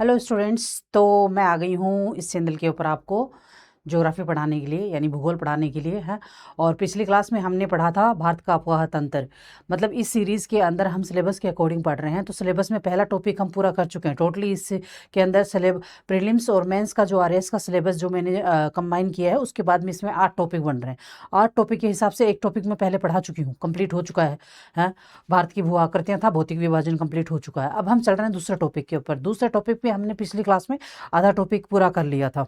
Hello students. तो मैं आ गई हूँ इस चैनल के ऊपर आपको ज्योग्राफी पढ़ाने के लिए, यानी भूगोल पढ़ाने के लिए है। और पिछली क्लास में हमने पढ़ा था भारत का अफवाह तंत्र। मतलब इस सीरीज़ के अंदर हम सिलेबस के अकॉर्डिंग पढ़ रहे हैं। तो सिलेबस में पहला टॉपिक हम पूरा कर चुके हैं। टोटली इस के अंदर प्रीलिम्स और मेंस का जो आरएस का सिलेबस जो मैंने कंबाइन किया है, उसके बाद में इसमें 8 टॉपिक बन रहे हैं। 8 टॉपिक के हिसाब से एक टॉपिक में पहले पढ़ा चुकी हूँ, कंप्लीट हो चुका है। भारत की भू आकृतियाँ था, भौतिक विभाजन कंप्लीट हो चुका है। अब हम चल रहे हैं दूसरे टॉपिक के ऊपर। दूसरे टॉपिक पे हमने पिछली क्लास में आधा टॉपिक पूरा कर लिया था।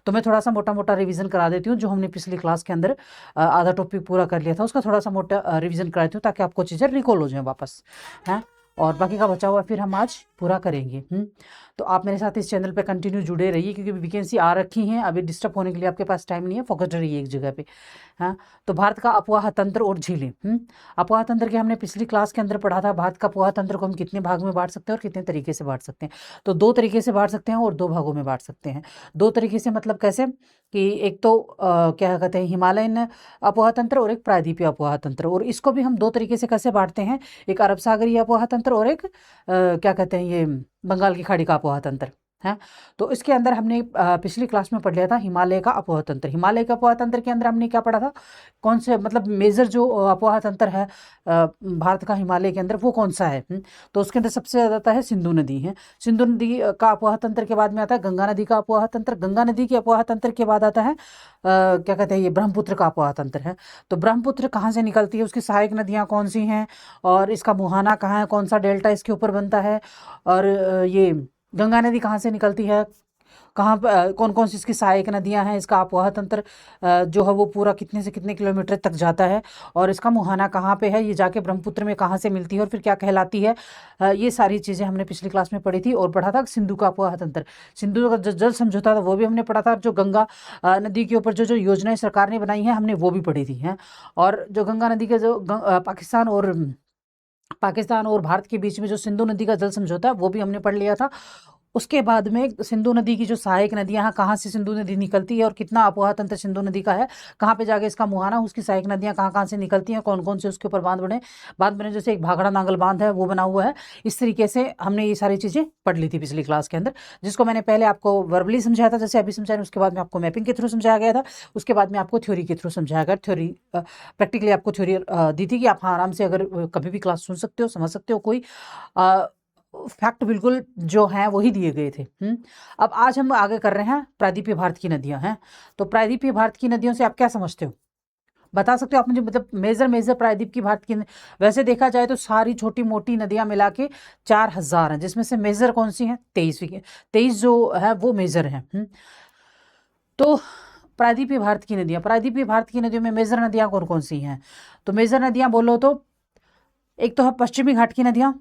तो मैं थोड़ा सा मोटा मोटा रिवीजन करा देती हूँ। जो हमने पिछली क्लास के अंदर आधा टॉपिक पूरा कर लिया था, उसका थोड़ा सा मोटा रिवीजन करा देती हूँ, ताकि आपको चीज़ें रिकॉल हो जाए वापस है। और बाकी का बचा हुआ फिर हम आज पूरा करेंगे। तो आप मेरे साथ इस चैनल पे कंटिन्यू जुड़े रहिए, क्योंकि वैकेंसी आ रखी हैं। अभी डिस्टर्ब होने के लिए आपके पास टाइम नहीं है, फोकस्ड रहिए एक जगह पे। हाँ, तो भारत का अफवाह तंत्र और झीलें। अफवाह तंत्र के हमने पिछली क्लास के अंदर पढ़ा था। भारत का अफवाह तंत्र को हम कितने भाग में बांट सकते हैं और कितने तरीके से बांट सकते हैं। तो 2 तरीके से बांट सकते हैं और 2 भागों में बांट सकते हैं। 2 तरीके से मतलब कैसे कि एक तो क्या कहते हैं, हिमालयन अफवाह तंत्र और एक प्रायद्वीपीय अफवाह तंत्र। और इसको भी हम 2 तरीके से कैसे बांटते हैं, एक अरब सागरीय अफवाह तंत्र और एक क्या कहते हैं, ये बंगाल की खाड़ी का अफवाह तंत्र है। तो इसके अंदर हमने पिछली क्लास में पढ़ लिया था हिमालय का अफवाह तंत्र। हिमालय का अफवाह तंत्र के अंदर हमने क्या पढ़ा था, कौन से मतलब मेजर जो अफवाह तंत्र है भारत का हिमालय के अंदर, वो कौन सा है। तो उसके अंदर सबसे ज़्यादा आता है सिंधु नदी है। सिंधु नदी का अफवाह तंत्र के बाद में आता है गंगा नदी का अफवाह तंत्र। गंगा नदी के अफवाह तंत्र के बाद आता है क्या कहते हैं, ये ब्रह्मपुत्र का अफवाह तंत्र है। तो ब्रह्मपुत्र कहाँ से निकलती है, उसकी सहायक नदियाँ कौन सी हैं, और इसका मुहाना कहाँ है, कौन सा डेल्टा इसके ऊपर बनता है, और ये गंगा नदी कहाँ से निकलती है, कहाँ पर कौन कौन सी इसकी सहायक नदियाँ हैं, इसका अफवाह तंत्र जो है वो पूरा कितने से कितने किलोमीटर तक जाता है, और इसका मुहाना कहाँ पे है, ये जाके ब्रह्मपुत्र में कहाँ से मिलती है और फिर क्या कहलाती है। ये सारी चीज़ें हमने पिछली क्लास में पढ़ी थी। और पढ़ा था सिंधु का अफवाह तंत्र। सिंधु का जो जल समझौता था वो भी हमने पढ़ा था। जो गंगा नदी के ऊपर जो जो योजनाएं सरकार ने बनाई हैं, हमने वो भी पढ़ी थी हैं। और जो गंगा नदी के जो पाकिस्तान और भारत के बीच में जो सिंधु नदी का जल समझौता है, वो भी हमने पढ़ लिया था। उसके बाद में सिंधु नदी की जो सहायक नदियां हैं, कहाँ से सिंधु नदी निकलती है और कितना अफवाह तंत्र सिंधु नदी का है, कहाँ पे जाके इसका मुहाना, उसकी सहायक नदियां कहाँ कहाँ से निकलती हैं, कौन कौन से उसके ऊपर बांध बने जैसे एक भाखड़ा नांगल बांध है, वो बना हुआ है। इस तरीके से हमने ये सारी चीज़ें पढ़ ली थी पिछली क्लास के अंदर, जिसको मैंने पहले आपको वर्बली समझाया था, जैसे अभी समझाया। उसके बाद में आपको मैपिंग के थ्रू समझाया गया था। उसके बाद में आपको थ्योरी के थ्रू समझाया गया। थ्योरी प्रैक्टिकली आपको थ्योरी दी थी कि आप हाँ आराम से अगर कभी भी क्लास सुन सकते हो, समझ सकते हो। कोई फैक्ट बिल्कुल जो हैं वही दिए गए थे। अब आज हम आगे कर रहे हैं प्रायद्वीपीय भारत की नदियां हैं। तो प्रायद्वीपीय भारत की नदियों से आप क्या समझते हो, बता सकते हो आप मुझे। मतलब मेजर मेजर प्रायद्वीप की भारत की वैसे देखा जाए तो सारी छोटी मोटी नदियां मिला के 4000 हैं, जिसमें से मेजर कौन सी हैं, 23 जो है वो मेजर हैं। तो प्रायद्वीपीय भारत की नदियों में मेजर नदियां कौन कौन सी हैं। तो मेजर नदियां बोलो तो एक तो है पश्चिमी घाट की नदियां,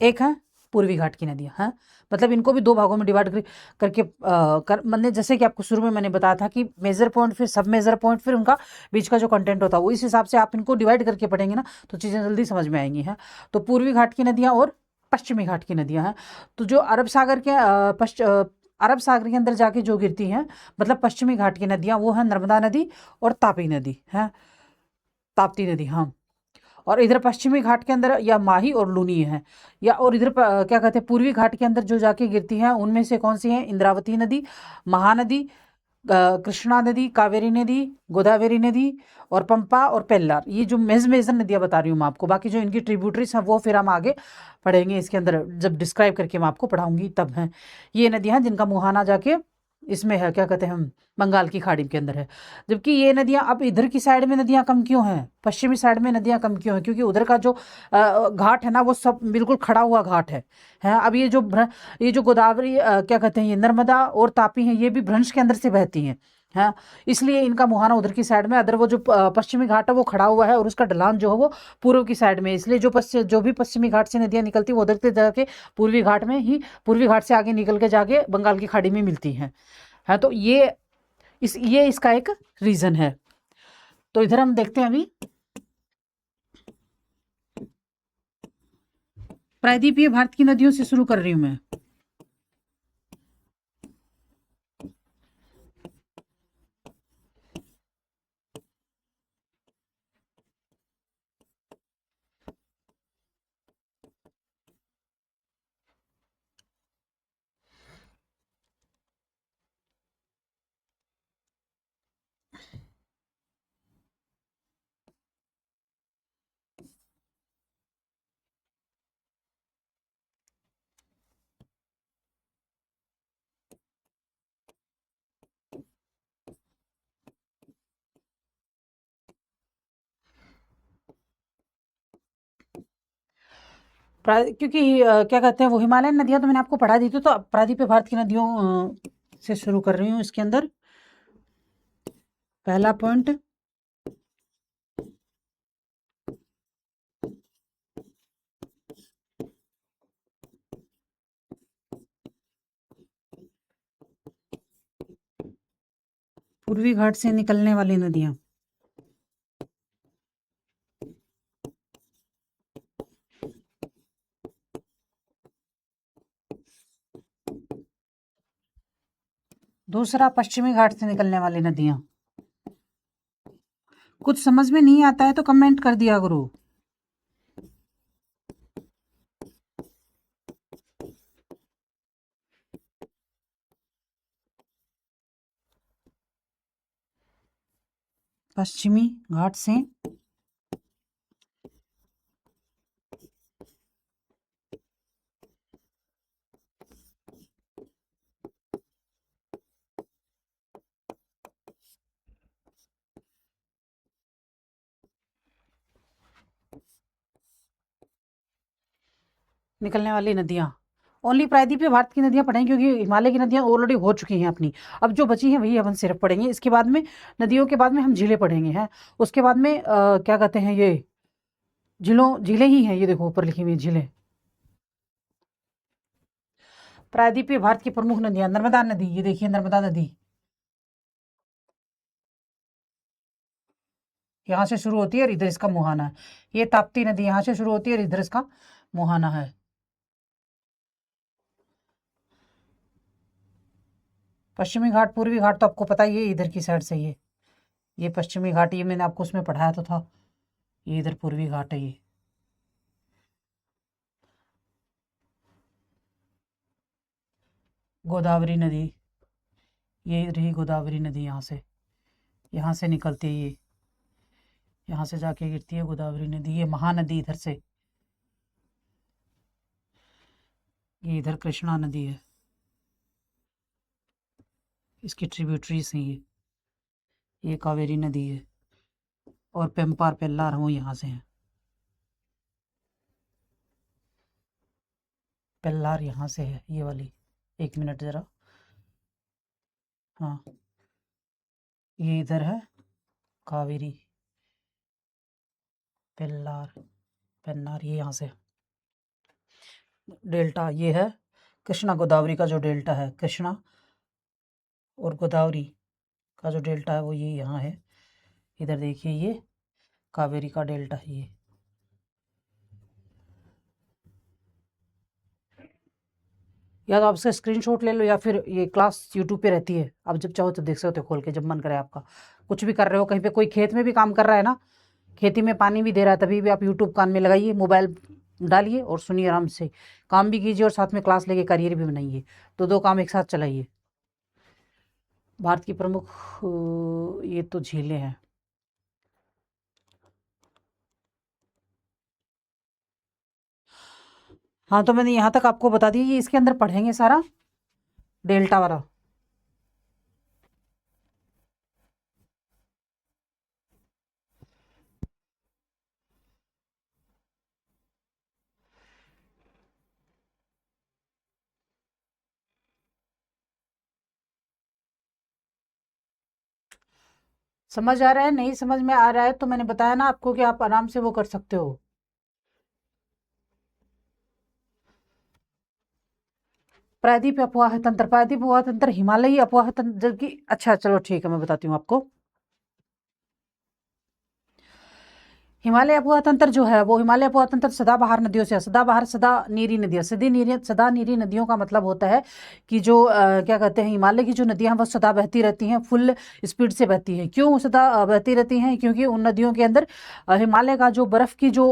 एक है पूर्वी घाट की नदियां हैं। मतलब इनको भी 2 भागों में डिवाइड करके मतलब जैसे कि आपको शुरू में मैंने बताया था कि मेजर पॉइंट फिर सब मेजर पॉइंट फिर उनका बीच का जो कंटेंट होता है, वो इस हिसाब से आप इनको डिवाइड करके पढ़ेंगे ना, तो चीज़ें जल्दी समझ में आएंगी हैं। तो पूर्वी घाट की नदियाँ और पश्चिमी घाट की नदियाँ हैं। तो जो अरब सागर के अंदर जाके जो गिरती हैं, मतलब पश्चिमी घाट की नदियाँ, वो है नर्मदा नदी और तापी नदी है, ताप्ती नदी। हाँ, और इधर पश्चिमी घाट के अंदर या माही और लूनी है, या और इधर क्या कहते हैं, पूर्वी घाट के अंदर जो जाके गिरती हैं, उनमें से कौन सी है, इंद्रावती नदी, महानदी, कृष्णा नदी, कावेरी नदी, गोदावरी नदी और पंपा और पेल्लार। ये जो मेजर नदियां बता रही हूँ मैं आपको। बाकी जो इनकी ट्रिब्यूटरीज हैं वो फिर हम आगे पढ़ेंगे इसके अंदर, जब डिस्क्राइब करके मैं आपको पढ़ाऊंगी तब हैं। ये नदियां जिनका मुहाना जाके इसमें है, क्या कहते हैं, हम बंगाल की खाड़ी के अंदर है। जबकि ये नदियां, अब इधर की साइड में नदियां कम क्यों हैं, पश्चिमी साइड में नदियां कम क्यों हैं, क्योंकि उधर का जो घाट है ना, वो सब बिल्कुल खड़ा हुआ घाट है। अब ये जो गोदावरी क्या कहते हैं, ये नर्मदा और तापी हैं, ये भी भ्रंश के अंदर से बहती हैं। हाँ, इसलिए इनका मुहाना उधर की साइड में। अदर वो जो पश्चिमी घाट है वो खड़ा हुआ है, और उसका ढलान जो है वो पूर्व की साइड में है। इसलिए जो भी पश्चिमी घाट से नदियां निकलती है वो उधर से जाके पूर्वी घाट से आगे निकल के जाके बंगाल की खाड़ी में मिलती हैं। हाँ, तो ये इसका एक रीजन है। तो इधर हम देखते हैं अभी प्रायद्वीपीय भारत की नदियों से शुरू कर रही हूं मैं। क्योंकि क्या कहते हैं वो हिमालयन नदियाँ तो मैंने आपको पढ़ा दी थी, तो अब प्रायद्वीप भारत की नदियों से शुरू कर रही हूँ। इसके अंदर पहला पॉइंट, पूर्वी घाट से निकलने वाली नदियाँ। दूसरा, पश्चिमी घाट से निकलने वाली नदियाँ। कुछ समझ में नहीं आता है तो कमेंट कर दिया करो। पश्चिमी घाट से निकलने वाली नदियाँ। ओनली प्रायद्वीपीय भारत की नदियाँ पढ़ेंगे, क्योंकि हिमालय की नदियाँ ऑलरेडी हो चुकी हैं अपनी। अब जो बची हैं वही अपन सिर्फ पढ़ेंगे। इसके बाद में नदियों के बाद में हम झीलें पढ़ेंगे हैं। उसके बाद में क्या कहते हैं ये झीलें ही हैं। ये देखो ऊपर लिखी हुई झीलें। प्रायद्वीपीय भारत की प्रमुख नदियाँ, नर्मदा नदी, ये देखिए नर्मदा नदी यहाँ से शुरू होती है और इधर इसका मुहाना है। ये ताप्ती नदी यहाँ से शुरू होती है और इधर इसका मुहाना है। पश्चिमी घाट, पूर्वी घाट तो आपको पता ही है, इधर की साइड से ये पश्चिमी घाट, ये मैंने आपको उसमें पढ़ाया तो था। ये इधर पूर्वी घाट है। ये गोदावरी नदी, ये रही गोदावरी नदी। यहाँ से निकलती है ये, यहाँ से जाके गिरती है गोदावरी नदी। ये महानदी इधर से, ये इधर कृष्णा नदी है, इसकी ट्रिब्यूटरीज हैं ये कावेरी नदी है। और पेम्पार पेल्लार वो यहाँ से है, पेल्लार यहाँ से है ये वाली। एक मिनट ज़रा, हाँ ये इधर है कावेरी, पेल्लार पेन्नार, ये यहाँ से डेल्टा। ये है कृष्णा गोदावरी का जो डेल्टा है, कृष्णा और गोदावरी का जो डेल्टा है वो ये यहाँ है। इधर देखिए ये कावेरी का डेल्टा है ये। या तो आप इसका स्क्रीनशॉट ले लो, या फिर ये क्लास यूट्यूब पे रहती है, आप जब चाहो तो देख सकते हो खोल के, जब मन करे आपका। कुछ भी कर रहे हो, कहीं पे कोई खेत में भी काम कर रहा है ना, खेती में पानी भी दे रहा है, तभी भी आप यूट्यूब कान में लगाइए, मोबाइल डालिए और सुनिए आराम से। काम भी कीजिए और साथ में क्लास लेके करियर भी बनाइए, तो दो काम एक साथ चलाइए। भारत की प्रमुख ये तो झीलें हैं। हाँ, तो मैंने यहाँ तक आपको बता दी। ये इसके अंदर पढ़ेंगे सारा डेल्टा वाला। समझ आ रहा है? नहीं समझ में आ रहा है तो मैंने बताया ना आपको कि आप आराम से वो कर सकते हो। प्रायद्वीप अफवाह तंत्र, प्रायद्वीप अफवाह तंत्र हिमालयी अफवाह तंत्र, जबकि अच्छा चलो ठीक है, मैं बताती हूँ आपको। हिमालय अफवाह तंत्र जो है वो हिमालय अफवाह तंत्र सदाबहार नदियों से, सदाबहार सदा नीरी नदियाँ, सदा नीरी नदियों का मतलब होता है कि जो क्या कहते हैं, हिमालय की जो नदियाँ हैं वो सदा बहती रहती हैं, फुल स्पीड से बहती हैं। क्यों सदा बहती रहती हैं? क्योंकि उन नदियों के अंदर हिमालय का जो बर्फ़ की जो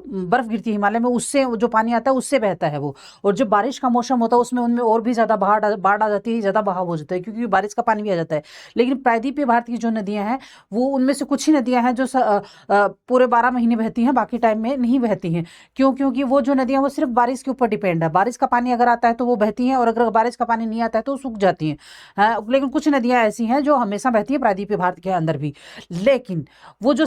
बर्फ़ गिरती है हिमालय में, उससे जो पानी आता है उससे बहता है वो। और जब बारिश का मौसम होता है उसमें उनमें और भी ज़्यादा बाढ़ आ जाती है, ज़्यादा बहाव हो जाता है, क्योंकि बारिश का पानी भी आ जाता है। लेकिन प्रायद्वीपीय भारत की जो नदियाँ हैं वो उनमें से कुछ ही नदियाँ हैं जो पूरे 12 महीने बहती हैं, बाकी टाइम में नहीं बहती हैं। क्यों? क्योंकि वो जो नदियाँ वो सिर्फ बारिश के ऊपर डिपेंड है। बारिश का पानी अगर आता है तो वो बहती हैं, और अगर बारिश का पानी नहीं आता है तो सूख जाती हैं। हाँ, लेकिन कुछ नदियाँ ऐसी हैं जो हमेशा बहती हैं प्रायद्वीपीय भारत के अंदर भी। लेकिन वो जो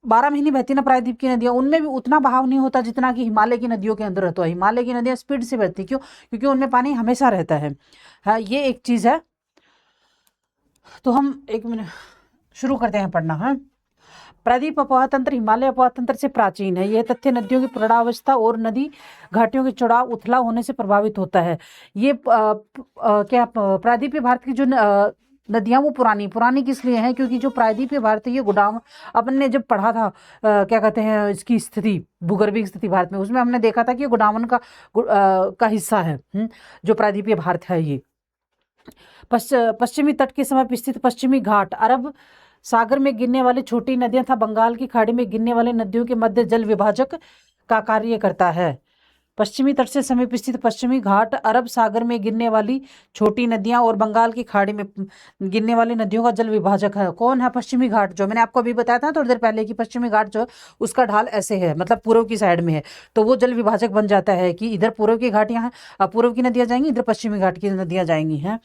12 महीने बहती है ना प्रायद्वीप की नदियाँ, उनमें भी उतना बहाव नहीं होता जितना कि हिमालय की नदियों के अंदर रहता है। हिमालय की नदियाँ स्पीड से बहती, क्यों? क्योंकि उनमें पानी हमेशा रहता है। हाँ, ये एक चीज़ है। तो हम 1 मिनट शुरू करते हैं पढ़ना। हाँ, प्रायद्वीप अपवाह तंत्र हिमालय अपवाह तंत्र से प्राचीन है। यह तथ्य नदियों की प्रवाहावस्था और नदी घाटियों के चढ़ाव उथला होने से प्रभावित होता है। ये प्रायद्वीपीय भारत की जो नदियाँ वो पुरानी पुरानी किस लिए हैं? क्योंकि जो प्रायद्वीपीय भारत है ये गोदाम, अपन ने जब पढ़ा था क्या कहते हैं इसकी स्थिति, भूगर्भीय स्थिति भारत में, उसमें हमने देखा था कि ये गोदामन का हिस्सा है। जो प्रायद्वीपीय भारत है ये पश्चिमी तट के समीप स्थित पश्चिमी घाट, अरब सागर में गिरने वाली छोटी नदियां तथा बंगाल की खाड़ी में गिरने वाली नदियों के मध्य जल विभाजक का कार्य करता है। पश्चिमी तट से समीप स्थित पश्चिमी घाट, अरब सागर में गिरने वाली छोटी नदियां और बंगाल की खाड़ी में गिरने वाली नदियों का जल विभाजक है। कौन है पश्चिमी घाट? जो मैंने आपको अभी बताया था थोड़ी देर पहले कि पश्चिमी घाट जो उसका ढाल ऐसे है, मतलब पूर्व की साइड में है, तो वो जल विभाजक बन जाता है कि इधर पूर्व की घाटियां हैं, पूर्व की नदियां जाएंगी, इधर पश्चिमी घाट की नदियां जाएंगी हैं,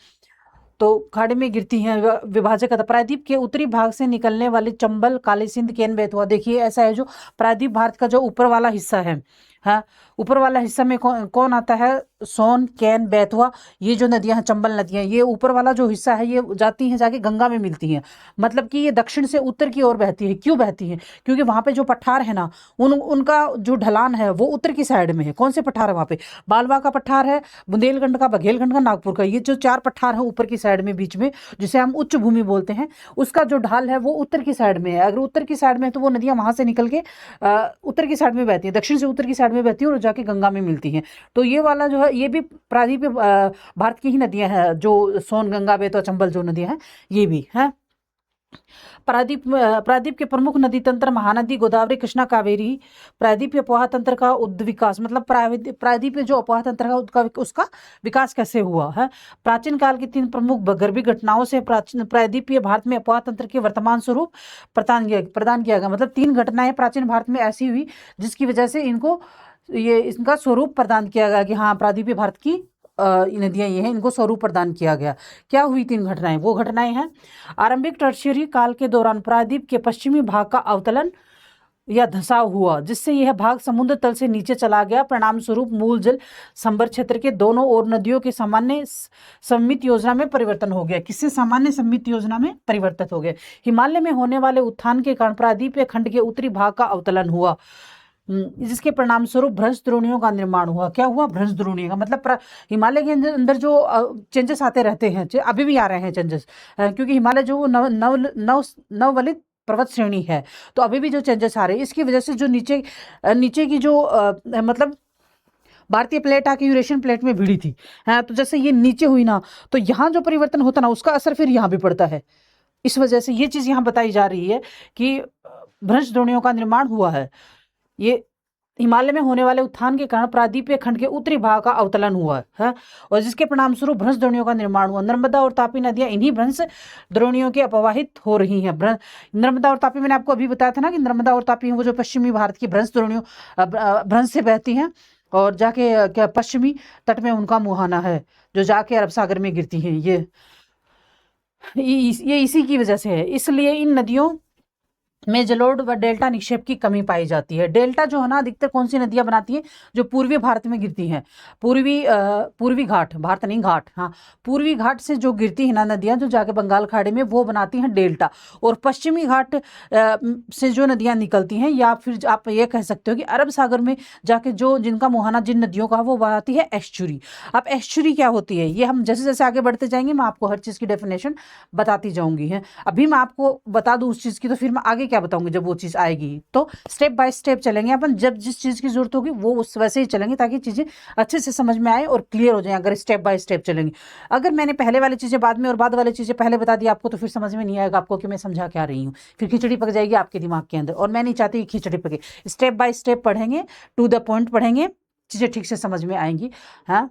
तो खाड़ी में गिरती हैं। विभाजक था प्रायद्वीप के उत्तरी भाग से निकलने वाली चंबल, काली सिंध, केन, बेतवा। देखिए ऐसा है, जो प्रायद्वीप भारत का जो ऊपर वाला हिस्सा है, हाँ, ऊपर वाला हिस्सा में कौन आता है? सोन, कैन, बेतवा, ये जो नदियां हैं, चंबल नदियां, ये ऊपर वाला जो हिस्सा है ये जाती हैं जाके गंगा में मिलती हैं। मतलब कि ये दक्षिण से उत्तर की ओर बहती है। क्यों बहती है? क्योंकि वहां पे जो पठार है ना, उनका जो ढलान है वो उत्तर की साइड में है। कौन से पठार है वहां पे? बालवा का पठार है, बुंदेलखंड का, बघेलखंड का, नागपुर का, ये जो 4 पठार है ऊपर की साइड में बीच में, जिसे हम उच्च भूमि बोलते हैं, उसका जो ढाल है वो उत्तर की साइड में है। अगर उत्तर की साइड में है तो वो नदियां वहां से निकल के उत्तर की साइड में बहती है, दक्षिण से उत्तर की साइड में बहती है और जाके गंगा में मिलती हैं। तो ये वाला जो है ये भी प्रायद्वीपीय भारत की ही नदियां हैं, जो सोन, गंगा, बेतवा, चंबल जो नदियां हैं ये भी हैं। प्रायद्वीप के प्रमुख नदी तंत्र महानदी, गोदावरी, कृष्णा, कावेरी। प्रायद्वीपीय अपवाह तंत्र का विकास, मतलब प्रायद्वीपीय जो अपवाह तंत्र है उसका विकास कैसे हुआ है? प्राचीन काल की 3 प्रमुख गर्भिक घटनाओं से प्रायद्वीपीय भारत में अपवाह तंत्र के वर्तमान स्वरूप प्रदान किया गया। मतलब 3 घटनाएं प्राचीन भारत में ऐसी हुई जिसकी वजह से इनका स्वरूप प्रदान किया गया कि हाँ प्रायद्वीपीय भारत की नदियां ये हैं, इनको स्वरूप प्रदान किया गया। क्या हुई 3 घटनाएं? वो घटनाएं हैं, आरंभिक टर्शियरी काल के दौरान प्रायद्वीप के पश्चिमी भाग का अवतलन या धसाव हुआ, जिससे यह भाग समुद्र तल से नीचे चला गया। परिणाम स्वरूप मूल जल संभर क्षेत्र के दोनों ओर नदियों के सामान्य सममित योजना में परिवर्तन हो गया। किससे सामान्य सममित योजना में परिवर्तित हो गया? हिमालय में होने वाले उत्थान के कारण प्रायद्वीपीय खंड के उत्तरी भाग का अवतलन हुआ, जिसके परिणाम स्वरूप भ्रंश द्रोणियों का निर्माण हुआ। क्या हुआ? भ्रंश द्रोणियों का मतलब हिमालय के अंदर जो चेंजेस आते रहते हैं, अभी भी आ रहे हैं चेंजेस, क्योंकि हिमालय जो नववलित पर्वत श्रेणी है, तो अभी भी जो चेंजेस आ रहे हैं इसकी वजह से जो नीचे की जो मतलब भारतीय प्लेट आके यूरेशियन प्लेट में भिड़ी थी, हाँ, तो जैसे ये नीचे हुई ना, तो यहाँ जो परिवर्तन होता ना उसका असर फिर यहाँ भी पड़ता है। इस वजह से ये चीज यहाँ बताई जा रही है कि भ्रंश द्रोणियों का निर्माण हुआ है। ये हिमालय में होने वाले उत्थान के कारण प्रायद्वीपीय खंड के उत्तरी भाग का अवतलन हुआ है, और जिसके परिणाम स्वरूप भ्रंश द्रोणियों का निर्माण हुआ। नर्मदा और तापी नदियां इन्हीं भ्रंश द्रोणियों के अपवाहित हो रही हैं। नर्मदा और तापी, मैंने आपको अभी बताया था ना कि नर्मदा और तापी वो जो पश्चिमी भारत की भ्रंश से बहती हैं और जाके क्या पश्चिमी तट में उनका मुहाना है जो जाके अरब सागर में गिरती हैं। ये इसी की वजह से है। इसलिए इन नदियों में जलोढ़ व डेल्टा निक्षेप की कमी पाई जाती है। डेल्टा जो है ना अधिकतर कौन सी नदियां बनाती हैं? जो पूर्वी भारत में गिरती हैं, पूर्वी घाट, भारत नहीं घाट, हाँ, पूर्वी घाट से जो गिरती है ना नदियां जो जाके बंगाल खाड़ी में, वो बनाती हैं डेल्टा। और पश्चिमी घाट से जो नदियां निकलती हैं, या फिर आप ये कह सकते हो कि अरब सागर में जाके जो जिनका मुहाना जिन नदियों का, वो बनाती है एस्चुरी। अब एस्चुरी क्या होती है ये हम जैसे जैसे आगे बढ़ते जाएंगे मैं आपको हर चीज़ की डेफिनेशन बताती जाऊंगी है। अभी मैं आपको बता दूं उस चीज़ की, तो फिर मैं आगे क्या बताऊंगी जब वो चीज़ आएगी। तो स्टेप बाय स्टेप चलेंगे अपन, जब जिस चीज़ की जरूरत होगी वो उस वैसे ही चलेंगे ताकि चीज़ें अच्छे से समझ में आए और क्लियर हो जाए। अगर स्टेप बाय स्टेप चलेंगे, अगर मैंने पहले वाली चीज़ें बाद में और बाद वाली चीज़ें पहले बता दी आपको, तो फिर समझ में नहीं आएगा आपको कि मैं समझा क्या रही हूँ, फिर खिचड़ी पक जाएगी आपके दिमाग के अंदर, और मैं नहीं चाहती कि खिचड़ी पके। स्टेप बाय स्टेप पढ़ेंगे, टू द पॉइंट पढ़ेंगे, चीज़ें ठीक से समझ में आएंगी। हाँ,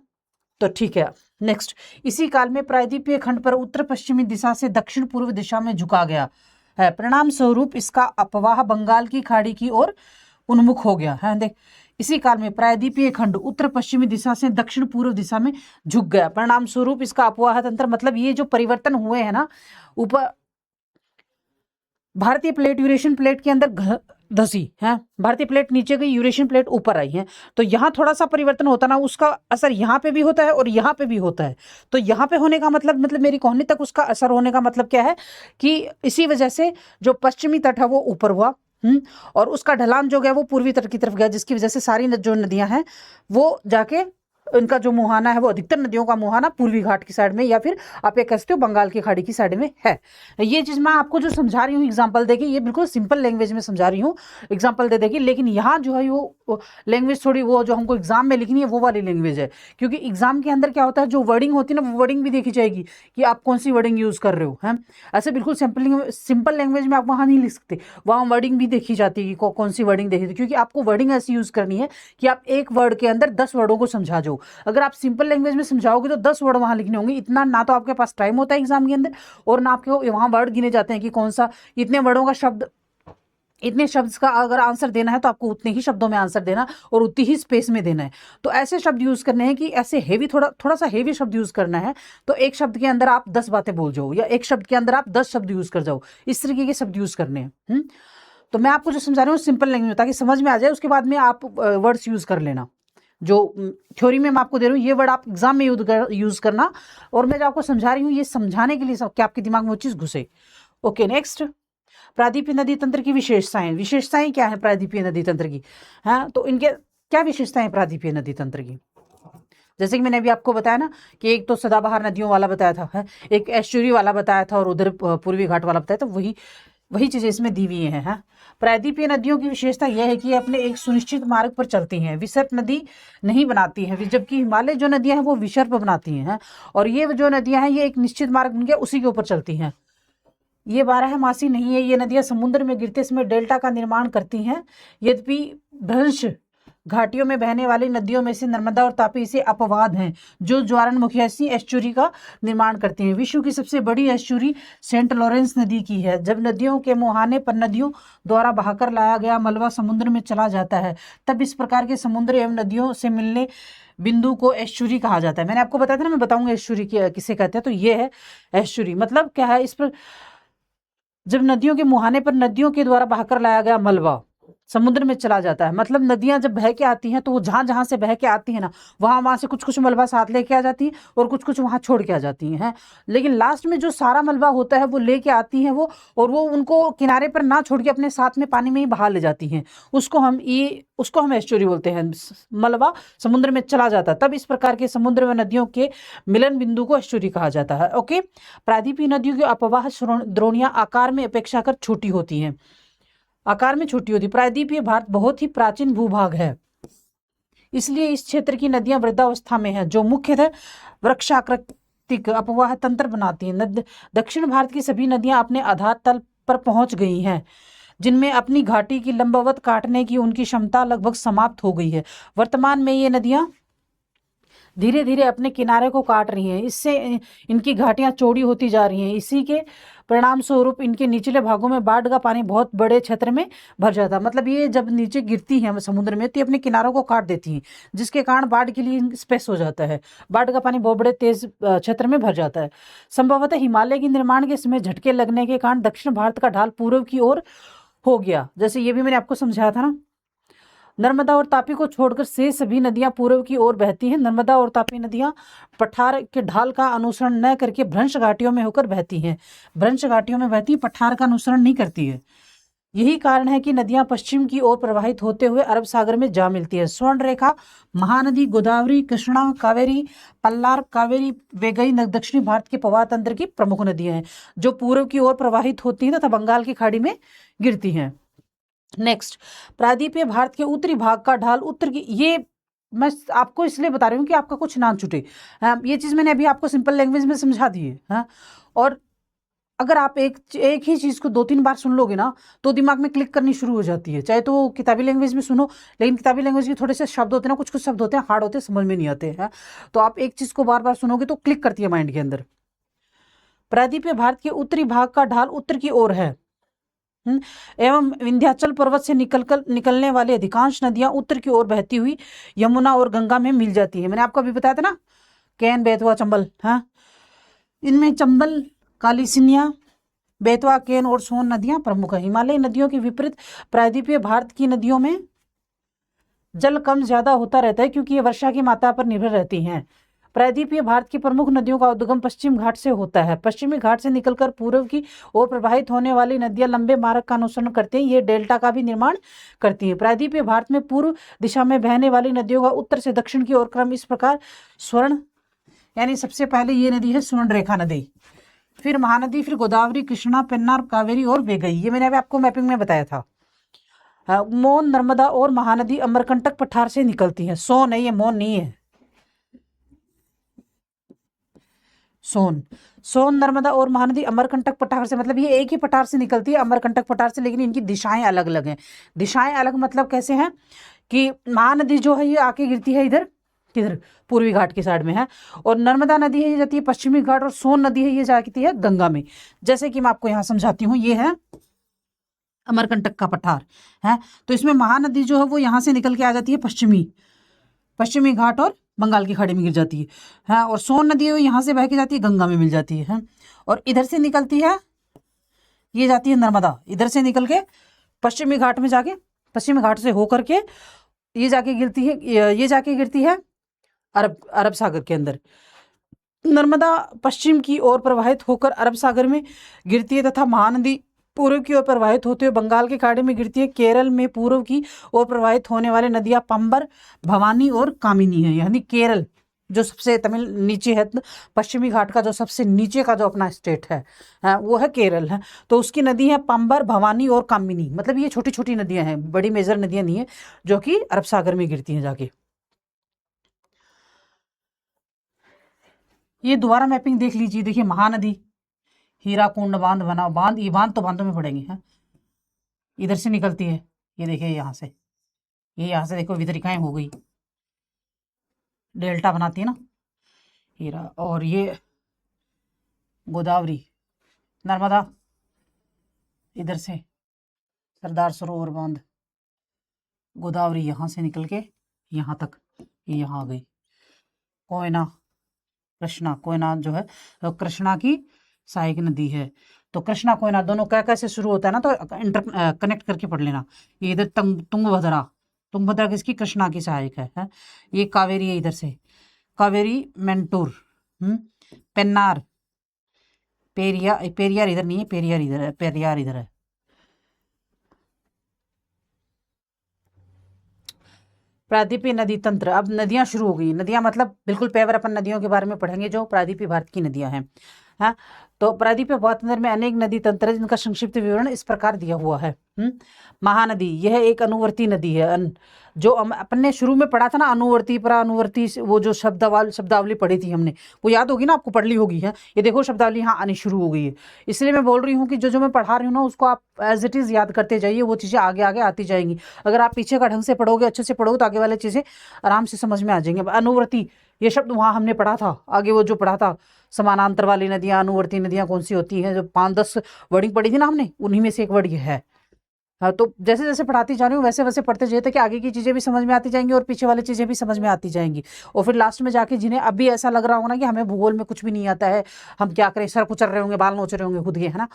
तो ठीक है। नेक्स्ट, इसी काल में प्रायद्वीपीय खंड पर उत्तर पश्चिमी दिशा से दक्षिण पूर्व दिशा में झुका गया है। परिणाम स्वरूप इसका अपवाह बंगाल की खाड़ी की ओर उन्मुख हो गया है। देख, इसी काल में प्रायद्वीपीय खंड उत्तर पश्चिमी दिशा से दक्षिण पूर्व दिशा में झुक गया। परिणाम स्वरूप इसका अपवाह तंत्र, मतलब ये जो परिवर्तन हुए हैं ना, ऊपर भारतीय प्लेट यूरेशियन प्लेट के अंदर धसी है, भारतीय प्लेट नीचे गई, यूरेशियन प्लेट ऊपर आई है। तो यहाँ थोड़ा सा परिवर्तन होता ना, उसका असर यहाँ पे भी होता है और यहाँ पे भी होता है। तो यहाँ पे होने का मतलब मेरी कोहनी तक उसका असर होने का मतलब क्या है कि इसी वजह से जो पश्चिमी तट है वो ऊपर हुआ, और उसका ढलान जो गया वो पूर्वी तट की तरफ गया, जिसकी वजह से सारी जो नदियां हैं वो जाके इनका जो मुहाना है वो अधिकतर नदियों का मुहाना पूर्वी घाट की साइड में, या फिर आप ये कह सकते हो बंगाल की खाड़ी की साइड में है। ये चीज़ मैं आपको जो समझा रही हूँ एग्जाम्पल देके, ये बिल्कुल सिंपल लैंग्वेज में समझा रही हूँ एग्जाम्पल दे देगी, लेकिन यहाँ जो है वो लैंग्वेज थोड़ी वो जो हमको एग्जाम में लिखनी है वो वाली लैंग्वेज है। क्योंकि एग्जाम के अंदर क्या होता है, जो वर्डिंग होती है ना, वो वर्डिंग भी देखी जाएगी कि आप कौन सी वर्डिंग यूज़ कर रहे हो। है ऐसे बिल्कुल सिंपल लैंग्वेज में आप वहाँ नहीं लिख सकते, वहाँ वर्डिंग भी देखी जाती है कि कौन सी वर्डिंग देखी, क्योंकि आपको वर्डिंग ऐसी यूज़ करनी है कि आप एक वर्ड के अंदर 10 वर्डों को समझा जाओ। अगर आप सिंपल लैंग्वेज में समझाओगे तो 10 वर्ड वहां लिखने होंगे, इतना ना तो आपके पास टाइम होता है एग्जाम के अंदर, और ना आपके वहां वर्ड गिने जाते हैं कि कौन सा इतने वर्डों का शब्द, इतने शब्द का अगर आंसर देना है तो आपको उतने ही शब्दों में आंसर देना और उतनी ही स्पेस में देना है। तो ऐसे शब्द यूज करने हैं कि ऐसे हेवी थोड़ा सा हेवी शब्द यूज करना है, तो एक शब्द के अंदर आप 10 बातें बोल जाओ, या एक शब्द के अंदर आप 10 शब्द यूज कर जाओ, इस तरीके के शब्द यूज करने हैं। तो मैं आपको जो समझा रही हूँ सिंपल लैंग्वेज में, ताकि समझ में आ जाए, उसके बाद में आप वर्ड्स यूज कर लेना। जो थ्योरी में मैं आपको दे रही हूँ ये वर्ड आप एग्जाम में यूज करना, और मैं जो आपको समझा रही हूँ ये समझाने के लिए कि आपके दिमाग में वो चीज घुसे। ओके, नेक्स्ट, प्रायद्वीपीय नदी तंत्र की विशेषताएं क्या है प्रायद्वीपीय नदी तंत्र की। हाँ, तो इनके क्या विशेषताएं हैं प्रायद्वीपीय नदी तंत्र की। जैसे कि मैंने अभी आपको बताया ना कि एक तो सदाबहार नदियों वाला बताया था, है एक एस्चुरी वाला बताया था, और उधर पूर्वी घाट वाला बताया था, वही चीजें इसमें दी हुई हैं। प्रायद्वीपीय नदियों की विशेषता यह है कि अपने एक सुनिश्चित मार्ग पर चलती हैं, विसर्प नदी नहीं बनाती हैं, जबकि हिमालय जो नदियां हैं वो विसर्प बनाती हैं। और ये जो नदियां हैं ये एक निश्चित मार्ग बन गया उसी के ऊपर चलती हैं। ये बारहमासी नहीं है, ये नदियां समुद्र में गिरते समय डेल्टा का निर्माण करती हैं। यद्यपि भ्रंश घाटियों में बहने वाली नदियों में से नर्मदा और तापी इसे अपवाद हैं, जो ज्वारनमुखी एस्चुरी का निर्माण करती हैं। विश्व की सबसे बड़ी एस्चुरी सेंट लॉरेंस नदी की है। जब नदियों के मुहाने पर नदियों द्वारा बहाकर लाया गया मलबा समुद्र में चला जाता है, तब इस प्रकार के समुद्र एवं नदियों से मिलने बिंदु को एस्चुरी कहा जाता है। मैंने आपको बताया था ना, मैं बताऊंगा एस्चुरी किसे कहते हैं। तो ये है एस्चुरी, मतलब क्या है, इस पर जब नदियों के मुहाने पर नदियों के द्वारा बहाकर लाया गया मलबा समुद्र में चला जाता है, मतलब नदियां जब बह के आती हैं तो वो जहां जहां से बह के आती है ना, वहां से कुछ कुछ मलबा साथ लेके आ जाती है और कुछ कुछ वहां छोड़ के आ जाती हैं। लेकिन लास्ट में जो सारा मलबा होता है वो लेके आती हैं वो, और वो उनको किनारे पर ना छोड़ के अपने साथ में पानी में ही बहा ले जाती हैं। उसको हम एस्चुरी बोलते हैं। मलबा समुद्र में चला जाता है, तब इस प्रकार के समुद्र व नदियों के मिलन बिंदु को एस्चुरी कहा जाता है। ओके, प्रायद्वीपीय नदियों की अपवाह द्रोणियां आकार में अपेक्षाकृत छोटी होती हैं, प्रायद्वीपीय भारत बहुत ही प्राचीन भूभाग है, इसलिए इस क्षेत्र की नदियां वृद्धावस्था में हैं, जो मुख्यतः वृक्षाकृतिक अपवाह तंत्र बनाती हैं। दक्षिण भारत की सभी नदियां अपने आधार तल पर पहुंच गई हैं, जिनमें अपनी घाटी की लंबवत काटने की उनकी क्षमता लगभग समाप्त हो गई है। वर्तमान में ये नदियां धीरे धीरे अपने किनारे को काट रही हैं, इससे इनकी घाटियां चौड़ी होती जा रही हैं। इसी के परिणाम स्वरूप इनके निचले भागों में बाढ़ का पानी बहुत बड़े क्षेत्र में भर जाता है। मतलब ये जब नीचे गिरती हैं समुद्र में तो ये अपने किनारों को काट देती हैं, जिसके कारण बाढ़ के लिए स्पेस हो जाता है, बाढ़ का पानी बहुत बड़े तेज क्षेत्र में भर जाता है। संभवतः हिमालय के निर्माण के समय झटके लगने के कारण दक्षिण भारत का ढाल पूर्व की ओर हो गया। जैसे ये भी मैंने आपको समझाया था ना, नर्मदा और तापी को छोड़कर से सभी नदियां पूर्व की ओर बहती हैं। नर्मदा और तापी नदियां पठार के ढाल का अनुसरण न करके भ्रंश घाटियों में होकर बहती हैं, भ्रंश घाटियों में बहती, पठार का अनुसरण नहीं करती है। यही कारण है कि नदियां पश्चिम की ओर प्रवाहित होते हुए अरब सागर में जा मिलती है। स्वर्ण रेखा महानदी गोदावरी, कृष्णा, कावेरी, पल्लार, कावेरी, वेगई दक्षिणी भारत के प्रवाह तंत्र की प्रमुख नदियां हैं, जो पूर्व की ओर प्रवाहित होती हैं तथा बंगाल की खाड़ी में गिरती हैं। नेक्स्ट, प्रायद्वीपीय भारत के उत्तरी भाग का ढाल उत्तर की, ये मैं आपको इसलिए बता रही हूँ कि आपका कुछ ना छूटे। ये चीज मैंने अभी आपको सिंपल लैंग्वेज में समझा दी है। और अगर आप एक ही चीज को 2-3 बार सुन लोगे ना तो दिमाग में क्लिक करनी शुरू हो जाती है, चाहे तो किताबी लैंग्वेज में सुनो, लेकिन किताबी लैंग्वेज के थोड़े से शब्द होते हैं ना, कुछ कुछ शब्द होते हैं हार्ड होते हैं, समझ में नहीं आते हैं। तो आप एक चीज को बार बार सुनोगे तो क्लिक करती है माइंड के अंदर। प्रायद्वीपीय भारत के उत्तरी भाग का ढाल उत्तर की ओर है, एवं विंध्याचल पर्वत से निकलने वाली अधिकांश नदियां उत्तर की ओर बहती हुई यमुना और गंगा में मिल जाती है। मैंने आपको अभी बताया था ना, कैन, बेतवा, चंबल। हाँ, इनमें चंबल, काली सिंधिया, बेतवा, केन और सोन नदियां प्रमुख है। हिमालयी नदियों के विपरीत प्रायद्वीपीय भारत की नदियों में जल कम ज्यादा होता रहता है, क्योंकि ये वर्षा की मात्रा पर निर्भर रहती हैं। प्रायद्वीपीय भारत की प्रमुख नदियों का उद्गम पश्चिम घाट से होता है। पश्चिमी घाट से निकलकर पूर्व की ओर प्रवाहित होने वाली नदियां लंबे मार्ग का अनुसरण करती हैं। ये डेल्टा का भी निर्माण करती हैं। प्रायद्वीपीय भारत में पूर्व दिशा में बहने वाली नदियों का उत्तर से दक्षिण की ओर क्रम इस प्रकार: स्वर्ण, यानी सबसे पहले ये नदी है स्वर्ण रेखा नदी, फिर महानदी, फिर गोदावरी, कृष्णा, पेन्नार, कावेरी और वेगई। ये मैंने अभी आपको मैपिंग में बताया था। मोन, नर्मदा और महानदी अमरकंटक पठार से निकलती है। सोन है ये, मोन नहीं है। सोन, नर्मदा और महानदी अमरकंटक पठार से, मतलब ये एक ही पठार से निकलती है, अमरकंटक पठार से, लेकिन इनकी दिशाएं अलग अलग हैं। दिशाएं अलग मतलब कैसे हैं कि महानदी जो है ये आके गिरती है इधर, किधर, पूर्वी घाट की साइड में है, और नर्मदा नदी है ये जाती है पश्चिमी घाट, और सोन नदी है ये जाती है गंगा में। जैसे कि मैं आपको यहाँ समझाती हूँ, ये है अमरकंटक का पठार है, तो इसमें महानदी जो है वो यहाँ से निकल के आ जाती है पश्चिमी घाट और बंगाल की खाड़ी में गिर जाती है। हाँ, और सोन नदी है वो यहाँ से बह के जाती है, गंगा में मिल जाती है। और इधर से निकलती है, ये जाती है नर्मदा, इधर से निकल के पश्चिमी घाट में जाके, पश्चिमी घाट से होकर के ये जाके गिरती है अरब सागर के अंदर। नर्मदा पश्चिम की ओर प्रवाहित होकर अरब सागर में गिरती है, तथा महानदी पूर्व की ओर प्रवाहित होते हुए बंगाल की खाड़ी में गिरती है। केरल में पूर्व की ओर प्रवाहित होने वाले नदियां पंबर, भवानी और कामिनी है। यानी केरल जो सबसे तमिल नीचे है, पश्चिमी घाट का जो सबसे नीचे का जो अपना स्टेट है, वो है केरल है। तो उसकी नदी है पंबर, भवानी और कामिनी। मतलब ये छोटी छोटी नदियां हैं, बड़ी मेजर नदियां नहीं है, जो कि अरब सागर में गिरती हैं जाके। ये दोबारा मैपिंग देख लीजिए। देखिए महानदी, हीराकुंड बांध बना, बांध, ये बांध तो बांधों में पड़ेंगे हैं, इधर से निकलती है। ये देखिए यहाँ से, ये यहाँ से देखो वितरिकाएं हो गई, डेल्टा बनाती है ना हीरा। और ये गोदावरी, नर्मदा इधर से सरदार सरोवर बांध, गोदावरी यहाँ से निकल के यहाँ तक, ये यहाँ आ गई। कोयना, कोयना जो है तो कृष्णा की सहायक नदी है। तो कृष्णा कोयना दोनों क्या कैसे शुरू होता है ना, तो कनेक्ट करके पढ़ लेना। ये इधर तुंगभद्रा किसकी, कृष्णा की सहायक है? ये कावेरी है, इधर से कावेरी, मेंटूर, पेन्नार, पेरियार इधर नहीं है, पेरियार इधर है। प्रायद्वीपीय नदी तंत्र। अब नदियां शुरू हो गई। नदियां मतलब बिल्कुल पेवर अपन नदियों के बारे में पढ़ेंगे जो प्रायद्वीपीय भारत की नदियां हैं। हाँ, तो प्रायद्वीपीय भारत में अनेक नदी तंत्र है जिनका संक्षिप्त विवरण इस प्रकार दिया हुआ है। महानदी, यह एक अनुवर्ती नदी है। जो अपन ने शुरू में पढ़ा था ना, अनुवर्ती, परानुवर्ती, वो जो शब्दावली पढ़ी थी हमने, वो याद होगी ना आपको, पढ़ ली होगी है। ये देखो शब्दावली यहाँ आनी शुरू हो गई है। इसलिए मैं बोल रही हूँ कि जो मैं पढ़ा रही हूँ ना, उसको आप एज इट इज़ याद करते जाइए, वो चीज़ें आगे आगे आती जाएंगी। अगर आप पीछे का ढंग से पढ़ोगे, अच्छे से पढ़ोगे, तो आगे वाली चीज़ें आराम से समझ में आ जाएंगे। अनुवर्ती, ये शब्द वहाँ हमने पढ़ा था, आगे वो जो पढ़ा था समानांतर वाली नदियाँ, अनुवर्ती नदियाँ कौन सी होती हैं, जो 5-10 वर्डिंग पढ़ी थी ना हमने, उन्हीं में से एक वर्ड ये है। हाँ, तो जैसे जैसे पढ़ाती जा रही हूँ वैसे वैसे पढ़ते जाइए, ताकि आगे की चीज़ें भी समझ में आती जाएंगी और पीछे वाली चीज़ें भी समझ में आती जाएंगी। और फिर लास्ट में जाके जिन्हें अभी ऐसा लग रहा होगा ना कि हमें भूगोल में कुछ भी नहीं आता है, हम क्या करें, सर कुचल रहे होंगे, बाल नोच रहे होंगे खुद के, है ना,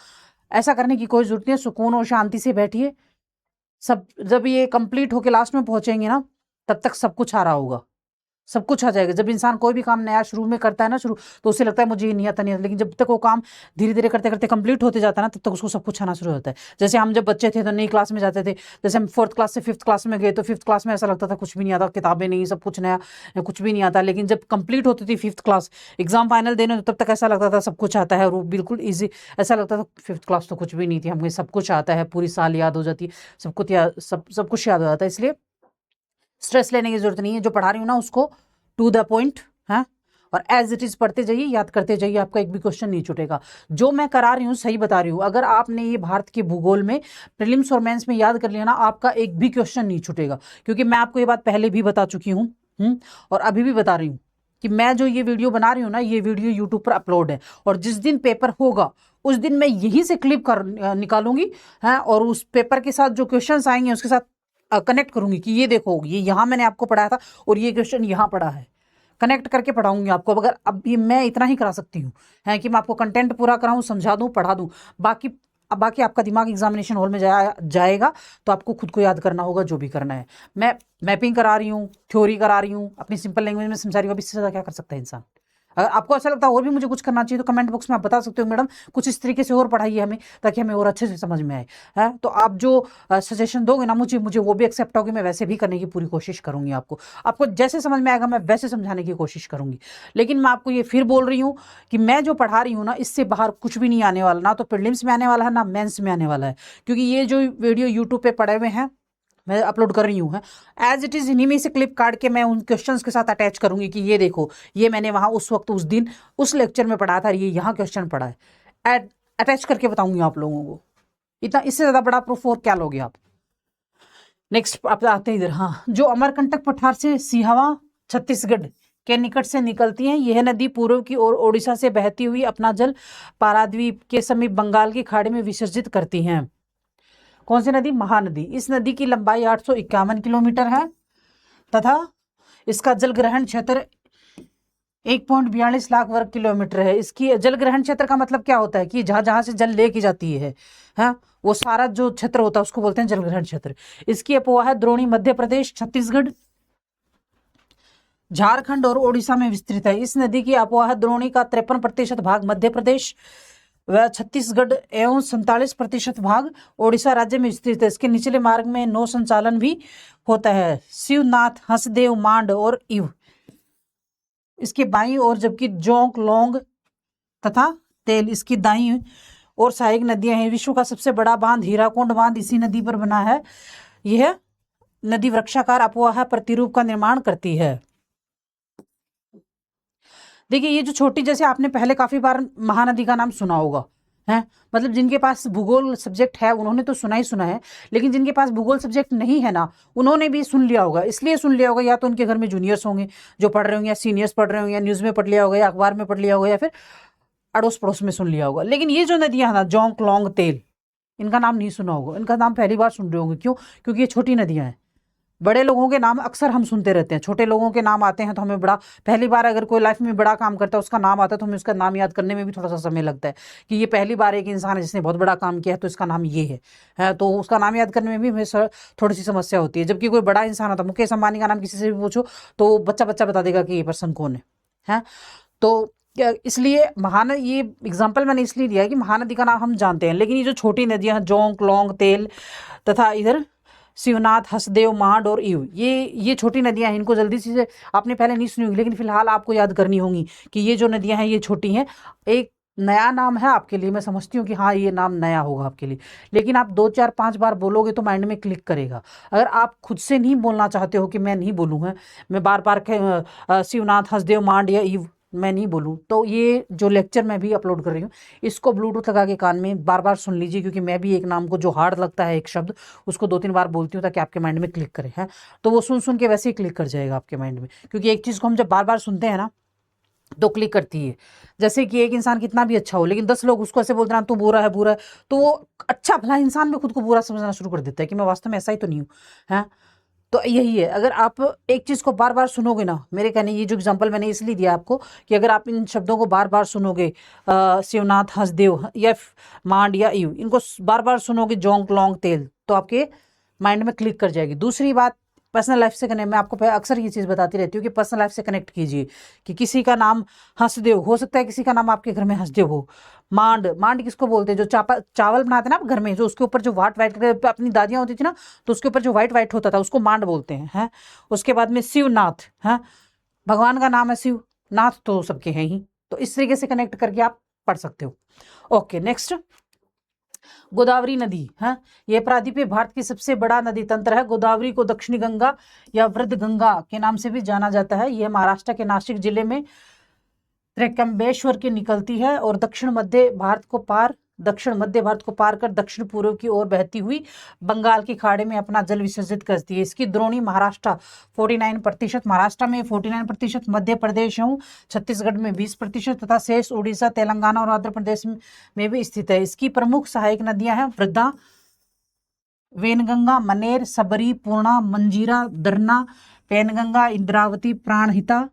ऐसा करने की कोई जरूरत नहीं है। सुकून और शांति से बैठिए। सब जब ये कंप्लीट होके लास्ट में पहुंचेंगे ना, तब तक सब कुछ आ रहा होगा, सब कुछ आ जाएगा। जब इंसान कोई भी काम नया शुरू में करता है ना, तो उसे लगता है मुझे ये नहीं आता, नहीं आता, लेकिन जब तक वो काम धीरे धीरे करते करते कंप्लीट होते जाता है ना, तब तक उसको सब कुछ आना शुरू होता है। जैसे हम जब बच्चे थे तो नई क्लास में जाते थे, जैसे हम 4th क्लास से 5th क्लास में गए, तो 5th क्लास में ऐसा लगता था कुछ भी नहीं आता, किताबें नहीं, सब कुछ नया, कुछ भी नहीं आता। लेकिन जब कंप्लीट होती थी 5th क्लास, एग्जाम फाइनल देने, तब तक ऐसा लगता था सब कुछ आता है, और वो बिल्कुल ईजी, ऐसा लगता था 5th क्लास तो कुछ भी नहीं थी, हमें सब कुछ आता है, पूरी साल याद हो जाती है, सब कुछ याद हो जाता है। इसलिए स्ट्रेस लेने की जरूरत नहीं है। जो पढ़ा रही हूँ ना, उसको टू द पॉइंट है, और एज इट इज पढ़ते जाइए, याद करते जाइए, आपका एक भी क्वेश्चन नहीं छूटेगा। जो मैं करा रही हूँ सही बता रही हूँ। अगर आपने ये भारत के भूगोल में प्रीलिम्स और मेंस में याद कर लिया ना, आपका एक भी क्वेश्चन नहीं छूटेगा, क्योंकि मैं आपको ये बात पहले भी बता चुकी हूँ और अभी भी बता रही हूँ कि मैं जो ये वीडियो बना रही हूँ ना, ये वीडियो यूट्यूब पर अपलोड है, और जिस दिन पेपर होगा उस दिन मैं यहीं से क्लिप कर निकालूंगी, है, और उस पेपर के साथ जो क्वेश्चंस आएंगे उसके साथ कनेक्ट करूंगी कि ये देखो, ये यहाँ मैंने आपको पढ़ाया था और ये क्वेश्चन यहाँ पढ़ा है, कनेक्ट करके पढ़ाऊंगी आपको। अगर अब ये मैं इतना ही करा सकती हूँ, है कि मैं आपको कंटेंट पूरा कराऊँ, समझा दूँ, पढ़ा दूँ। बाकी आपका दिमाग एग्जामिनेशन हॉल में जाएगा तो आपको खुद को याद करना होगा जो भी करना है। मैं मैपिंग करा रही हूँ, थ्योरी करा रही हूँ, अपनी सिंपल लैंग्वेज में समझा रही हूँ। अब इससे ज़्यादा क्या कर सकता है इंसान? अगर आपको ऐसा लगता है और भी मुझे कुछ करना चाहिए तो कमेंट बॉक्स में आप बता सकते हो, मैडम कुछ इस तरीके से और पढ़ाइए हमें, ताकि हमें और अच्छे से समझ में आए, है। तो आप जो सजेशन दोगे ना मुझे वो भी एक्सेप्ट होगी, मैं वैसे भी करने की पूरी कोशिश करूंगी। आपको जैसे समझ में आएगा मैं वैसे समझाने की कोशिश करूंगी। लेकिन मैं आपको ये फिर बोल रही हूँ कि मैं जो पढ़ा रही हूँ ना, इससे बाहर कुछ भी नहीं आने वाला, ना तो प्रीलिम्स में आने वाला है, ना मेंस में आने वाला है। क्योंकि ये जो वीडियो यूट्यूब पे पड़े हुए हैं, मैं अपलोड कर रही हूँ, एज इट इज़ इन्हीं में से क्लिप काट के मैं उन क्वेश्चंस के साथ अटैच करूंगी कि ये देखो, ये मैंने वहाँ उस वक्त उस दिन उस लेक्चर में पढ़ा था, ये यहाँ क्वेश्चन पढ़ा है, अटैच करके बताऊंगी आप लोगों को। इतना, इससे ज़्यादा बड़ा प्रूफ और क्या लोगे आप? नेक्स्ट आप आते हैं इधर। हाँ, जो अमरकंटक पठार से सिहावा छत्तीसगढ़ के निकट से निकलती है, यह नदी पूर्व की ओर ओडिशा से बहती हुई अपना जल पारादीप के समीप बंगाल की खाड़ी में विसर्जित करती हैं। कौन सी नदी? महानदी। इस नदी की लंबाई 851 किलोमीटर है तथा इसका जल ग्रहण क्षेत्र 1.42 लाख वर्ग किलोमीटर है। इसकी जल ग्रहण क्षेत्र का मतलब क्या होता है कि जहां जहां से जल लेके जाती है, हाँ, वो सारा जो क्षेत्र होता है उसको बोलते हैं जल ग्रहण क्षेत्र। इसकी अपोहा है द्रोणी मध्य प्रदेश, छत्तीसगढ़, झारखंड और ओडिशा में विस्तृत है। इस नदी की अपोहा द्रोणी का 53% भाग मध्य प्रदेश व छत्तीसगढ़ एवं 47% भाग ओडिशा राज्य में स्थित है। इसके निचले मार्ग में नौ संचालन भी होता है, शिवनाथ, हंसदेव, मांड और इव इसके बाईं ओर, जबकि जोंक, लोंग तथा तेल इसकी दाईं और सहायक नदियां हैं। विश्व का सबसे बड़ा बांध हीराकुंड बांध इसी नदी पर बना है। यह नदी वृक्षाकार अपोहा प्रतिरूप का निर्माण करती है। देखिए, ये जो छोटी, जैसे आपने पहले काफी बार महानदी का नाम सुना होगा, है, मतलब जिनके पास भूगोल सब्जेक्ट है उन्होंने तो सुना ही सुना है, लेकिन जिनके पास भूगोल सब्जेक्ट नहीं है ना, उन्होंने भी सुन लिया होगा। इसलिए सुन लिया होगा, या तो उनके घर में जूनियर्स होंगे जो पढ़ रहे होंगे, या सीनियर्स पढ़ रहे होंगे, या न्यूज़ में पढ़ लिया होगा, या अखबार में पढ़ लिया होगा, या फिर अड़ोस पड़ोस में सुन लिया होगा। लेकिन ये जो नदियां हैं ना, जोंक, लोंग, तेल, इनका नाम नहीं सुना होगा, इनका नाम पहली बार सुन रहे होंगे। क्यों? क्योंकि ये छोटी नदियां हैं। बड़े लोगों के नाम अक्सर हम सुनते रहते हैं, छोटे लोगों के नाम आते हैं तो हमें बड़ा, पहली बार अगर कोई लाइफ में बड़ा काम करता है उसका नाम आता है तो हमें उसका नाम याद करने में भी थोड़ा सा समय लगता है कि ये पहली बार एक इंसान है जिसने बहुत बड़ा काम किया है तो इसका नाम ये है, तो उसका नाम याद करने में भी हमें थोड़ी सी समस्या होती है। जबकि कोई बड़ा इंसान होता है, मुकेश अंबानी का नाम किसी से भी पूछो तो बच्चा बच्चा बता देगा कि ये पर्सन कौन है। तो इसलिए ये एग्जाम्पल मैंने इसलिए दिया है कि महानदी का नाम हम जानते हैं, लेकिन ये जो छोटी नदियां हैं, जोंक, लोंग, तेल तथा इधर शिवनाथ, हसदेव, मांड और ईव, ये छोटी नदियां हैं। इनको जल्दी से आपने पहले नहीं सुनी होंगी, लेकिन फिलहाल आपको याद करनी होंगी कि ये जो नदियां हैं ये छोटी हैं। एक नया नाम है आपके लिए, मैं समझती हूँ कि हाँ ये नाम नया होगा आपके लिए, लेकिन आप 2 4 5 बार बोलोगे तो माइंड में क्लिक करेगा। अगर आप खुद से नहीं बोलना चाहते हो कि मैं नहीं बोलूँ, है, मैं बार बार शिवनाथ, हसदेव, मांड या ईव मैं नहीं बोलूँ, तो ये जो लेक्चर मैं भी अपलोड कर रही हूँ इसको ब्लूटूथ लगा के कान में बार बार सुन लीजिए, क्योंकि मैं भी एक नाम को जो हार्ड लगता है एक शब्द उसको 2 3 बार बोलती हूँ ताकि आपके माइंड में क्लिक करे, है, तो वो सुन सुन के वैसे ही क्लिक कर जाएगा आपके माइंड में। क्योंकि एक चीज़ को हम जब बार बार सुनते हैं ना तो क्लिक करती है। जैसे कि एक इंसान कितना भी अच्छा हो, लेकिन 10 लोग उसको ऐसे बोलते हैं तू बुरा है, बुरा है, तो वो अच्छा भला इंसान भी खुद को बुरा समझना शुरू कर देता है कि मैं वास्तव में ऐसा ही तो नहीं हूँ, है। तो यही है, अगर आप एक चीज़ को बार बार सुनोगे ना, मेरे कहने ये जो एग्जांपल मैंने इसलिए दिया आपको कि अगर आप इन शब्दों को बार बार सुनोगे, शिवनाथ, हसदेव या मांड या ईव, इनको बार बार सुनोगे, जोंक, लोंग, तेल, तो आपके माइंड में क्लिक कर जाएगी। दूसरी बात, पर्सनल लाइफ से कनेक्ट, मैं आपको अक्सर ये चीज़ बताती रहती हूँ कि पर्सनल लाइफ से कनेक्ट कीजिए कि किसी का नाम हंसदेव हो सकता है, किसी का नाम आपके घर में हंसदेव हो। मांड किसको बोलते हैं? जो चावल बनाते हैं ना आप घर में, जो उसके ऊपर जो व्हाइट व्हाइट, अपनी दादियाँ होती थी ना तो उसके ऊपर जो व्हाइट व्हाइट होता था उसको मांड बोलते हैं। उसके बाद में शिवनाथ, है, भगवान का नाम है शिव, नाथ तो सबके हैं ही, तो इस तरीके से कनेक्ट करके आप पढ़ सकते हो। ओके, नेक्स्ट, गोदावरी नदी, है, यह प्रायद्वीपीय भारत की सबसे बड़ा नदी तंत्र है। गोदावरी को दक्षिणी गंगा या वृद्ध गंगा के नाम से भी जाना जाता है। यह महाराष्ट्र के नासिक जिले में त्र्यंबकेश्वर की निकलती है और दक्षिण मध्य भारत को पार दक्षिण मध्य भारत को पार कर दक्षिण पूर्व की ओर बहती हुई बंगाल की खाड़ी में अपना जल विसर्जित करती है। इसकी द्रोणी महाराष्ट्र 49%, महाराष्ट्र में 49%, मध्य प्रदेश एवं छत्तीसगढ़ में 20% तथा शेष उड़ीसा, तेलंगाना और आंध्र प्रदेश में भी स्थित है। इसकी प्रमुख सहायक नदियां हैं वृद्धा, वेनगंगा, मनेर, सबरी, पूर्णा, मंजीरा, दरना, पेनगंगा, इंद्रावती, प्राणहिता।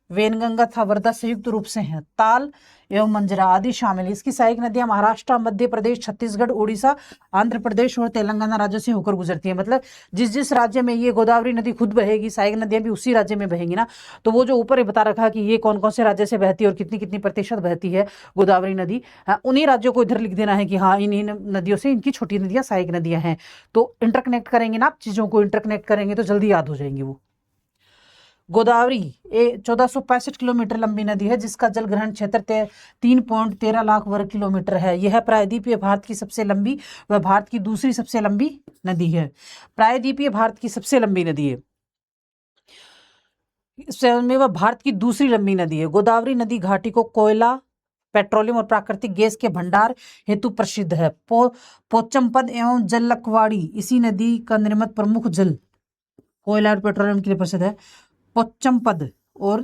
वेनगंगा तथा वर्धा संयुक्त रूप से हैं। ताल एवं मंजरा आदि शामिल। इसकी सहायक नदियां महाराष्ट्र, मध्य प्रदेश, छत्तीसगढ़, उड़ीसा, आंध्र प्रदेश और तेलंगाना राज्यों से होकर गुजरती है। मतलब जिस जिस राज्य में ये गोदावरी नदी खुद बहेगी, सहायक नदियां भी उसी राज्य में बहेंगी ना। तो वो जो ऊपर बता रखा है कि ये कौन कौन से राज्य से बहती है और कितनी कितनी प्रतिशत बहती है गोदावरी नदी, हाँ, उन्हीं राज्यों को इधर लिख देना है कि हाँ इन नदियों से इनकी छोटी नदियां सहायक नदियां हैं। तो इंटरकनेक्ट करेंगे ना आप, चीजों को इंटरकनेक्ट करेंगे तो जल्दी याद हो जाएंगे वो। गोदावरी 1465 किलोमीटर लंबी नदी है जिसका जल ग्रहण क्षेत्र 3.13 लाख वर्ग किलोमीटर है। यह प्रायद्वीपीय भारत की सबसे लंबी व भारत की दूसरी सबसे लंबी नदी है। प्रायद्वीपीय भारत की सबसे लंबी नदी है, में वह भारत की दूसरी लंबी नदी है। गोदावरी नदी घाटी को कोयला, पेट्रोलियम और प्राकृतिक गैस के भंडार हेतु प्रसिद्ध है। पोचमपद एवं जलकवाड़ी इसी नदी का निर्मित प्रमुख जल कोयला और पेट्रोलियम के लिए प्रसिद्ध है। पोचमपद और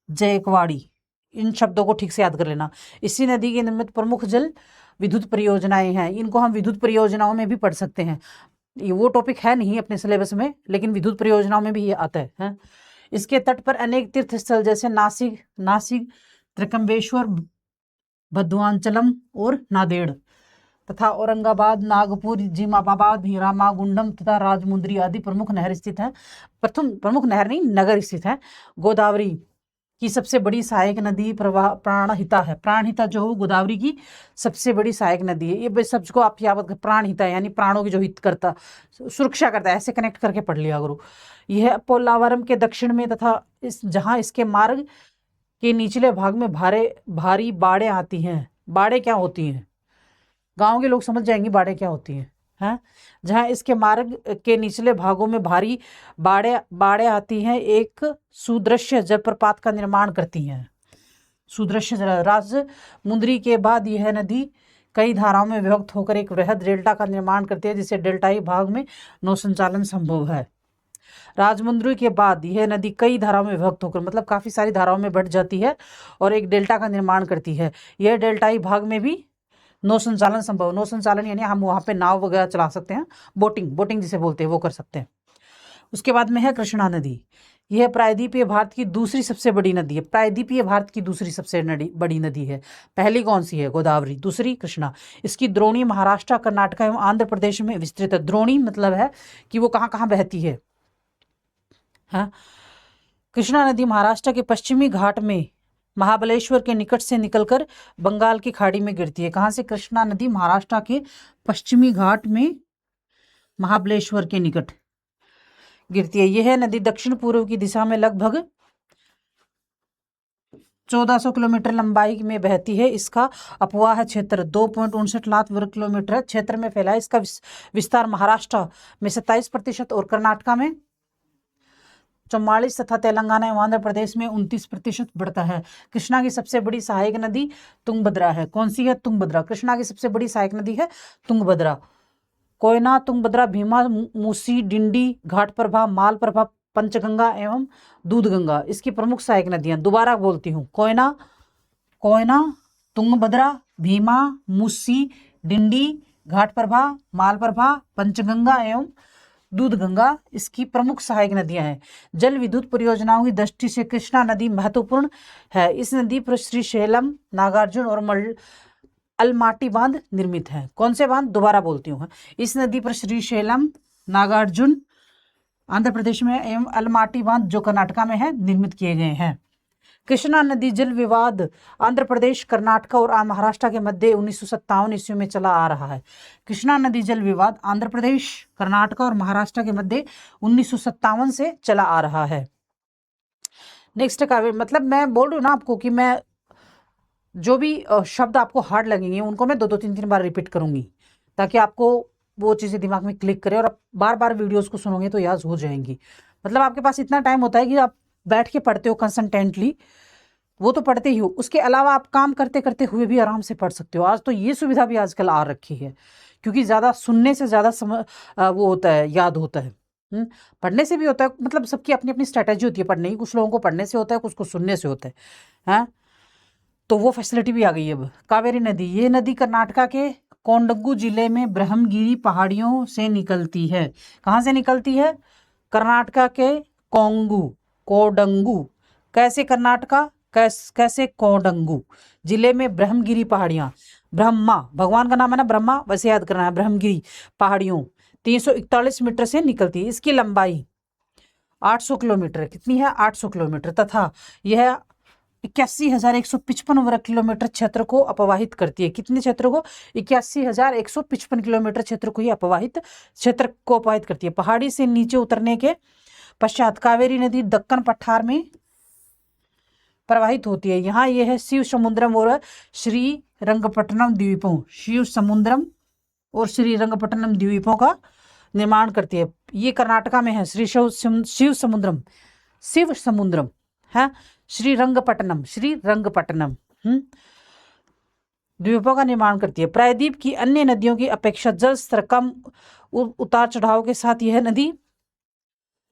जयकवाड़ी, इन शब्दों को ठीक से याद कर लेना। इसी नदी के निर्मित प्रमुख जल विद्युत परियोजनाएं हैं। इनको हम विद्युत परियोजनाओं में भी पढ़ सकते हैं। ये वो टॉपिक है नहीं अपने सिलेबस में, लेकिन विद्युत परियोजनाओं में भी ये आता है। इसके तट पर अनेक तीर्थ स्थल जैसे नासिक, त्रिकम्बेश्वर, भद्वांचलम और नांदेड़ तथा औरंगाबाद, नागपुर, जिमाबाद, रामागुंडम तथा राजमुंद्री आदि प्रमुख नहर स्थित हैं। प्रमुख नहर नहीं, नगर स्थित है। गोदावरी की सबसे बड़ी सहायक नदी प्राणहिता है। प्राणहिता जो गोदावरी की सबसे बड़ी सहायक नदी है। ये सबको आप याद, प्राणहिता यानी प्राणों की जो हित करता, सुरक्षा करता है, ऐसे कनेक्ट करके पढ़ लिया करो। यह पोलावरम के दक्षिण में तथा जहां इसके मार्ग के निचले भाग में भारी बाड़ें आती हैं। बाड़ें क्या होती हैं? गांव के लोग समझ जाएंगे बाड़ें क्या होती हैं। हैं जहां इसके मार्ग के निचले भागों में भारी बाड़ें आती हैं, एक सुदृश्य जलप्रपात का निर्माण करती हैं। सुदृश्य राजमुंद्री के बाद यह नदी कई धाराओं में विभक्त होकर एक वृहद डेल्टा का निर्माण करती है, जिससे डेल्टाई भाग में नौ संचालन संभव है। राजमुंद्री के बाद यह नदी कई धाराओं में विभक्त होकर, मतलब काफी सारी धाराओं में बढ़ जाती है और एक डेल्टा का निर्माण करती है। यह डेल्टाई भाग में भी नौ संचालन संभव। नौ संचालन यानी हम वहां पे नाव वगैरह चला सकते हैं, बोटिंग जिसे बोलते हैं वो कर सकते हैं। उसके बाद में है कृष्णा नदी। यह प्रायद्वीपीय भारत की दूसरी सबसे बड़ी नदी है। प्रायद्वीपीय भारत की दूसरी सबसे बड़ी नदी है। पहली कौन सी है? गोदावरी, दूसरी कृष्णा। इसकी द्रोणी महाराष्ट्र, कर्नाटक एवं आंध्र प्रदेश में विस्तृत है। द्रोणी मतलब है कि वो कहाँ कहाँ बहती है। हाँ, कृष्णा नदी महाराष्ट्र के पश्चिमी घाट में महाबलेश्वर के निकट से निकलकर बंगाल की खाड़ी में गिरती है। कहाँ से? कृष्णा नदी महाराष्ट्र के पश्चिमी घाट में महाबलेश्वर के निकट गिरती है। यह नदी दक्षिण पूर्व की दिशा में लगभग 1400 किलोमीटर लंबाई में बहती है। इसका अपवाह क्षेत्र 2.59 लाख वर्ग किलोमीटर क्षेत्र में फैला है। इसका विस्तार महाराष्ट्र में 27% और कर्नाटक में 44 तथा तेलंगाना एवं आंध्र प्रदेश में 29% बढ़ता है। कृष्णा की सबसे बड़ी सहायक नदी तुंगभद्रा है। कौन सी है? तुंगभद्रा। कृष्णा की सबसे बड़ी सहायक नदी है तुंगभद्रा। कोयना, तुंगभद्रा, भीमा, मूसी, डिंडी, घाटप्रभा, मालप्रभा, पंचगंगा एवं दूधगंगा इसकी प्रमुख सहायक नदियां। दोबारा बोलती हूँ, कोयना, तुंगभद्रा, भीमा, मूसी, डिंडी, घाटप्रभा, मालप्रभा, पंचगंगा एवं दूधगंगा इसकी प्रमुख सहायक नदियां हैं। जल विद्युत परियोजनाओं की दृष्टि से कृष्णा नदी महत्वपूर्ण है। इस नदी पर श्रीशैलम, नागार्जुन और अलमाटी बांध निर्मित हैं। कौन से बांध? दोबारा बोलती हूँ। इस नदी पर श्रीशैलम, नागार्जुन आंध्र प्रदेश में एवं अलमाटी बांध जो कर्नाटक में है निर्मित किए गए हैं। कृष्णा नदी जल विवाद आंध्र प्रदेश, कर्नाटक और महाराष्ट्र के मध्य 1957 ईस्वी में चला आ रहा है। कृष्णा नदी जल विवाद आंध्र प्रदेश, कर्नाटक और महाराष्ट्र के मध्य 1957 से चला आ रहा है। नेक्स्ट का मतलब मैं बोल रही हूँ ना आपको कि मैं जो भी शब्द आपको हार्ड लगेंगे उनको मैं 2-3 बार रिपीट करूंगी ताकि आपको वो चीज़ें दिमाग में क्लिक करे और आप बार बार वीडियोस को सुनोगे तो याद हो जाएंगी। मतलब आपके पास इतना टाइम होता है कि आप बैठ के पढ़ते हो कंसंटेंटली, वो तो पढ़ते ही हो, उसके अलावा आप काम करते करते हुए भी आराम से पढ़ सकते हो। आज तो ये सुविधा भी आजकल आ रखी है, क्योंकि ज़्यादा सुनने से ज़्यादा वो होता है, याद होता है। पढ़ने से भी होता है, मतलब सबकी अपनी अपनी स्ट्रैटेजी होती है पढ़ने की, कुछ लोगों को पढ़ने से होता है, कुछ को सुनने से होता है। हाँ, तो वो फैसिलिटी भी आ गई है अब। कावेरी नदी, ये नदी कर्नाटका के कोंडगू जिले में ब्रह्मगिरी पहाड़ियों से निकलती है। कहाँ से निकलती है? कर्नाटका के कोडंगू, कैसे कर्नाटका, कैसे कोडंगू जिले में ब्रह्मगिरी पहाड़ियाँ, ब्रह्मा भगवान का नाम है ना, ब्रह्मा, वैसे याद करना है, ब्रह्मगिरी पहाड़ियों 341 मीटर से निकलती है। इसकी लंबाई 800 किलोमीटर, कितनी है? 800 किलोमीटर, तथा यह 81,155 वर्ग किलोमीटर क्षेत्र को अपवाहित करती है। कितने क्षेत्र को? 81,155 किलोमीटर क्षेत्र को ही अपवाहित करती है। पहाड़ी से नीचे उतरने के पश्चात कावेरी नदी दक्कन पठार में प्रवाहित होती है। यहाँ यह है शिव समुद्रम और श्रीरंगपट्टनम द्वीपों, शिव समुद्रम और श्रीरंगपट्टनम द्वीपों का निर्माण करती है। ये कर्नाटका में है, शिव समुद्रम है, श्रीरंगपट्टनम द्वीपों का निर्माण करती है। प्रायद्वीप की अन्य नदियों की अपेक्षा जल स्तर कम उतार चढ़ाव के साथ यह नदी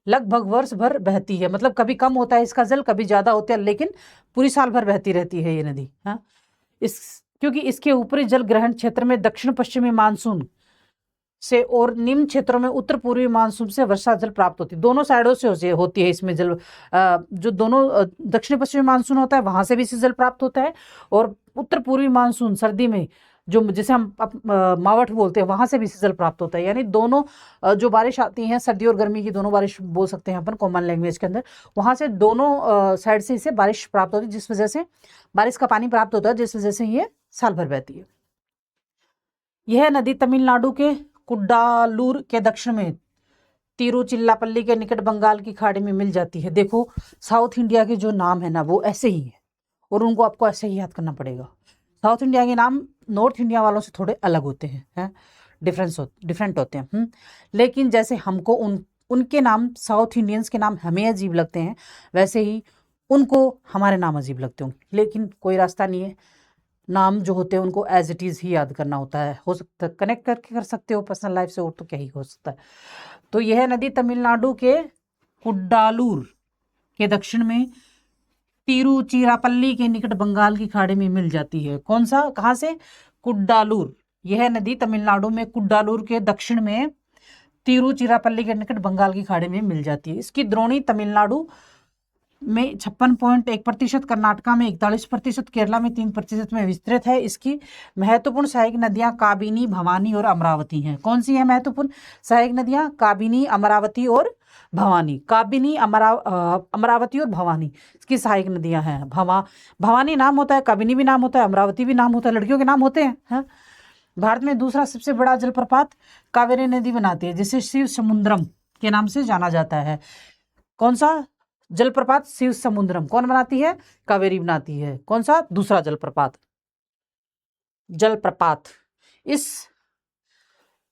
लगभग वर्ष भर बहती है। मतलब कभी कम होता है इसका जल, कभी ज्यादा होता है, लेकिन पूरी साल भर बहती रहती है ये नदी। हाँ, क्योंकि इसके ऊपरी जल ग्रहण क्षेत्र में दक्षिण पश्चिमी मानसून से और निम्न क्षेत्रों में उत्तर पूर्वी मानसून से वर्षा जल प्राप्त होती है। दोनों साइडों से होती है इसमें जल, जो दोनों दक्षिण पश्चिमी मानसून होता है वहां से भी इसे जल प्राप्त होता है, और उत्तर पूर्वी मानसून सर्दी में जो जिसे हम मावठ बोलते हैं वहां से भी इसे जल प्राप्त होता है। यानी दोनों जो बारिश आती है, सर्दी और गर्मी की दोनों बारिश बोल सकते हैं अपन कॉमन लैंग्वेज के अंदर, वहां से दोनों साइड से इसे बारिश प्राप्त होती है, जिस वजह से बारिश का पानी प्राप्त होता है, जिस वजह से ये साल भर बहती है। यह नदी तमिलनाडु के कुड्डालूर के दक्षिण में तिरुचिल्लापल्ली के निकट बंगाल की खाड़ी में मिल जाती है। देखो, साउथ इंडिया के जो नाम है ना वो ऐसे ही है, और उनको आपको ऐसे ही याद करना पड़ेगा। साउथ इंडिया के नाम नॉर्थ इंडिया वालों से थोड़े अलग होते हैं, डिफरेंट होते हैं। लेकिन जैसे हमको उनके नाम, साउथ इंडियंस के नाम हमें अजीब लगते हैं, वैसे ही उनको हमारे नाम अजीब लगते होंगे। लेकिन कोई रास्ता नहीं है, नाम जो होते हैं उनको एज इट इज़ ही याद करना होता है। हो सकता है कनेक्ट करके कर सकते हो पर्सनल लाइफ से, और तो क्या ही हो सकता है। तो यह नदी तमिलनाडु के कुड्डालूर के दक्षिण में तिरुचिरापल्ली के निकट बंगाल की खाड़ी में मिल जाती है। कौन सा, कहाँ से? कुड्डालूर। यह नदी तमिलनाडु में कुड्डालूर के दक्षिण में तिरुचिरापल्ली के निकट बंगाल की खाड़ी में मिल जाती है। इसकी द्रोणी तमिलनाडु में 56.1%, कर्नाटका में 41%, केरला में 3% में विस्तृत है। इसकी महत्वपूर्ण सहायक नदियां काबिनी, भवानी और अमरावती हैं। कौन सी है महत्वपूर्ण सहायक नदियां? काबिनी, अमरावती और भवानी। काबिनी, अमरावती और भवानी इसकी सहायक नदियां हैं। भवानी नाम होता है, काबिनी भी नाम होता है, अमरावती भी नाम होता है, लड़कियों के नाम होते हैं। हाँ? भारत में दूसरा सबसे बड़ा जलप्रपात कावेरी नदी बनाती है, जिसे शिव समुद्रम के नाम से जाना जाता है। कौन सा जलप्रपात? शिव समुद्रम। कौन बनाती है? कावेरी बनाती है। कौन सा? दूसरा जलप्रपात। इस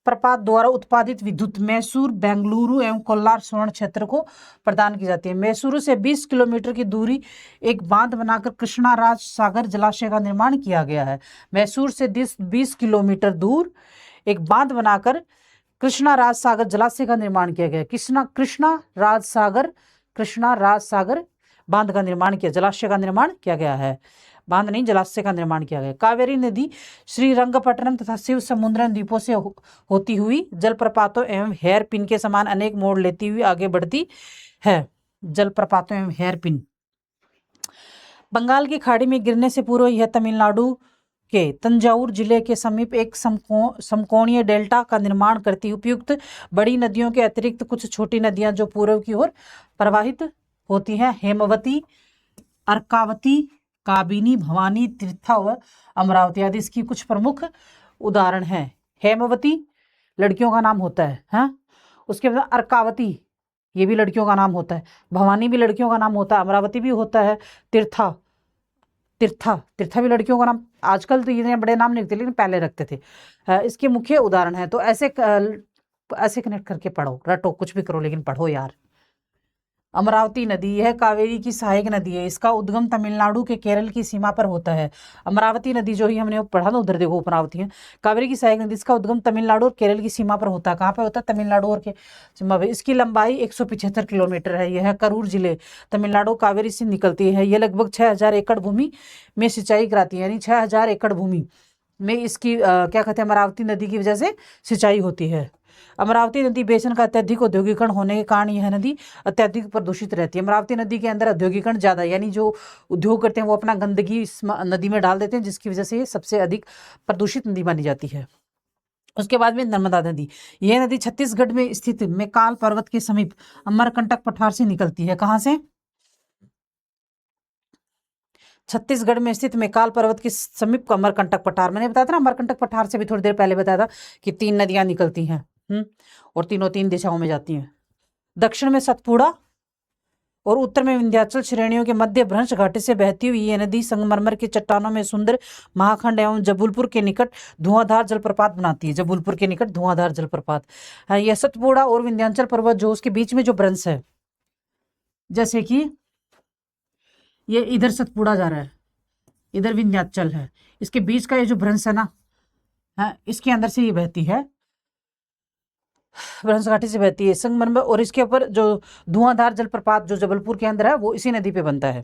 प्रपात द्वारा उत्पादित विद्युत मैसूर, बेंगलुरु एवं कोल्लार स्वर्ण क्षेत्र को प्रदान की जाती है। मैसूरू से 20 किलोमीटर की दूरी एक बांध बनाकर कृष्णाराज सागर जलाशय का निर्माण किया गया है। मैसूर से 20 किलोमीटर दूर एक बांध बनाकर कृष्णाराज सागर जलाशय का निर्माण किया गया है। कृष्णाराज सागर बांध का निर्माण किया, जलाशय का निर्माण किया गया है। बांध नहीं, जलाशय का निर्माण किया गया। कावेरी नदी श्रीरंगपट्टनम तथा शिव समुद्रम द्वीपों से होती हुई जलप्रपातों एवं हेयर पिन के समान अनेक मोड़ लेती हुई आगे बढ़ती है। जलप्रपातों एवं हेयर पिन। बंगाल की खाड़ी में गिरने से पूर्व यह तमिलनाडु के तंजावुर जिले के समीप एक समकोणीय डेल्टा का निर्माण करती। उपयुक्त बड़ी नदियों के अतिरिक्त कुछ छोटी नदियां जो पूर्व की ओर प्रवाहित होती हैं, हेमवती, अर्कावती, काबिनी, भवानी, तीर्था और अमरावती आदि इसकी कुछ प्रमुख उदाहरण हैं। हेमवती लड़कियों का नाम होता है, हाँ? उसके बाद अर्कावती, ये भी लड़कियों का नाम होता है। भवानी भी लड़कियों का नाम होता है, अमरावती भी होता है। तीर्था भी लड़कियों का नाम। आजकल तो ये बड़े नाम नहीं रखते, लेकिन पहले रखते थे। इसके मुख्य उदाहरण है। तो ऐसे कनेक्ट करके पढ़ो, रटो, कुछ भी करो, लेकिन पढ़ो यार। अमरावती नदी, यह कावेरी की सहायक नदी है। इसका उद्गम तमिलनाडु के केरल की सीमा पर होता है। अमरावती नदी जो ही हमने पढ़ा ना, उधर देखो अमरावती है। कावेरी की सहायक नदी, इसका उद्गम तमिलनाडु और केरल की सीमा पर होता है। कहाँ पे होता है? तमिलनाडु और के सीमा पर। इसकी लंबाई 175 किलोमीटर है। यह करूर जिले तमिलनाडु कावेरी से निकलती है। यह लगभग 6000 एकड़ भूमि में सिंचाई कराती है, यानी 6000 एकड़ भूमि में इसकी क्या कहते हैं, अमरावती नदी की वजह से सिंचाई होती है। अमरावती नदी बेसिन का अत्यधिक औद्योगिकरण होने के कारण यह नदी अत्यधिक प्रदूषित रहती है। अमरावती नदी के अंदर औद्योगिकरण ज़्यादा, यानी जो उद्योग करते हैं वो अपना गंदगी इस नदी में डाल देते हैं, जिसकी वजह से ये सबसे अधिक प्रदूषित नदी मानी जाती है। उसके बाद में नर्मदा नदी, यह नदी छत्तीसगढ़ में स्थित मैकाल पर्वत के समीप अमरकंटक पठार से निकलती है। कहाँ से? छत्तीसगढ़ में स्थित मैकाल पर्वत के समीप अमरकंटक पठार। मैंने बताया था ना, अमरकंटक पठार से भी थोड़ी देर पहले बताया था कि 3 नदियां निकलती हैं, और तीनों 3 दिशाओं में जाती हैं। दक्षिण में सतपुड़ा और उत्तर में विंध्याचल श्रेणियों के मध्य भ्रंश घाटी से बहती हुई ये नदी संगमरमर की चट्टानों में सुंदर महाखंड एवं जबलपुर के निकट धुआंधार जलप्रपात बनाती है। जबलपुर के निकट धुआंधार जलप्रपात है। यह सतपुड़ा और विंध्याचल पर्वत जो उसके बीच में जो भ्रंश है, जैसे कि ये इधर सतपुड़ा जा रहा है, इधर विंध्याचल है, इसके बीच का ये जो भ्रंश है ना, इसके अंदर से ये बहती है, भ्रंश घाटी से बहती है संगमरमर, और इसके ऊपर जो धुआंधार जलप्रपात जो जबलपुर के अंदर है वो इसी नदी पे बनता है।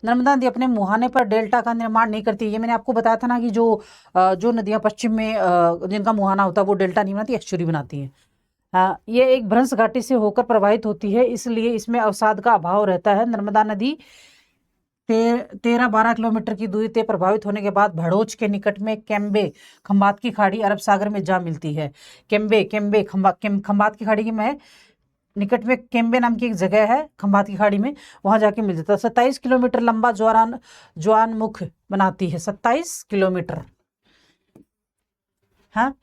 नर्मदा नदी अपने मुहाने पर डेल्टा का निर्माण नहीं करती। ये मैंने आपको बताया था ना कि जो नदियां पश्चिम में जिनका मुहाना होता है वो डेल्टा नहीं बनाती, एस्चुरी बनाती है। ये एक भ्रंश घाटी से होकर प्रवाहित होती है, इसलिए इसमें अवसाद का अभाव रहता है। नर्मदा नदी 13-12 किलोमीटर की दूरी तय प्रभावित होने के बाद भड़ोच के निकट में केम्बे खंबात की खाड़ी अरब सागर में जा मिलती है। केम्बे खंबात की खाड़ी में निकट में केम्बे नाम की एक जगह है खंबात की खाड़ी में, वहां जाके मिल जाता है। 27 किलोमीटर लंबा ज्वारमुख बनाती है। 27 किलोमीटर। हाँ,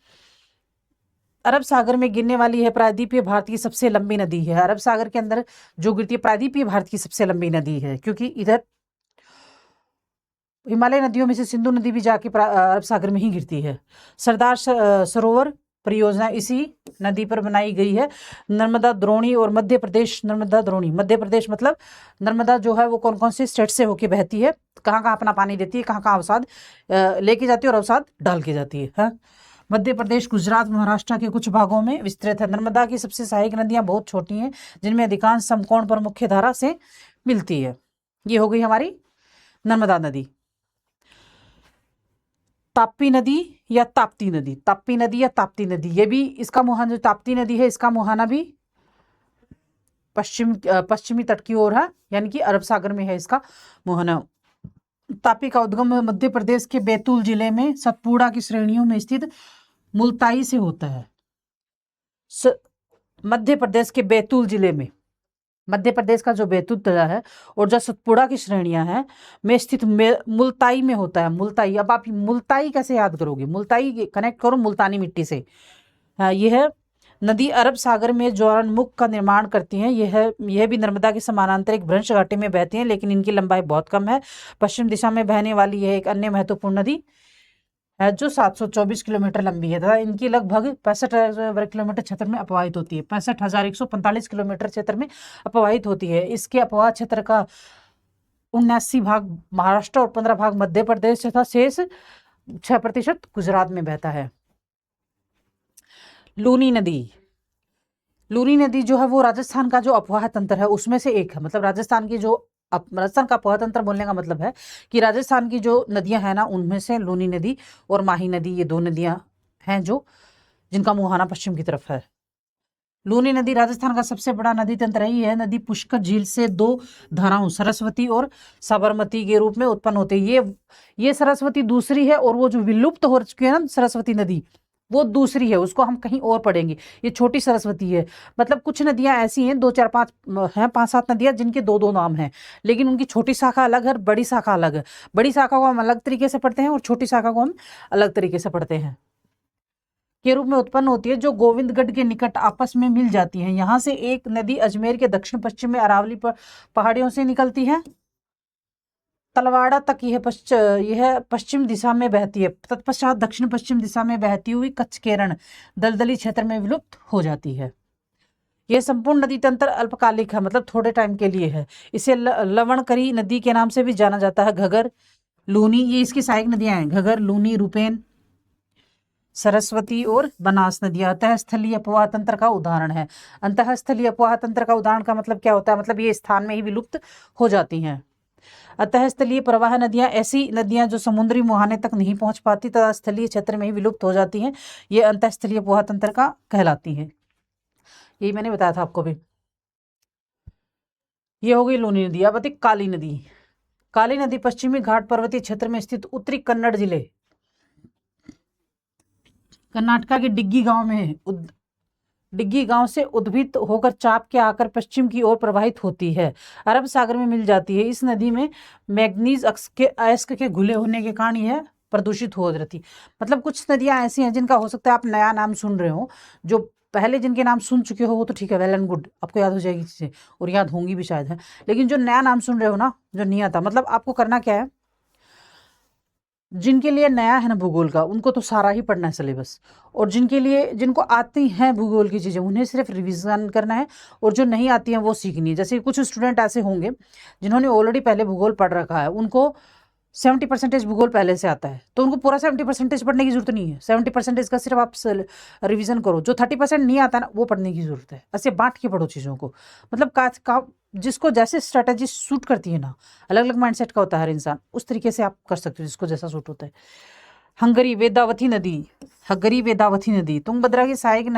अरब सागर में गिरने वाली है प्रायद्वीपीय भारत की सबसे लंबी नदी है। अरब सागर के अंदर जो गिरती है प्रायद्वीपीय भारत की सबसे लंबी नदी है, क्योंकि इधर हिमालय नदियों में से सिंधु नदी भी जाके अरब सागर में ही गिरती है। सरदार सरोवर परियोजना इसी नदी पर बनाई गई है। नर्मदा द्रोणी और मध्य प्रदेश, नर्मदा द्रोणी मध्य प्रदेश मतलब नर्मदा जो है वो कौन कौन से स्टेट से होके बहती है, कहाँ कहाँ अपना पानी देती है, कहाँ कहाँ अवसाद लेके जाती है और अवसाद डाल के जाती है। हाँ, मध्य प्रदेश, गुजरात, महाराष्ट्र के कुछ भागों में विस्तृत है। नर्मदा की सबसे सहायक नदियां बहुत छोटी हैं, जिनमें अधिकांश समकोण पर मुख्य धारा से मिलती है। ये हो गई हमारी नर्मदा नदी। ताप्ती नदी या ताप्ती नदी, ताप्ती नदी या ताप्ती नदी, ये भी इसका मुहाना, जो ताप्ती नदी है इसका मुहाना भी पश्चिमी तट की ओर है, यानी कि अरब सागर में है इसका मुहाना। तापी का उद्गम मध्य प्रदेश के बैतूल जिले में सतपुड़ा की श्रेणियों में स्थित मुल्ताई से होता है। मध्य प्रदेश के बैतूल जिले में, मध्य प्रदेश का जो बैतूल जिला है और जो सतपुड़ा की श्रेणियां हैं में स्थित मुल्ताई में होता है। मुल्ताई, अब आप मुल्ताई कैसे याद करोगे? मुल्ताई कनेक्ट करो मुल्तानी मिट्टी से। यह नदी अरब सागर में ज्वारमुख का निर्माण करती हैं। यह भी नर्मदा के समानांतर एक भ्रंश घाटी में बहती हैं, लेकिन इनकी लंबाई बहुत कम है। पश्चिम दिशा में बहने वाली यह एक अन्य महत्वपूर्ण नदी है जो 724 किलोमीटर लंबी है तथा इनकी लगभग 65,000 वर्ग किलोमीटर क्षेत्र में अपवाहित होती है। 65,145 किलोमीटर क्षेत्र में अपवाहित होती है। इसके अपवाह क्षेत्र का 79 भाग महाराष्ट्र और 15 भाग मध्य प्रदेश तथा शेष 6% गुजरात में बहता है। लूनी नदी, लूनी नदी जो है वो राजस्थान का जो अपवाह तंत्र है उसमें से एक है। मतलब राजस्थान का अपवाह तंत्र बोलने का मतलब है कि राजस्थान की जो नदियां हैं ना, उनमें से लूनी नदी और माही नदी, ये 2 नदियां हैं जिनका मुहाना पश्चिम की तरफ है। लूनी नदी राजस्थान का सबसे बड़ा नदी तंत्र है। यह नदी पुष्कर झील से 2 धाराओं सरस्वती और साबरमती के रूप में उत्पन्न होती है। ये सरस्वती दूसरी है, और वो जो विलुप्त हो चुकी है ना सरस्वती नदी, वो दूसरी है, उसको हम कहीं और पढ़ेंगे। ये छोटी सरस्वती है। मतलब कुछ नदियां ऐसी हैं, 2, 4, 5 हैं, 5-7 नदियां जिनके 2-2 नाम हैं, लेकिन उनकी छोटी शाखा अलग है, बड़ी शाखा अलग है। बड़ी शाखा को हम अलग तरीके से पढ़ते हैं और छोटी शाखा को हम अलग तरीके से पढ़ते हैं। के रूप में उत्पन्न होती है, जो गोविंदगढ़ के निकट आपस में मिल जाती है। यहाँ से एक नदी अजमेर के दक्षिण पश्चिम में अरावली पहाड़ियों से निकलती है। तलवाड़ा तक यह पश्चिम दिशा में बहती है। तत्पश्चात दक्षिण पश्चिम दिशा में बहती हुई कच्छ केरण दलदली क्षेत्र में विलुप्त हो जाती है। यह संपूर्ण नदी तंत्र अल्पकालिक है, मतलब थोड़े टाइम के लिए है। इसे लवणकरी नदी के नाम से भी जाना जाता है। घगर, लूनी, ये इसकी सहायक नदियां हैं। घगर, लूनी, रूपेन, सरस्वती और बनास नदियां अंतःस्थलीय अपवाह तंत्र का उदाहरण है। अंतःस्थलीय अपवाह तंत्र का उदाहरण का मतलब क्या होता है? मतलब ये स्थान में ही विलुप्त हो जाती हैं। अंतःस्थलीय प्रवाह नदियां ऐसी नदियां जो समुद्री मुहाने तक नहीं पहुंच पाती तथा स्थलीय क्षेत्र में ही विलुप्त हो जाती हैं, ये अंतःस्थलीय अपवाह तंत्र का कहलाती हैं। यही मैंने बताया था आपको भी। ये हो गई लूनी नदी। अब आती काली नदी। काली नदी पश्चिमी घाट पर्वतीय क्षेत्र में स्थित उत्तरी कन्नड़ जिले कर्नाटका के डिग्गी गांव में है। डिग्गी गांव से उद्भित होकर चाप के आकर पश्चिम की ओर प्रवाहित होती है, अरब सागर में मिल जाती है। इस नदी में मैग्नीज अयस्क के घुले होने के कारण यह प्रदूषित हो रहती। मतलब कुछ नदियां ऐसी हैं जिनका हो सकता है आप नया नाम सुन रहे हो, जो पहले जिनके नाम सुन चुके हो वो तो ठीक है, वेल एंड गुड, आपको याद हो जाएगी चीजें और याद होंगी भी शायद है। लेकिन जो नया नाम सुन रहे हो ना, जो नहीं आता, मतलब आपको करना क्या है, जिनके लिए नया है ना भूगोल का, उनको तो सारा ही पढ़ना है सिलेबस, और जिनको आती हैं भूगोल की चीज़ें उन्हें सिर्फ रिवीजन करना है, और जो नहीं आती हैं वो सीखनी है। जैसे कुछ स्टूडेंट ऐसे होंगे जिन्होंने ऑलरेडी पहले भूगोल पढ़ रखा है, उनको 70% भूगोल पहले से आता है, तो उनको पूरा 70% पढ़ने की जरूरत नहीं है। 70% का सिर्फ आप रिवीजन करो। जो 30% नहीं आता ना, वो पढ़ने की जरूरत है। ऐसे बांट के पढ़ो चीज़ों को। मतलब जिसको जैसे स्ट्रेटेजी सूट करती है ना, अलग अलग माइंडसेट का होता है हर इंसान, उस तरीके से आप कर सकते हो जिसको जैसा सूट होता है। हंगरी वेदावती नदी। हगरी वेदावती नदी तुंगभद्रा की सहायक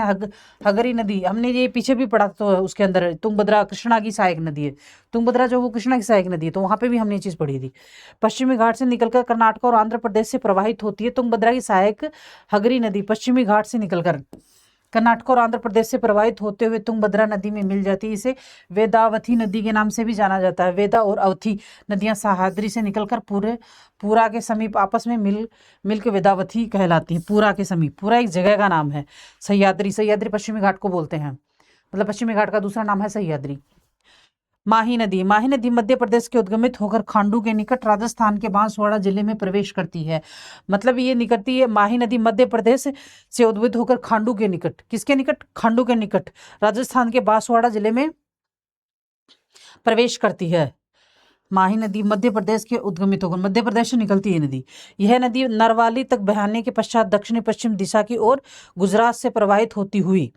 हगरी नदी, हमने ये पीछे भी पढ़ा तो उसके अंदर तुंगभद्रा कृष्णा की सहायक नदी है। तुंगभद्रा जो वो कृष्णा की सहायक नदी है, तो वहां पे भी हमने ये चीज पढ़ी थी। पश्चिमी घाट से निकलकर कर्नाटक और आंध्र प्रदेश से प्रवाहित होती है। तुंगभद्रा की सहायक हगरी नदी पश्चिमी घाट से निकलकर कर्नाटक और आंध्र प्रदेश से प्रवाहित होते हुए तुंगभद्रा नदी में मिल जाती है। इसे वेदावती नदी के नाम से भी जाना जाता है। वेदा और अवथी नदियां सह्याद्री से निकलकर पूरा के समीप आपस में मिलकर वेदावती कहलाती है। पूरा के समीप, पूरा एक जगह का नाम है। सह्याद्री पश्चिमी घाट को बोलते हैं, मतलब पश्चिमी घाट का दूसरा नाम है सह्याद्री। माही नदी मध्य प्रदेश के उद्गमित होकर खांडू के निकट राजस्थान के बांसवाड़ा जिले में प्रवेश करती है। मतलब ये निकलती है, माही नदी मध्य प्रदेश से उद्गमित होकर खांडू के निकट, किसके निकट? खांडू के निकट राजस्थान के बांसवाड़ा जिले में प्रवेश करती है। माही नदी मध्य प्रदेश के उद्गमित होकर, मध्य प्रदेश से निकलती है नदी। यह नदी नरवाली तक बहने के पश्चात दक्षिणी पश्चिम दिशा की ओर गुजरात से प्रवाहित होती हुई,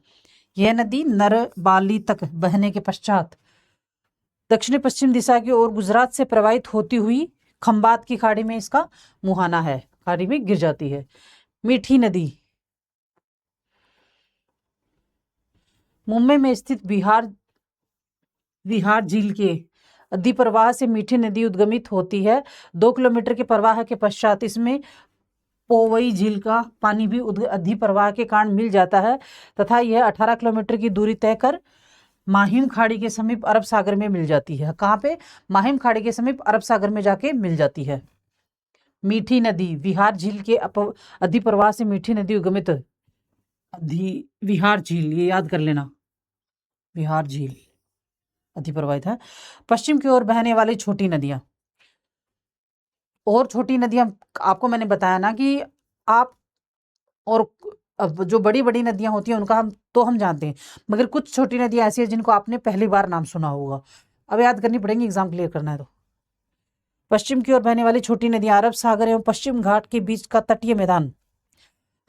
यह नदी नरवाली तक बहने के पश्चात दक्षिण पश्चिम दिशा की ओर गुजरात से प्रवाहित होती हुई खंबात की खाड़ी में इसका मुहाना है, खाड़ी में गिर जाती है। मीठी नदी मुंबई में स्थित विहार झील के अधिप्रवाह से मीठी नदी उद्गमित होती है। 2 किलोमीटर के प्रवाह के पश्चात इसमें पोवई झील का पानी भी अधिप्रवाह के कारण मिल जाता है तथा यह 18 किलोमीटर की दूरी तय कर माहिम खाड़ी के समीप अरब सागर में मिल जाती है। कहाँ पे? माहिम खाड़ी के समीप अरब सागर में जाके मिल जाती है। मीठी नदी विहार झील के अधिप्रवाह से मीठी नदी उद्गमित विहार झील, ये याद कर लेना, विहार झील अधिप्रवाहित है। पश्चिम की ओर बहने वाली छोटी नदियां और छोटी नदियां, आपको मैंने बताया ना कि आप, और अब जो बड़ी बड़ी नदियां होती हैं उनका हम जानते हैं, मगर कुछ छोटी नदियां ऐसी हैं जिनको आपने पहली बार नाम सुना होगा, अब याद करनी पड़ेंगी, एग्जाम क्लियर करना है तो। पश्चिम की ओर बहने वाली छोटी नदियां अरब सागर एवं पश्चिम घाट के बीच का तटीय मैदान,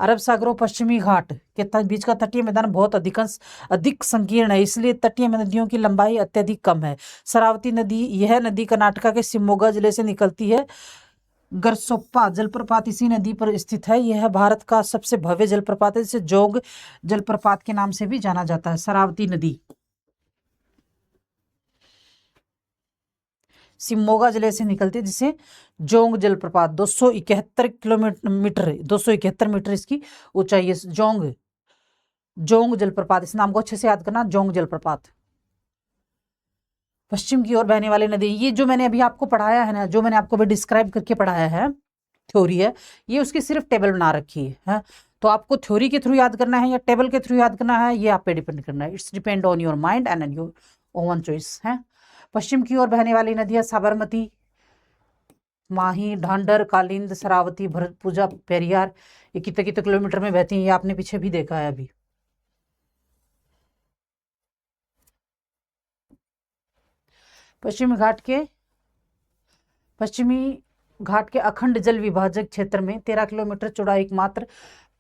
अरब सागर और पश्चिमी घाट के बीच का तटीय मैदान बहुत अधिक संकीर्ण है, इसलिए तटीय नदियों की लंबाई अत्यधिक कम है। शरावती नदी, यह नदी कर्नाटका के शिवमोगा जिले से निकलती है। गरसोप्पा जलप्रपात इसी नदी पर स्थित है। यह भारत का सबसे भव्य जलप्रपात है, जिसे जोग जलप्रपात के नाम से भी जाना जाता है। शरावती नदी शिवमोगा जिले से निकलती है, जिसे जोंग जलप्रपात 271 मीटर इसकी ऊंचाई है। जोंग जलप्रपात, इस नाम को अच्छे से याद करना, जोंग जलप्रपात। पश्चिम की ओर बहने वाली नदी, ये जो मैंने अभी आपको पढ़ाया है ना, जो मैंने आपको भी डिस्क्राइब करके पढ़ाया है, थ्योरी है, ये उसकी सिर्फ टेबल बना रखी है। तो आपको थ्योरी के थ्रू याद करना है या टेबल के थ्रू याद करना है, ये आप पे डिपेंड करना है। It's depend on your mind and your own choice है। पश्चिम की ओर बहने वाली नदियां साबरमती, माही, ढांडर, कालिंद, शरावती, भरतपुजा, पेरियार, ये कितने कितने किलोमीटर में बहती हैं, ये आपने पीछे भी देखा है अभी। पश्चिमी घाट के पश्चिमी घाट के अखंड जल विभाजक क्षेत्र में 13 किलोमीटर चौड़ा एकमात्र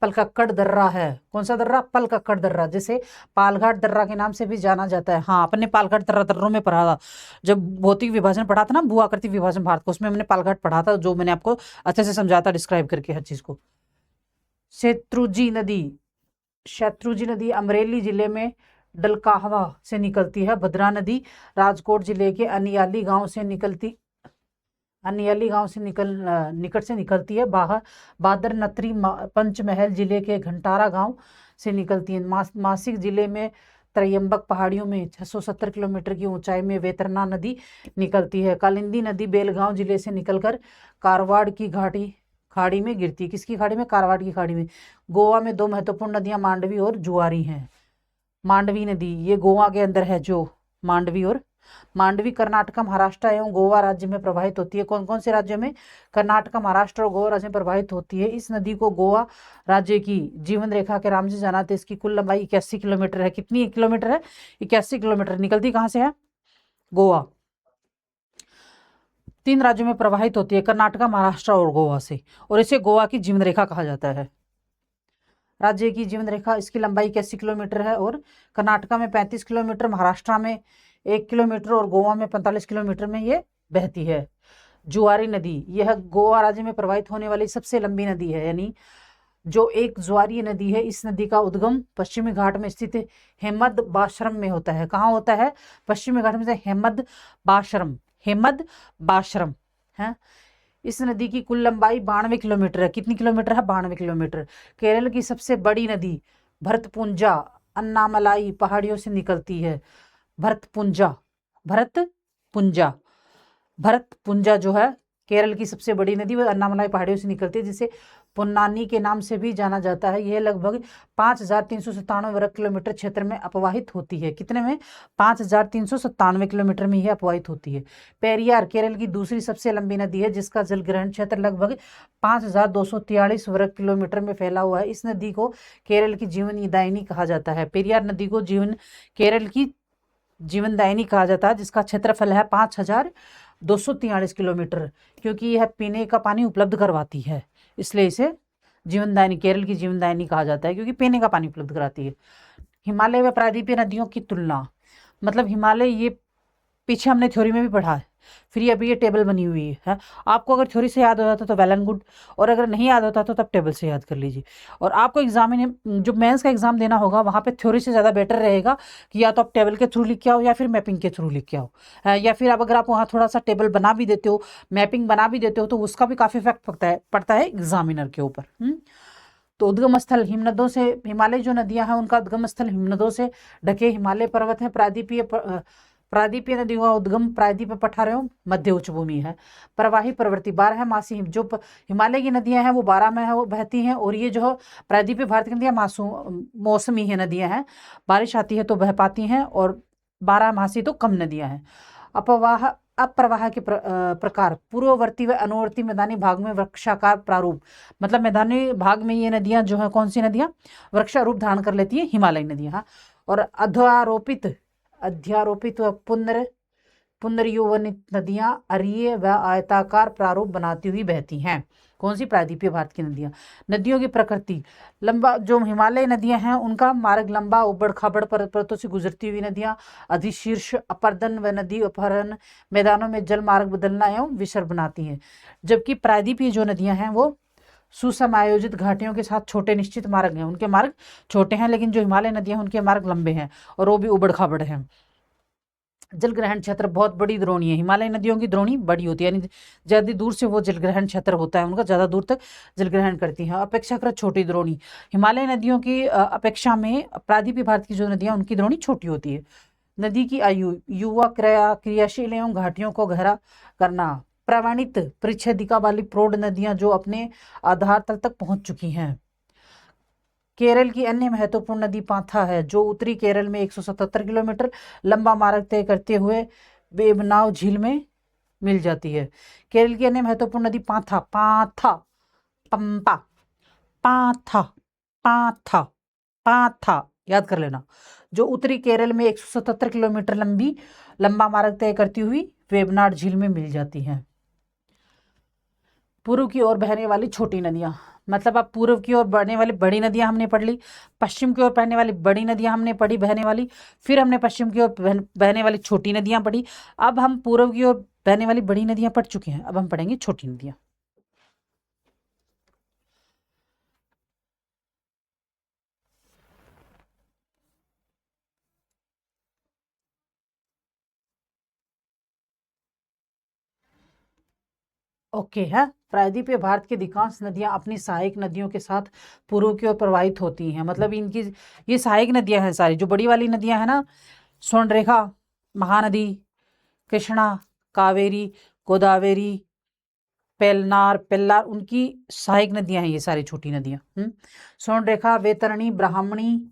पलकक्कड़ दर्रा है। कौन सा दर्रा? पलकक्कड़ दर्रा, जिसे पालघाट दर्रा के नाम से भी जाना जाता है। हाँ, अपने पालघाट दर्रा दर्रों में पढ़ा था, जब भौतिक विभाजन पढ़ा था ना, भूआकृति विभाजन भारत को, उसमें हमने पालघाट पढ़ा था, जो मैंने आपको अच्छे से समझाया था डिस्क्राइब करके हर चीज को। शत्रुंजी नदी अमरेली जिले में डलकाहवा से निकलती है। भद्रा नदी राजकोट जिले के अनियाली गांव से निकट से निकलती है। बादर नत्री पंचमहल जिले के घंटारा गांव से निकलती है। नासिक जिले में त्रयंबक पहाड़ियों में 670 किलोमीटर की ऊंचाई में वैतरणी नदी निकलती है। कालिंदी नदी बेलगांव जिले से निकलकर कारवाड़ की खाड़ी में गिरती है। किसकी खाड़ी में? कारवाड़ की खाड़ी में। गोवा में 2 महत्वपूर्ण नदियां मांडवी और जुआरी हैं। मांडवी नदी ये गोवा के अंदर है, जो मांडवी कर्नाटक, महाराष्ट्र एवं गोवा राज्य में प्रवाहित होती है। कौन कौन से राज्यों में? कर्नाटक, महाराष्ट्र और गोवा राज्य में प्रवाहित होती है। इस नदी को गोवा राज्य की जीवन रेखा के नाम से जाना जाता है। इसकी कुल लंबाई 81 किलोमीटर है। कितनी किलोमीटर है? 81 किलोमीटर। निकलती कहाँ से है? गोवा। 3 राज्यों में प्रवाहित होती है, कर्नाटक, महाराष्ट्र और गोवा से, और इसे गोवा की जीवन रेखा कहा जाता है। राज्य की जीवन रेखा, इसकी लंबाई 81 किलोमीटर है और कर्नाटक में 35 किलोमीटर, महाराष्ट्र में 1 किलोमीटर और गोवा में 45 किलोमीटर में ये बहती है। जुआरी नदी यह गोवा राज्य में प्रवाहित होने वाली सबसे लंबी नदी है, यानी जो एक ज्वारीय नदी है। इस नदी का उद्गम पश्चिमी घाट में स्थित हेमद बाश्रम में होता है। कहाँ होता है? पश्चिमी घाट में से हेमद बाश्रम है। इस नदी की कुल लंबाई 92 किलोमीटर है। कितनी किलोमीटर है? 92 किलोमीटर। केरल की सबसे बड़ी नदी भरतपुंजा अन्नामलाई पहाड़ियों से निकलती है। भरतपुंजा जो है केरल की सबसे बड़ी नदी, वह अन्नामलाई पहाड़ियों से निकलती है, जिसे पुन्नानी के नाम से भी जाना जाता है। यह लगभग 5397 वर्ग किलोमीटर क्षेत्र में अपवाहित होती है। कितने में? 5397 किलोमीटर में यह अपवाहित होती है। पेरियार केरल की दूसरी सबसे लंबी नदी है, जिसका जलग्रहण क्षेत्र लगभग 5243 वर्ग किलोमीटर में फैला हुआ है। इस नदी को केरल की जीवनदायिनी कहा जाता है। पेरियार नदी को केरल की जीवनदायिनी कहा जाता है, जिसका क्षेत्रफल है 5243 किलोमीटर। क्योंकि यह पीने का पानी उपलब्ध करवाती है, इसलिए इसे जीवनदायिनी, केरल की जीवनदायिनी कहा जाता है, क्योंकि पीने का पानी उपलब्ध कराती है। हिमालय व प्रायद्वीपीय नदियों की तुलना, मतलब हिमालय, ये पीछे हमने थ्योरी में भी पढ़ा है, फिर अभी ये टेबल बनी हुई है। आपको अगर थ्योरी से याद हो जाता तो वेल एंड गुड, और अगर नहीं याद होता तो तब टेबल से याद कर लीजिए। और आपको जो मेंस का एग्जाम देना होगा, वहाँ पे थ्योरी से ज़्यादा बेटर रहेगा कि या तो आप टेबल के थ्रू लिख के आओ या फिर मैपिंग के थ्रू लिख के आओ, या फिर अब अगर आप वहाँ थोड़ा सा टेबल बना भी देते हो, मैपिंग बना भी देते हो, तो उसका भी काफ़ी इफेक्ट पड़ता है एग्जामिनर के ऊपर। तो उद्गम स्थल हिमनदों से, हिमालय जो नदियां हैं उनका उद्गम स्थल हिमनदों से ढके हिमालय पर्वत है। प्रायद्वीपीय नदियों का उद्गम प्रायद्वीप पठार एवं मध्य उच्च भूमि है। प्रवाही प्रवृत्ति 12 मासी, जो हिमालय की नदियां हैं वो 12 में बहती हैं, और ये जो प्रायद्वीपीय भारत की नदियां मौसमी है नदियां हैं, बारिश आती है तो बह पाती हैं, और 12 मासी तो कम नदियां हैं। अप्रवाह के प्रकार पूर्ववर्ती व अनुवर्ती मैदानी भाग में वृक्षाकार प्रारूप, मतलब मैदानी भाग में ये नदियां जो है, कौन सी नदियां वृक्षारूप धारण कर लेती है? हिमालयी नदियां। हाँ, और अध्यारोपित व पुनर्यौवनित नदियां अरीय व आयताकार प्रारूप बनाती हुई बहती हैं। कौन सी? प्रायद्वीपीय भारत की नदियां। नदियों की प्रकृति, लंबा, जो हिमालय नदियां हैं उनका मार्ग लंबा, उबड़ खाबड़ पर्वतों से गुजरती हुई नदियां, अधिशीर्ष, अपर्दन व नदी अपहरण मैदानों में जल मार्ग बदलना एवं विसर्ग बनाती हैं। जबकि प्रायद्वीपीय जो नदियां हैं वो सुसमायोजित घाटियों के साथ छोटे निश्चित मार्ग हैं, उनके मार्ग छोटे हैं, लेकिन जो हिमालय नदियां हैं उनके मार्ग लंबे हैं, और वो भी उबड़ खाबड़ हैं। जल ग्रहण क्षेत्र बहुत बड़ी द्रोणी है। हिमालय नदियों की द्रोणी बड़ी होती है, यानी ज़्यादा दूर से वो जल ग्रहण क्षेत्र होता है उनका, ज़्यादा दूर तक जल ग्रहण करती हैं। अपेक्षाकृत छोटी द्रोणी, हिमालय नदियों की अपेक्षा में प्रायद्वीपीय भारत की जो नदियाँ उनकी द्रोणी छोटी होती है। नदी की आयु, युवा, क्रियाशील एवं घाटियों को गहरा करना, प्रमाणित परिच्छेदिका वाली प्रौढ़ नदियां जो अपने आधार तल तक पहुंच चुकी हैं। केरल की अन्य महत्वपूर्ण नदी पांथा है, जो उत्तरी केरल में 177 किलोमीटर लंबा मार्ग तय करते हुए वेबनाव झील में मिल जाती है। केरल की अन्य महत्वपूर्ण नदी पाथा, पाथा, पंपा, पाथा, पाथा, पाथा, याद कर लेना। जो उत्तरी केरल में 177 किलोमीटर लंबा मार्ग तय करती हुई वेबनाड झील में मिल जाती हैं। पूर्व की ओर बहने वाली छोटी नदियां, मतलब अब पूर्व की ओर बहने वाली बड़ी नदियां हमने पढ़ ली, पश्चिम की ओर बहने वाली बड़ी नदियां हमने पढ़ी बहने वाली, फिर हमने पश्चिम की ओर बहने वाली छोटी नदियां पढ़ी। अब हम पूर्व की ओर बहने वाली बड़ी नदियां पढ़ चुके हैं, अब हम पढ़ेंगे छोटी नदियां। ओके है। प्रायद्वीपीय भारत की अधिकांश नदियां अपनी सहायक नदियों के साथ पूर्व की ओर प्रवाहित होती हैं, मतलब इनकी ये सहायक नदियां हैं सारी। जो बड़ी वाली नदियां हैं ना, स्वर्णरेखा, महानदी, कृष्णा, कावेरी, गोदावरी, पेलनार, पेल्लार, उनकी सहायक नदियां हैं ये सारी छोटी नदियां। स्वर्णरेखा, वैतरणी, ब्राह्मणी,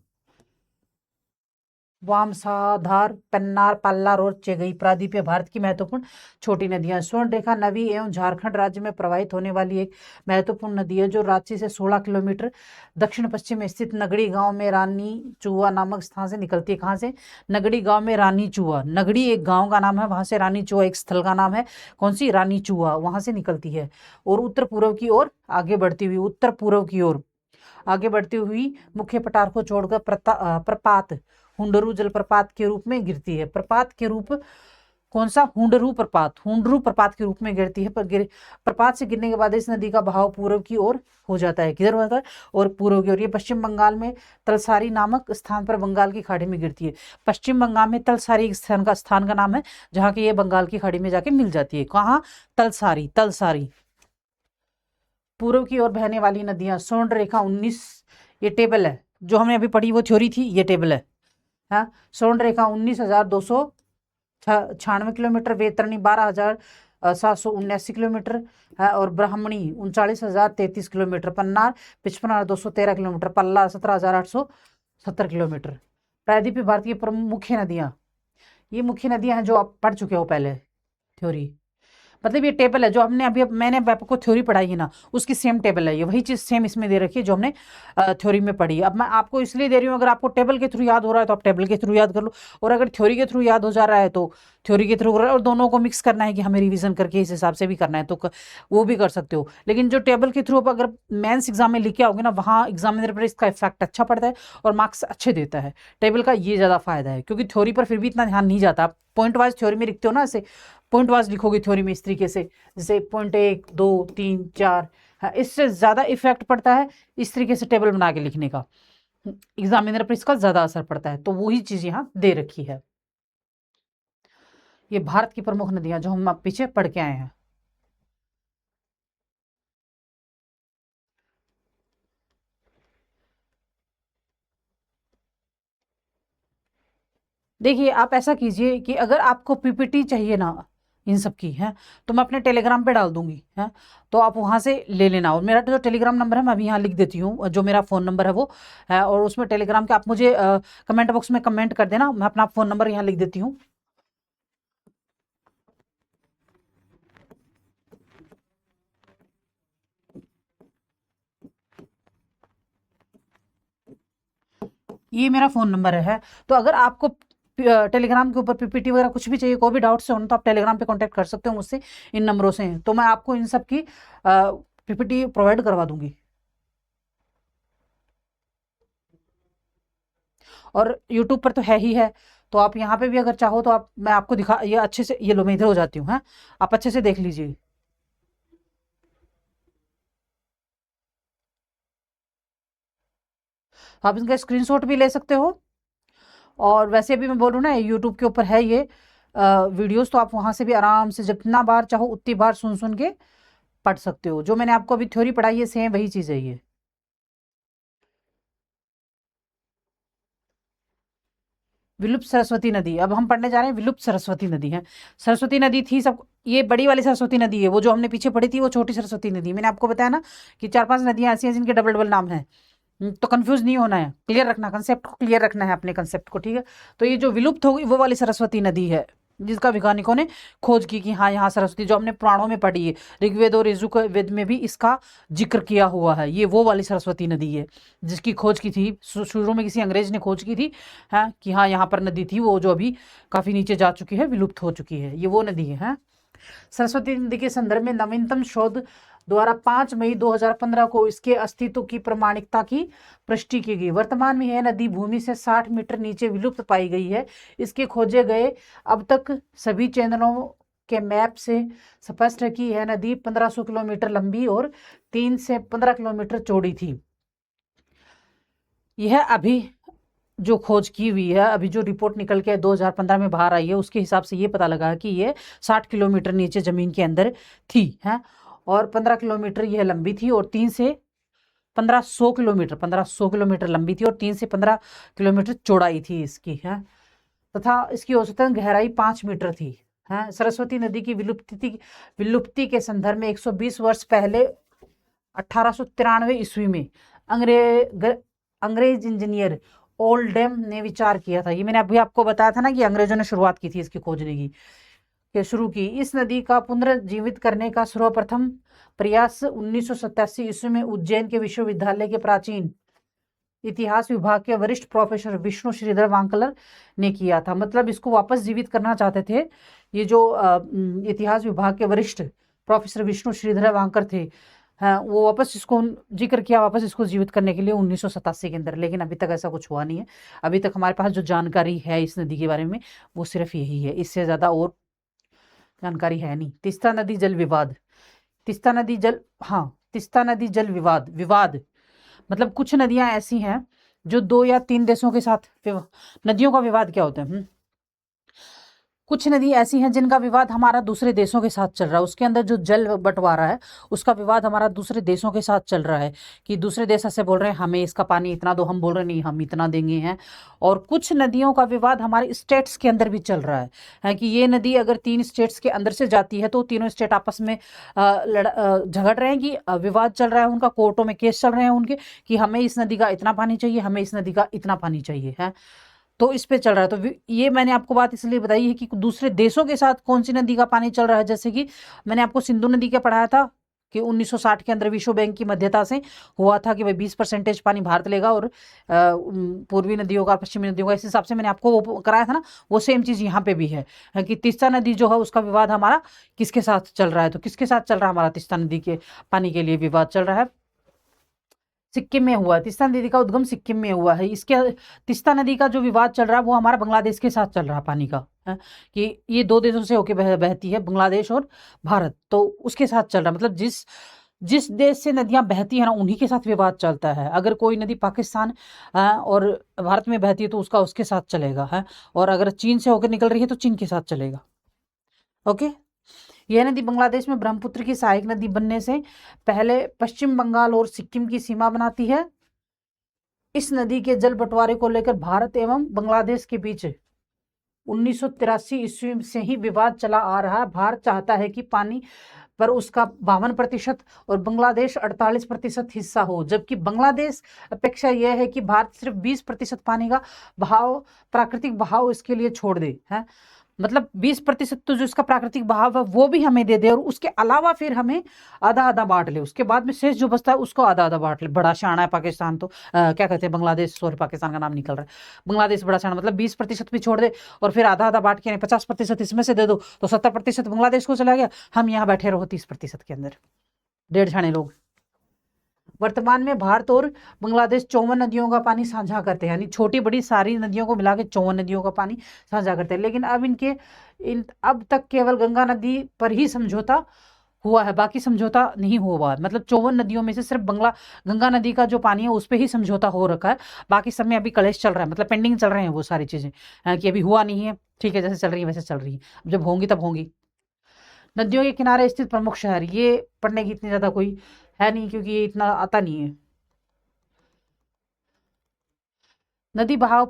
वामसाधार, पन्नार, पल्लार और चेगई प्रायद्वीपीय भारत की महत्वपूर्ण छोटी नदियां। स्वर्णरेखा नवी एवं झारखंड राज्य में प्रवाहित होने वाली एक महत्वपूर्ण नदी है, जो रांची से 16 किलोमीटर दक्षिण पश्चिम में स्थित नगड़ी गांव में रानी चुआ नामक स्थान से निकलती है। कहाँ से? नगड़ी गांव में रानी चुआ, नगड़ी एक गांव का नाम है, वहां से रानी चुआ एक स्थल का नाम है। कौन सी? रानी चुआ, वहां से निकलती है और उत्तर पूर्व की ओर आगे बढ़ती हुई, उत्तर पूर्व की ओर आगे बढ़ती हुई मुख्य पठार को छोड़कर प्रपात हुंडरू जलप्रपात के रूप में गिरती है। प्रपात के रूप कौन सा? हुंडरू प्रपात, हुंडरू प्रपात के रूप में गिरती है। प्रपात से गिरने के बाद इस नदी का बहाव पूर्व की ओर हो जाता है। किधर होता है? और पूर्व की ओर। ये पश्चिम बंगाल में तलसारी नामक स्थान पर बंगाल की खाड़ी में गिरती है। पश्चिम बंगाल में तलसारी एक स्थान का नाम है, जहाँ की ये बंगाल की खाड़ी में जाके मिल जाती है। कहाँ? तलसारी, तलसारी। पूर्व की ओर बहने वाली नदियां, स्वर्णरेखा 19, ये टेबल है जो हमने अभी पढ़ी, वो थ्योरी थी, ये टेबल है। हाँ, स्वर्णरेखा 19,296 किलोमीटर, वैतरणी 12,779 किलोमीटर है, और ब्राह्मणी 39,033 किलोमीटर, पन्नार 55,213 किलोमीटर, पल्ला 17,870 किलोमीटर। प्रायद्वीपीय भारत की प्रमुख मुख्य नदियां, ये मुख्य नदियां हैं जो आप पढ़ चुके हो पहले थ्योरी। मतलब ये टेबल है जो हमने अभी मैंने आपको थ्योरी पढ़ाई है ना, उसकी सेम टेबल है ये, वही चीज़ सेम इसमें दे रखी है जो हमने थ्योरी में पढ़ी है। अब मैं आपको इसलिए दे रही हूँ, अगर आपको टेबल के थ्रू याद हो रहा है तो आप टेबल के थ्रू याद कर लो, और अगर थ्योरी के थ्रू याद हो जा रहा है तो थ्योरी के थ्रू, और दोनों को मिक्स करना है कि हमें रिवीजन करके इस हिसाब से भी करना है तो वो भी कर सकते हो। लेकिन जो टेबल के थ्रू अगर मेंस एग्जाम में लिख के आओगे ना, वहाँ एग्जामिनर पर इसका इफेक्ट अच्छा पड़ता है और मार्क्स अच्छे देता है। टेबल का ये ज़्यादा फायदा है, क्योंकि थ्योरी पर फिर भी इतना ध्यान नहीं जाता। पॉइंट वाइज थ्योरी में लिखते हो ना, ऐसे पॉइंट वाइज लिखोगे थ्योरी में इस तरीके से, जैसे पॉइंट 1, 2, 3, 4, हाँ, इससे ज़्यादा इफेक्ट पड़ता है इस तरीके से टेबल बना के लिखने का। एग्जामिनर पर इसका ज़्यादा असर पड़ता है, तो वही चीज़ यहाँ दे रखी है। ये भारत की प्रमुख नदियां जो हम पीछे पढ़ के आए हैं। देखिए, आप ऐसा कीजिए कि अगर आपको पीपीटी चाहिए ना इन सब की है, तो मैं अपने टेलीग्राम पे डाल दूंगी है, तो आप वहाँ से ले लेना। और मेरा जो टेलीग्राम नंबर है मैं अभी यहाँ लिख देती हूँ, जो मेरा फ़ोन नंबर है वो है, और उसमें टेलीग्राम के आप मुझे कमेंट बॉक्स में कमेंट कर देना, मैं अपना फ़ोन नंबर यहाँ लिख देती हूँ। ये मेरा फ़ोन नंबर है। तो अगर आपको टेलीग्राम के ऊपर पीपीटी वगैरह कुछ भी चाहिए, कोई भी डाउट्स हो तो आप टेलीग्राम पे कांटेक्ट कर सकते हो मुझसे इन नंबरों से, तो मैं आपको इन सब की पीपीटी प्रोवाइड करवा दूंगी। और यूट्यूब पर तो है ही है, तो आप यहाँ पे भी अगर चाहो तो आप, मैं आपको दिखा, ये अच्छे से, ये लो मैं इधर हो जाती हूँ, है, आप अच्छे से देख लीजिए। आप इनका स्क्रीनशॉट भी ले सकते हो, और वैसे भी मैं बोलूँ ना, यूट्यूब के ऊपर है ये वीडियोस, तो आप वहाँ से भी आराम से जितना बार चाहो उतनी बार सुन सुन के पढ़ सकते हो। जो मैंने आपको अभी थ्योरी पढ़ाई है सेम वही चीज़ है ये। विलुप्त सरस्वती नदी, अब हम पढ़ने जा रहे हैं विलुप्त सरस्वती नदी है। सरस्वती नदी थी सब, ये बड़ी वाली सरस्वती नदी है, वो जो हमने पीछे पढ़ी थी वो छोटी सरस्वती नदी। मैंने आपको बताया ना कि 4-5 नदियां ऐसी हैं जिनके डबल डबल नाम है। तो कंफ्यूज नहीं होना है, क्लियर रखना, कंसेप्ट को क्लियर रखना है, अपने कंसेप्ट को, ठीक है। तो ये जो विलुप्त हो गई वो वाली सरस्वती नदी है। जिसका वैज्ञानिकों ने खोज की कि हाँ यहाँ सरस्वती, जो हमने पुराणों में पढ़ी है, ऋग्वेद और यजुर्वेद में भी इसका जिक्र किया हुआ है। ये वो वाली सरस्वती नदी है जिसकी खोज की थी शुरू में किसी अंग्रेज ने खोज की थी, हाँ, कि हाँ यहाँ पर नदी थी, वो जो अभी काफ़ी नीचे जा चुकी है, विलुप्त हो चुकी है, ये वो नदी है, हाँ। सरस्वती नदी के संदर्भ में नवीनतम शोध द्वारा 5 मई 2015 को इसके अस्तित्व की प्रमाणिकता की पुष्टि की गई। वर्तमान में यह नदी भूमि से 60 मीटर नीचे विलुप्त पाई गई है। इसके खोजे गए अब तक सभी चैनलों के मैप से स्पष्ट है कि यह नदी 1500 किलोमीटर लंबी और 3 से 15 किलोमीटर चौड़ी थी। यह अभी जो खोज की हुई है, अभी जो रिपोर्ट निकल के 2015 में बाहर आई है, उसके हिसाब से ये पता लगा कि ये 60 किलोमीटर नीचे ज़मीन के अंदर थी, है, और 15 किलोमीटर यह लंबी थी और 3 से 1500 किलोमीटर लंबी थी और 3 से 15 किलोमीटर चौड़ाई थी इसकी, है, तथा इसकी औसतन गहराई 5 मीटर थी, है। सरस्वती नदी की विलुप्ति के संदर्भ में 120 वर्ष पहले 1893 ईस्वी में अंग्रेज इंजीनियर ओल्डेम ने विचार किया था। ये मैंने अभी आपको बताया था ना कि अंग्रेजों ने शुरुआत की थी इसकी खोजने की, शुरू की। इस नदी का पुनर्जीवित करने का सर्वप्रथम प्रयास 1987 ईस्वी में उज्जैन के विश्वविद्यालय के प्राचीन इतिहास विभाग के वरिष्ठ प्रोफेसर विष्णु श्रीधर वांकलर ने किया था। मतलब इसको वापस जीवित करना चाहते थे ये जो इतिहास विभाग के वरिष्ठ प्रोफेसर विष्णु श्रीधर वांकर थे, हाँ, वो वापस इसको जिक्र किया, वापस इसको जीवित करने के लिए 1987 के अंदर, लेकिन अभी तक ऐसा कुछ हुआ नहीं है। अभी तक हमारे पास जो जानकारी है इस नदी के बारे में वो सिर्फ यही है, इससे ज़्यादा और जानकारी है नहीं। तीस्ता नदी जल विवाद, तीस्ता नदी जल विवाद मतलब कुछ नदियां ऐसी हैं जो 2 या 3 देशों के साथ, नदियों का विवाद क्या होता है, कुछ नदी ऐसी हैं जिनका विवाद हमारा दूसरे देशों के साथ चल रहा है, उसके अंदर जो जल बंटवारा है उसका विवाद हमारा दूसरे देशों के साथ चल रहा है, कि दूसरे देश ऐसे बोल रहे हैं हमें इसका पानी इतना दो, हम बोल रहे नहीं हम इतना देंगे हैं। और कुछ नदियों का विवाद हमारे स्टेट्स के अंदर भी चल रहा है कि ये नदी अगर 3 स्टेट्स के अंदर से जाती है तो तीनों स्टेट आपस में झगड़ रहे हैं, कि विवाद चल रहा है उनका, कोर्टों में केस चल रहे हैं उनके, कि हमें इस नदी का इतना पानी चाहिए, हमें इस नदी का इतना पानी चाहिए, है, तो इस पे चल रहा है। तो ये मैंने आपको बात इसलिए बताई है कि दूसरे देशों के साथ कौन सी नदी का पानी चल रहा है। जैसे कि मैंने आपको सिंधु नदी का पढ़ाया था कि 1960 के अंदर विश्व बैंक की मध्यता से हुआ था कि भाई 20% पानी भारत लेगा और पूर्वी नदियों का, पश्चिमी नदियों का, इस हिसाब से मैंने आपको वो कराया था ना। वो सेम चीज़ यहाँ पे भी है कि तीस्ता नदी जो है उसका विवाद हमारा किसके साथ चल रहा है, तो किसके साथ चल रहा है, हमारा तीस्ता नदी के पानी के लिए विवाद चल रहा है, सिक्किम में हुआ है। तीस्ता नदी का उद्गम सिक्किम में हुआ है। इसके तीस्ता नदी का जो विवाद चल रहा है वो हमारा बांग्लादेश के साथ चल रहा है पानी का, है, कि ये 2 देशों से होके बहती है, बांग्लादेश और भारत, तो उसके साथ चल रहा है। मतलब जिस देश से नदियां बहती हैं ना उन्हीं के साथ विवाद चलता है। अगर कोई नदी पाकिस्तान और भारत में बहती है तो उसका उसके साथ चलेगा, है, और अगर चीन से होकर निकल रही है तो चीन के साथ चलेगा। ओके, यह नदी बांग्लादेश में ब्रह्मपुत्र की सहायक नदी बनने से पहले पश्चिम बंगाल और सिक्किम की सीमा बनाती है। इस नदी के जल बंटवारे को लेकर भारत एवं बांग्लादेश के बीच 1983 ईस्वी से ही विवाद चला आ रहा है। भारत चाहता है कि पानी पर उसका 52% और बांग्लादेश 48% हिस्सा हो, जबकि बांग्लादेश अपेक्षा यह है कि भारत सिर्फ 20% पानी का बहाव, प्राकृतिक बहाव इसके लिए छोड़ दे, है। मतलब 20% तो जो इसका प्राकृतिक बहाव है वो भी हमें दे दे और उसके अलावा फिर हमें आधा आधा बांट ले, उसके बाद में शेष जो बचता है उसको आधा आधा बांट ले। बड़ा शाना है पाकिस्तान, तो क्या कहते हैं बांग्लादेश, सॉरी पाकिस्तान का नाम निकल रहा है, बांग्लादेश बड़ा शाना, मतलब 20% भी छोड़ दे और फिर आधा आधा बांट के 50% इसमें से दे दो तो 70% बांग्लादेश को चला गया, हम यहाँ बैठे रहो 30% के अंदर, 1.5 छाने लोग। वर्तमान में भारत और बांग्लादेश 54 नदियों का पानी साझा करते हैं, यानी छोटी बड़ी सारी नदियों को मिला के 54 नदियों का पानी साझा करते हैं। लेकिन अब तक केवल गंगा नदी पर ही समझौता हुआ है, बाकी समझौता नहीं हुआ है। मतलब 54 नदियों में से सिर्फ गंगा नदी का जो पानी है उस पर ही समझौता हो रखा है, बाकी सब में अभी कलेश चल रहा है, मतलब पेंडिंग चल रहे हैं वो सारी चीज़ें, कि अभी हुआ नहीं है, ठीक है, जैसे चल रही है वैसे चल रही है, जब होंगी तब होंगी। नदियों के किनारे स्थित प्रमुख शहर, ये पढ़ने की इतनी ज़्यादा कोई है नहीं क्योंकि ये इतना आता नहीं है। नदी बहाव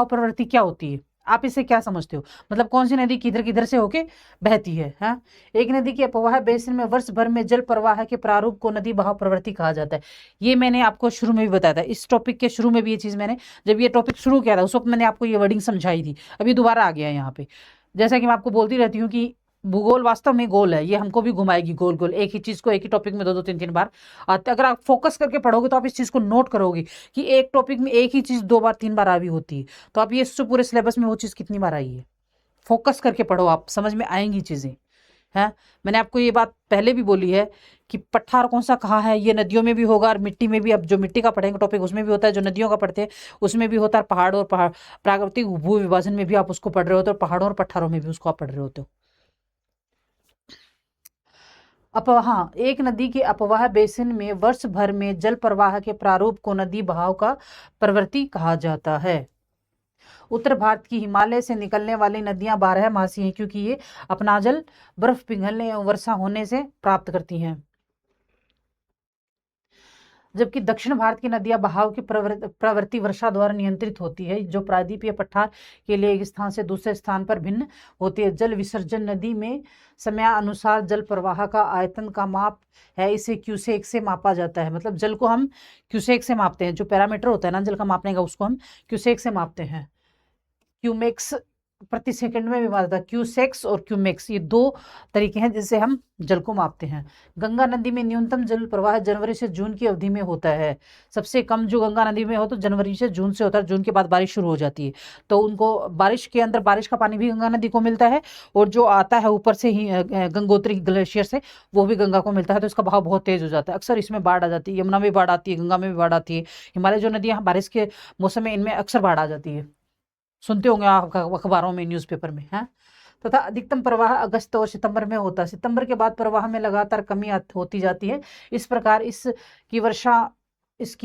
प्रवृत्ति क्या होती है, आप इसे क्या समझते हो, मतलब कौन सी नदी किधर किधर से होके बहती है, हाँ? एक नदी के अपवाह बेसिन में वर्ष भर में जल प्रवाह के प्रारूप को नदी बहाव प्रवृत्ति कहा जाता है। ये मैंने आपको शुरू में भी बताया था, इस टॉपिक के शुरू में भी ये चीज़ मैंने, जब ये टॉपिक शुरू किया था उस वक्त मैंने आपको ये वर्डिंग समझाई थी, अभी दोबारा आ गया है यहाँ पे। जैसा कि मैं आपको बोलती रहती हूँ कि भूगोल वास्तव में गोल है, ये हमको भी घुमाएगी गोल गोल, एक ही चीज को एक ही टॉपिक में दो दो तीन तीन बार। अगर आप फोकस करके पढ़ोगे तो आप इस चीज को नोट करोगे कि एक टॉपिक में एक ही चीज 2 बार 3 बार आई होती है, तो आप ये इससे पूरे सिलेबस में वो चीज कितनी बार आई है। फोकस करके पढ़ो, आप समझ में आएंगी चीजें। है, मैंने आपको ये बात पहले भी बोली है कि पठार कौन सा कहाँ है, ये नदियों में भी होगा और मिट्टी में भी। अब जो मिट्टी का पढ़ेंगे टॉपिक उसमें भी होता है, जो नदियों का पढ़ते हैं उसमें भी होता है। पहाड़ और पहाड़ प्राकृतिक भू विभाजन में भी आप उसको पढ़ रहे होते हो, पहाड़ों और पठारों में भी उसको आप पढ़ रहे होते हो। हाँ, एक नदी के अपवाह बेसिन में वर्ष भर में जल प्रवाह के प्रारूप को नदी बहाव का प्रवृत्ति कहा जाता है। उत्तर भारत की हिमालय से निकलने वाली नदियां 12 मासी हैं, क्योंकि ये अपना जल बर्फ पिघलने एवं वर्षा होने से प्राप्त करती हैं। जबकि दक्षिण भारत की नदियां बहाव की प्रवृत्ति वर्षा द्वारा नियंत्रित होती है, जो प्रायद्वीपीय पठार के लिए एक स्थान से दूसरे स्थान पर भिन्न होती है। जल विसर्जन नदी में समयानुसार जल प्रवाह का आयतन का माप है, इसे क्यूसेक से मापा जाता है। मतलब जल को हम क्यूसेक से मापते हैं, जो पैरामीटर होता है ना जल का मापने का, उसको हम क्यूसेक से मापते हैं। क्यूमेक्स प्रति सेकंड में भी मापता है। क्यूसेक्स और क्यूमेक्स ये 2 तरीके हैं जिससे हम जल को मापते हैं। गंगा नदी में न्यूनतम जल प्रवाह जनवरी से जून की अवधि में होता है। सबसे कम जो गंगा नदी में हो तो जनवरी से जून से होता है। जून के बाद बारिश शुरू हो जाती है, तो उनको बारिश के अंदर बारिश का पानी भी गंगा नदी को मिलता है, और जो आता है ऊपर से ही गंगोत्री ग्लेशियर से, वो भी गंगा को मिलता है। तो इसका बहाव बहुत तेज हो जाता है। अक्सर इसमें बाढ़ आ जाती है। यमुना में बाढ़ आती है, गंगा में भी बाढ़ आती है। हिमालय जो नदियाँ बारिश के मौसम में, इनमें अक्सर बाढ़ आ जाती है। सुनते होंगे आप अखबारों में, न्यूज़पेपर में। है, तथा अधिकतम प्रवाह अगस्त और सितंबर में होता है। सितंबर के बाद प्रवाह में लगातार कमी होती जाती है। इस प्रकार इसकी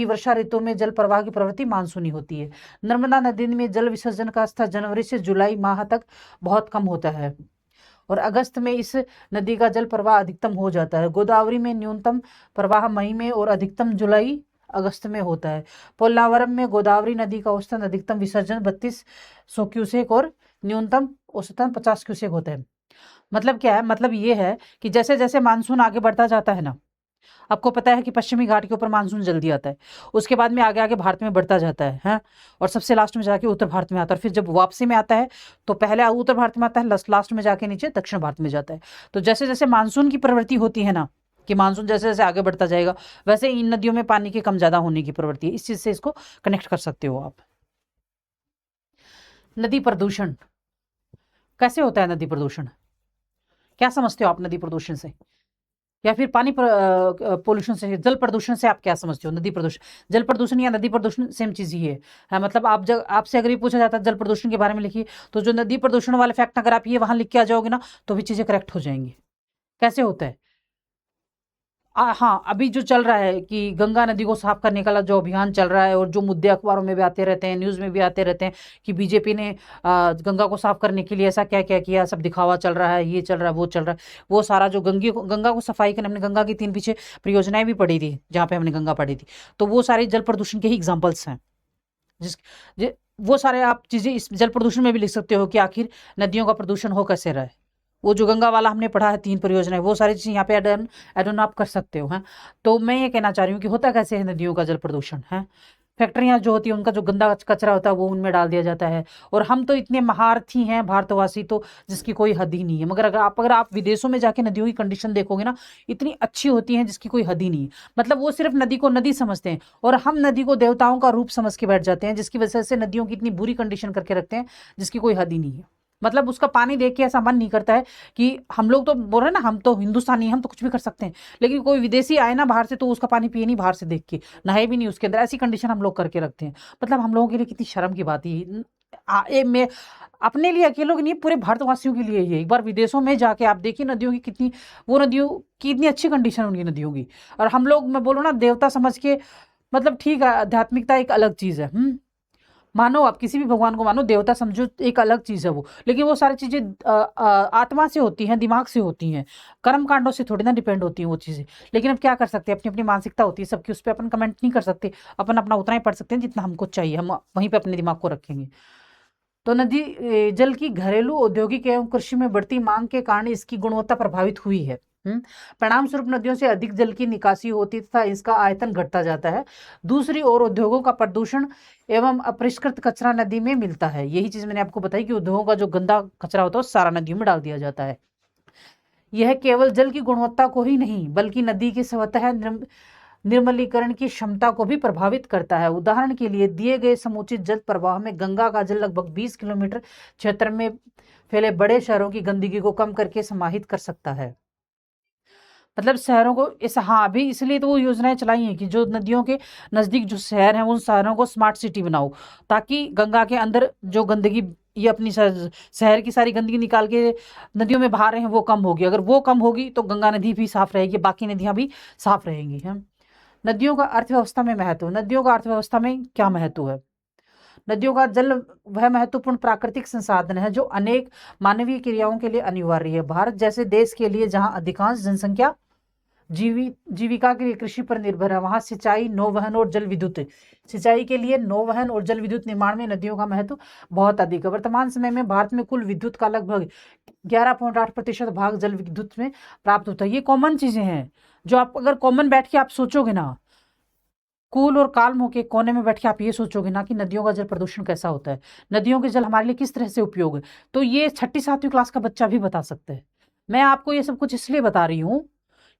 वर्षा ऋतु में जल प्रवाह की प्रवृत्ति मानसूनी होती है। नर्मदा नदी में जल विसर्जन का स्तर जनवरी से जुलाई माह तक बहुत कम होता है, और अगस्त में इस नदी का जल प्रवाह अधिकतम हो जाता है। गोदावरी में न्यूनतम प्रवाह मई में और अधिकतम जुलाई अगस्त में होता है। पोल्लावरम में गोदावरी नदी का औसतन अधिकतम विसर्जन 3200 क्यूसेक और न्यूनतम औसतन 50 क्यूसेक होता है। मतलब क्या है, मतलब ये है कि जैसे जैसे मानसून आगे बढ़ता जाता है ना, आपको पता है कि पश्चिमी घाट के ऊपर मानसून जल्दी आता है, उसके बाद में आगे आगे भारत में बढ़ता जाता है, हैं? और सबसे लास्ट में जाके उत्तर भारत में आता है। फिर जब वापसी में आता है तो पहले उत्तर भारत में आता है, लास्ट में जाके नीचे दक्षिण भारत में जाता है। तो जैसे जैसे मानसून की प्रवृत्ति होती है ना, कि मानसून जैसे जैसे आगे बढ़ता जाएगा, वैसे इन नदियों में पानी के कम ज्यादा होने की प्रवृत्ति है। इस चीज से इसको कनेक्ट कर सकते हो आप। नदी प्रदूषण कैसे होता है? नदी प्रदूषण क्या समझते हो आप नदी प्रदूषण से, या फिर पानी पोल्यूशन से, जल प्रदूषण से आप क्या समझते हो? नदी प्रदूषण, जल प्रदूषण या नदी प्रदूषण सेम चीज ही है। हाँ, मतलब आप जब आपसे अगर ये पूछा जाता है जल प्रदूषण के बारे में लिखिए, तो जो नदी प्रदूषण वाले फैक्ट अगर आप ये वहां लिख के आ जाओगे ना, तो भी चीजें करेक्ट हो जाएंगी। कैसे होता है? हाँ, अभी जो चल रहा है कि गंगा नदी को साफ करने का जो अभियान चल रहा है, और जो मुद्दे अखबारों में भी आते रहते हैं, न्यूज़ में भी आते रहते हैं कि बीजेपी ने गंगा को साफ करने के लिए ऐसा क्या क्या किया, सब दिखावा चल रहा है, ये चल रहा है, वो चल रहा है। वो सारा जो गंगा को सफाई करने, हमने गंगा की 3 पीछे परियोजनाएं भी पढ़ी थी, जहाँ पे हमने गंगा पढ़ी थी, तो वो सारे जल प्रदूषण के ही एग्जाम्पल्स हैं। जिस वो सारे आप चीज़ें इस जल प्रदूषण में भी लिख सकते हो कि आखिर नदियों का प्रदूषण हो कैसे रहा है। वो जो गंगा वाला हमने पढ़ा है 3 परियोजनाएं, वो सारी चीज़ें यहाँ पे एड ऑन आप कर सकते हो। हैं, तो मैं ये कहना चाह रही हूँ कि होता कैसे है नदियों का जल प्रदूषण है। फैक्ट्रियाँ जो होती हैं, उनका जो गंदा कचरा होता है वो उनमें डाल दिया जाता है। और हम तो इतने महारथी हैं भारतवासी, तो जिसकी कोई हद ही नहीं है। मगर अगर आप विदेशों में जाके नदियों की कंडीशन देखोगे ना, इतनी अच्छी होती हैं जिसकी कोई हद ही नहीं है। मतलब वो सिर्फ नदी को नदी समझते हैं, और हम नदी को देवताओं का रूप समझ के बैठ जाते हैं, जिसकी वजह से नदियों की इतनी बुरी कंडीशन करके रखते हैं जिसकी कोई हद ही नहीं है। मतलब उसका पानी देख के ऐसा मन नहीं करता है कि हम लोग तो बोल रहे हैं ना, हम तो हिंदुस्तानी हैं, हम तो कुछ भी कर सकते हैं, लेकिन कोई विदेशी आए ना बाहर से, तो उसका पानी पिए नहीं बाहर से देख के, नहाए भी नहीं उसके अंदर। ऐसी कंडीशन हम लोग करके रखते हैं। मतलब हम लोगों के लिए कितनी शर्म की बात है। मैं अपने लिए अकेलों के नहीं, पूरे भारतवासियों के लिए ही। एक बार विदेशों में जाके आप देखिए नदियों की कितनी, वो नदियों की इतनी अच्छी कंडीशन उनकी नदियों की, और हम लोग, मैं बोलूँ ना, देवता समझ के, मतलब ठीक है, आध्यात्मिकता एक अलग चीज़ है। मानो आप किसी भी भगवान को मानो, देवता समझो, एक अलग चीज़ है वो, लेकिन वो सारी चीज़ें आत्मा से होती हैं, दिमाग से होती हैं, कर्म कांडों से थोड़ी ना डिपेंड होती हैं वो चीज़ें। लेकिन अब क्या कर सकते हैं, अपनी अपनी मानसिकता होती है सबकी, उस पर अपन कमेंट नहीं कर सकते। अपन अपना उतना ही पढ़ सकते हैं जितना हमको चाहिए, हम वहीं पर अपने दिमाग को रखेंगे। तो नदी जल की घरेलू, औद्योगिक एवं कृषि में बढ़ती मांग के कारण इसकी गुणवत्ता प्रभावित हुई है। परिणाम स्वरूप नदियों से अधिक जल की निकासी होती तथा इसका आयतन घटता जाता है। दूसरी ओर उद्योगों का प्रदूषण एवं अपरिष्कृत कचरा नदी में मिलता है। यही चीज मैंने आपको बताई कि उद्योगों का जो गंदा कचरा होता है वो सारा नदियों में डाल दिया जाता है। यह केवल जल की गुणवत्ता को ही नहीं बल्कि नदी की सतह निर्मलीकरण की क्षमता को भी प्रभावित करता है। उदाहरण के लिए दिए गए समुचित जल प्रवाह में गंगा का जल लगभग 20 किलोमीटर क्षेत्र में फैले बड़े शहरों की गंदगी को कम करके समाहित कर सकता है। मतलब शहरों को इस हाँ अभी इसलिए तो वो योजनाएं चलाई हैं कि जो नदियों के नजदीक जो शहर हैं उन शहरों को स्मार्ट सिटी बनाओ, ताकि गंगा के अंदर जो गंदगी ये अपनी शहर की सारी गंदगी निकाल के नदियों में बहा रहे हैं वो कम होगी। अगर वो कम होगी तो गंगा नदी भी साफ रहेगी, बाकी नदियां भी साफ रहेंगी। हम नदियों का अर्थव्यवस्था में महत्व। नदियों का अर्थव्यवस्था में क्या महत्व है? नदियों का जल वह महत्वपूर्ण प्राकृतिक संसाधन है जो अनेक मानवीय क्रियाओं के लिए अनिवार्य है। भारत जैसे देश के लिए जहां अधिकांश जनसंख्या जीविका के लिए कृषि पर निर्भर है, वहां सिंचाई, नौवहन और जल विद्युत सिंचाई के लिए नौवहन और जल विद्युत निर्माण में नदियों का महत्व बहुत अधिक है। वर्तमान समय में भारत में कुल विद्युत का लगभग 11.8% भाग जल विद्युत में प्राप्त होता है। ये कॉमन चीजें हैं जो आप अगर कॉमन बैठ के आप सोचोगे ना, कूल और काल्म होके कोने में बैठ के आप ये सोचोगे ना कि नदियों का जल प्रदूषण कैसा होता है, नदियों के जल हमारे लिए किस तरह से उपयोग है, तो ये 6ठी-7वीं क्लास का बच्चा भी बता सकता है। मैं आपको ये सब कुछ इसलिए बता रही हूँ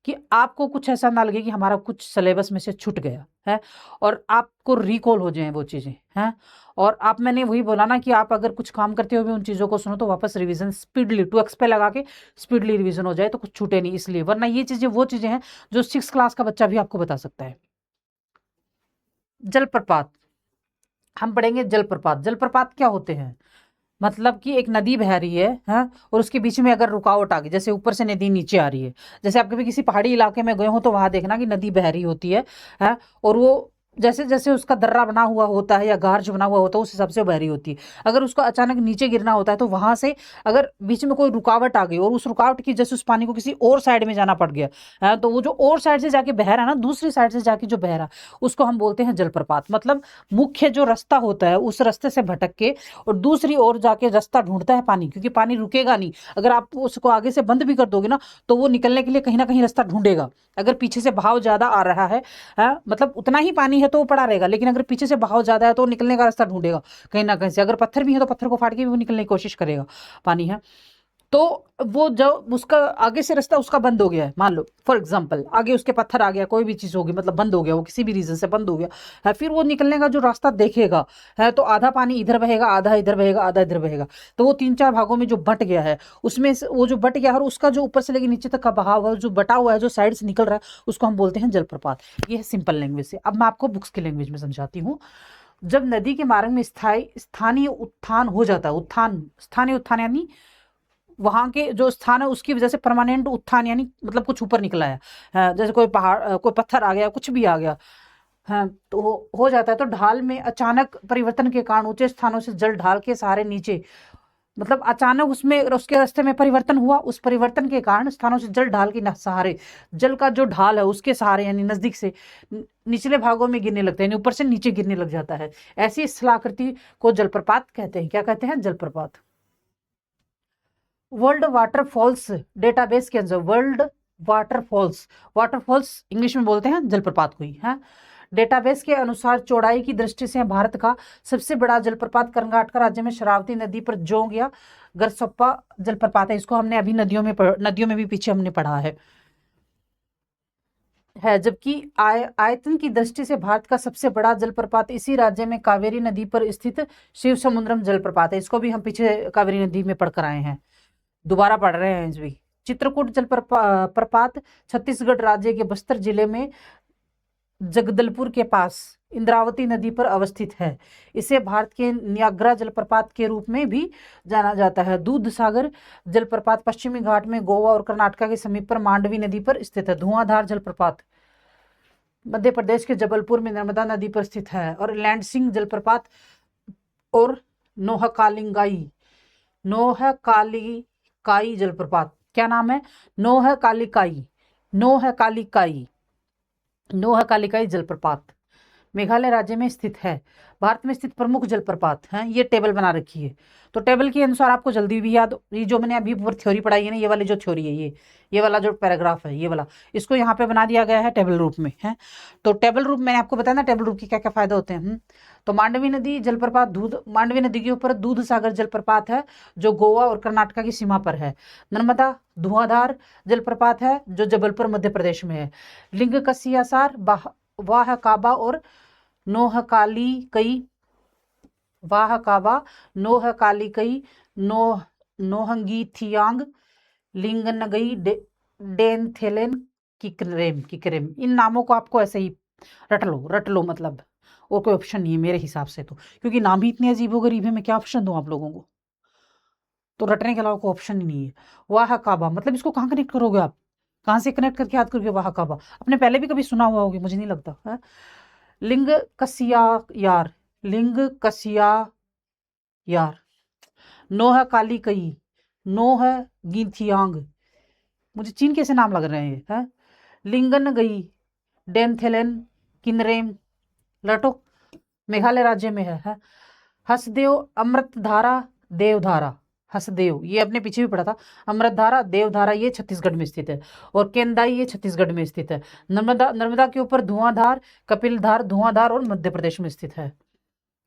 कि आपको कुछ ऐसा ना लगे कि हमारा कुछ सिलेबस में से छूट गया है और आपको रिकॉल हो जाए वो चीजें हैं। और आप मैंने वही बोला ना कि आप अगर कुछ काम करते हुए उन चीजों को सुनो तो वापस रिवीजन स्पीडली 2x पे लगा के स्पीडली रिवीजन हो जाए तो कुछ छूटे नहीं, इसलिए। वरना ये चीजें वो चीजें हैं जो 6 क्लास का बच्चा भी आपको बता सकता है। जलप्रपात हम पढ़ेंगे। जलप्रपात जलप्रपात क्या होते हैं? मतलब कि एक नदी बह रही है हाँ, और उसके बीच में अगर रुकावट आ गई, जैसे ऊपर से नदी नीचे आ रही है, जैसे आप कभी किसी पहाड़ी इलाके में गए हो तो वहां देखना कि नदी बह रही होती है हाँ, और वो जैसे जैसे उसका दर्रा बना हुआ होता है या गार्ज बना हुआ होता है उस हिसाब से बह रही होती है। अगर उसको अचानक नीचे गिरना होता है तो वहां से अगर बीच में कोई रुकावट आ गई और उस रुकावट की जैसे उस पानी को किसी और साइड में जाना पड़ गया है, तो वो जो और साइड से जाके बह रहा है ना, दूसरी साइड से जाके जो बह रहा उसको हम बोलते हैं जलप्रपात। मतलब मुख्य जो रास्ता होता है उस रास्ते से भटक के और दूसरी ओर जाके रास्ता ढूंढता है पानी, क्योंकि पानी रुकेगा नहीं। अगर आप उसको आगे से बंद भी कर दोगे ना तो वो निकलने के लिए कहीं ना कहीं रास्ता ढूंढेगा। अगर पीछे से बहाव ज्यादा आ रहा है मतलब उतना ही पानी है तो वो पड़ा रहेगा, लेकिन अगर पीछे से बहाव ज्यादा है तो वो निकलने का रास्ता ढूंढेगा कहीं ना कहीं से। अगर पत्थर भी है तो पत्थर को फाड़ के भी वो निकलने की कोशिश करेगा, पानी है तो। वो जब उसका आगे से रास्ता उसका बंद हो गया है, मान लो फॉर एग्जांपल आगे उसके पत्थर आ गया, कोई भी चीज होगी मतलब बंद हो गया, वो किसी भी रीजन से बंद हो गया है, फिर वो निकलने का जो रास्ता देखेगा है तो आधा पानी इधर बहेगा, आधा इधर बहेगा, आधा इधर बहेगा, तो वो 3-4 भागों में जो बट गया है उसमें से वो जो बट गया है और उसका जो ऊपर से लेकर नीचे तक का बहाव है जो बटा हुआ है जो साइड से निकल रहा है उसको हम बोलते हैं जलप्रपात। ये है सिंपल लैंग्वेज से। अब मैं आपको बुक्स की लैंग्वेज में समझाती हूँ। जब नदी के मार्ग में स्थानीय उत्थान हो जाता है, उत्थान स्थानीय उत्थान यानी वहां के जो स्थान है उसकी वजह से परमानेंट उत्थान यानी मतलब कुछ ऊपर निकला है जैसे कोई पहाड़ कोई पत्थर आ गया, कुछ भी आ गया हाँ, तो हो जाता है। तो ढाल में अचानक परिवर्तन के कारण ऊंचे स्थानों से जल ढाल के सहारे नीचे, मतलब अचानक उसमें उसके रास्ते में परिवर्तन हुआ, उस परिवर्तन के कारण स्थानों से जल ढाल के सहारे जल का जो ढाल है उसके सहारे यानी नजदीक से निचले भागों में गिरने लगता है, यानी ऊपर से नीचे गिरने लग जाता है। ऐसी स्थलाकृति को जलप्रपात कहते हैं। क्या कहते हैं? जलप्रपात। वर्ल्ड वाटरफॉल्स डेटाबेस के अंदर वर्ल्ड वाटरफॉल्स, वाटरफॉल्स इंग्लिश में बोलते हैं जलप्रपात को ही है। डेटाबेस के अनुसार चौड़ाई की दृष्टि से भारत का सबसे बड़ा जलप्रपात कर्नाटक राज्य में शरावती नदी पर जोंग या गरसप्पा जलप्रपात है। इसको हमने अभी नदियों में भी पीछे हमने पढ़ा है। जबकि आयतन की दृष्टि से भारत का सबसे बड़ा जलप्रपात इसी राज्य में कावेरी नदी पर स्थित शिव समुद्रम जलप्रपात है। इसको भी हम पीछे कावेरी नदी में पढ़कर आए हैं, दोबारा पढ़ रहे हैं भी। चित्रकूट जलप्रपात छत्तीसगढ़ राज्य के बस्तर जिले में जगदलपुर के पास इंद्रावती नदी पर अवस्थित है। इसे भारत के न्याग्रा जलप्रपात के रूप में भी जाना जाता है। दूध सागर जलप्रपात पश्चिमी घाट में गोवा और कर्नाटक के समीप पर मांडवी नदी पर स्थित है। धुआंधार जलप्रपात मध्य प्रदेश के जबलपुर में नर्मदा नदी पर स्थित है। और लैंडसिंग जलप्रपात और नोहकालिकाई जलप्रपात, क्या नाम है? नोहकालिकाई जलप्रपात। मेघालय राज्य में स्थित है। भारत में स्थित प्रमुख जलप्रपात हैं, ये टेबल बना रखी है। तो टेबल के अनुसार आपको जल्दी भी याद, ये जो मैंने अभी ऊपर थ्योरी पढ़ाई है ना, ये वाली जो थ्योरी है, ये वाला जो पैराग्राफ है, ये वाला, इसको यहाँ पे बना दिया गया है टेबल रूप में है। तो टेबल रूप मैंने आपको बताया ना, टेबल रूप के क्या क्या फायदे होते हैं। तो मांडवी नदी जलप्रपात मांडवी नदी के ऊपर दूध सागर जलप्रपात है, जो गोवा और कर्नाटका की सीमा पर है। नर्मदा धुआंधार जलप्रपात है, जो जबलपुर मध्य प्रदेश में है। लिंग कसियासार, वाह काबा और नोहकाली वाह काबा, नोहकालिकई, नोहंगीथियांग, लिंगनगई, डेनथेलेन, किकरेम। इन नामों को आपको ऐसे ही रट लो मतलब, और कोई ऑप्शन नहीं है मेरे हिसाब से, तो क्योंकि नाम ही इतने अजीबोगरीब है, मैं क्या ऑप्शन दूं आप लोगों को, तो रटने के अलावा कोई ऑप्शन ही नहीं है। वाह काबा मतलब इसको कहाँ कनेक्ट करोगे आप, कहाँ से कनेक्ट करके याद करोगे वाह काबा, आपने पहले भी कभी सुना हुआ होगा, मुझे नहीं लगता है। लिंग कसिया यार, लिंग कसिया यार, नोह काली कई, नोह गिथियांग, मुझे चीन कैसे नाम लग रहे हैं है? लिंगन गई, डेनथेलेन, किनरेम, लटो, मेघालय राज्य में है। हसदेव, अमृतधारा, देवधारा, हसदेव ये अपने पीछे भी पढ़ा था। अमृतधारा, देवधारा ये छत्तीसगढ़ में स्थित है, और केंदाई ये छत्तीसगढ़ में स्थित है। नर्मदा के ऊपर धुआंधार, कपिलधार, धुआंधार और मध्य प्रदेश में स्थित है।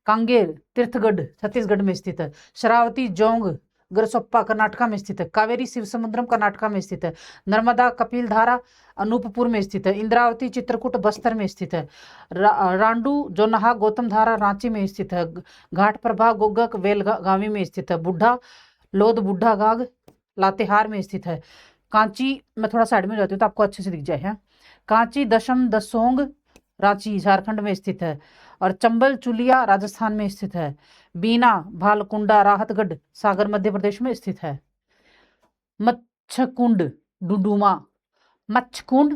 कांगेर, तीर्थगढ़ छत्तीसगढ़ में स्थित है। शरावती, जोंग, गरसोप्पा कर्नाटका में स्थित है। कावेरी, शिवसमुद्रम कर्नाटका में स्थित है। नर्मदा, कपिलधारा अनूपपुर में स्थित है। इंद्रावती, चित्रकूट बस्तर में स्थित है। रांडू, जोनाहा, गौतम धारा रांची में स्थित है। घाट प्रभा, गोगक, बेलगावी में स्थित है। बुढ़ा, लोध बुढ़ा गाग लातेहार में स्थित है। कांची, मैं थोड़ा साइड में जाती हूँ तो आपको अच्छे से दिख जाए है। कांची, दशम दसोंग रांची झारखंड में स्थित है। और चंबल चुलिया राजस्थान में स्थित है। बीना, भालकुंडा, राहतगढ़ सागर मध्य प्रदेश में स्थित है। मच्छकुंड, डुडुमा, मच्छकुंड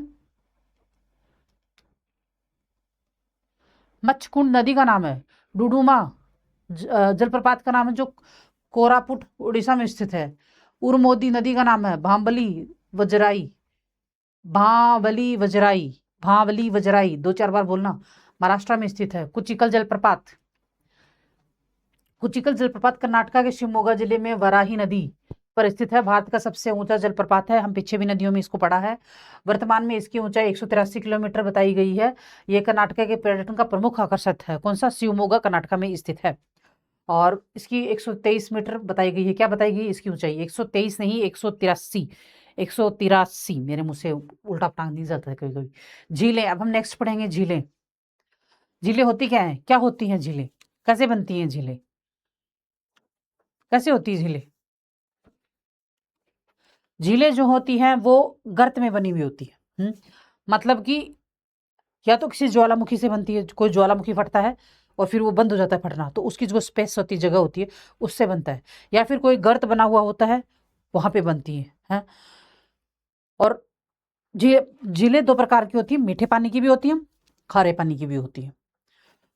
नदी का नाम है। डुडुमा जलप्रपात का नाम है, जो कोरापुट उड़ीसा में स्थित है। उरमोदी नदी का नाम है भांबली वजराई, भांवली वजराई 2-4 बार बोलना, महाराष्ट्र में स्थित है। कुचिकल जलप्रपात कर्नाटका के शिवमोगा जिले में वराही नदी पर स्थित है। भारत का सबसे ऊंचा जलप्रपात है, हम पीछे भी नदियों में इसको पढ़ा है। वर्तमान में इसकी ऊंचाई 183 किलोमीटर बताई गई है। यह कर्नाटक के पर्यटन का प्रमुख आकर्षण है। कौन सा? शिवमोगा कर्नाटका में स्थित है। और इसकी 123 मीटर बताई गई है। क्या बताई गई? इसकी ऊंचाई 123 नहीं, 183। मेरे मुंह से उल्टा टांग दी जाता है कभी कभी। झीलें, अब हम नेक्स्ट पढ़ेंगे झीलें। झीलें होती क्या है? क्या होती हैं झीलें? कैसे बनती हैं झीलें? कैसे होती है झीलें? झीलें जो होती हैं वो गर्त में बनी हुई होती है। मतलब कि या तो किसी ज्वालामुखी से बनती है, कोई ज्वालामुखी फटता है और फिर वो बंद हो जाता है फटना, तो उसकी जो स्पेस होती है, जगह होती है, उससे बनता है। या फिर कोई गर्त बना हुआ होता है, वहां पे बनती है। और झीलें 2 प्रकार की होती है, मीठे पानी की भी होती है, खारे पानी की भी होती है।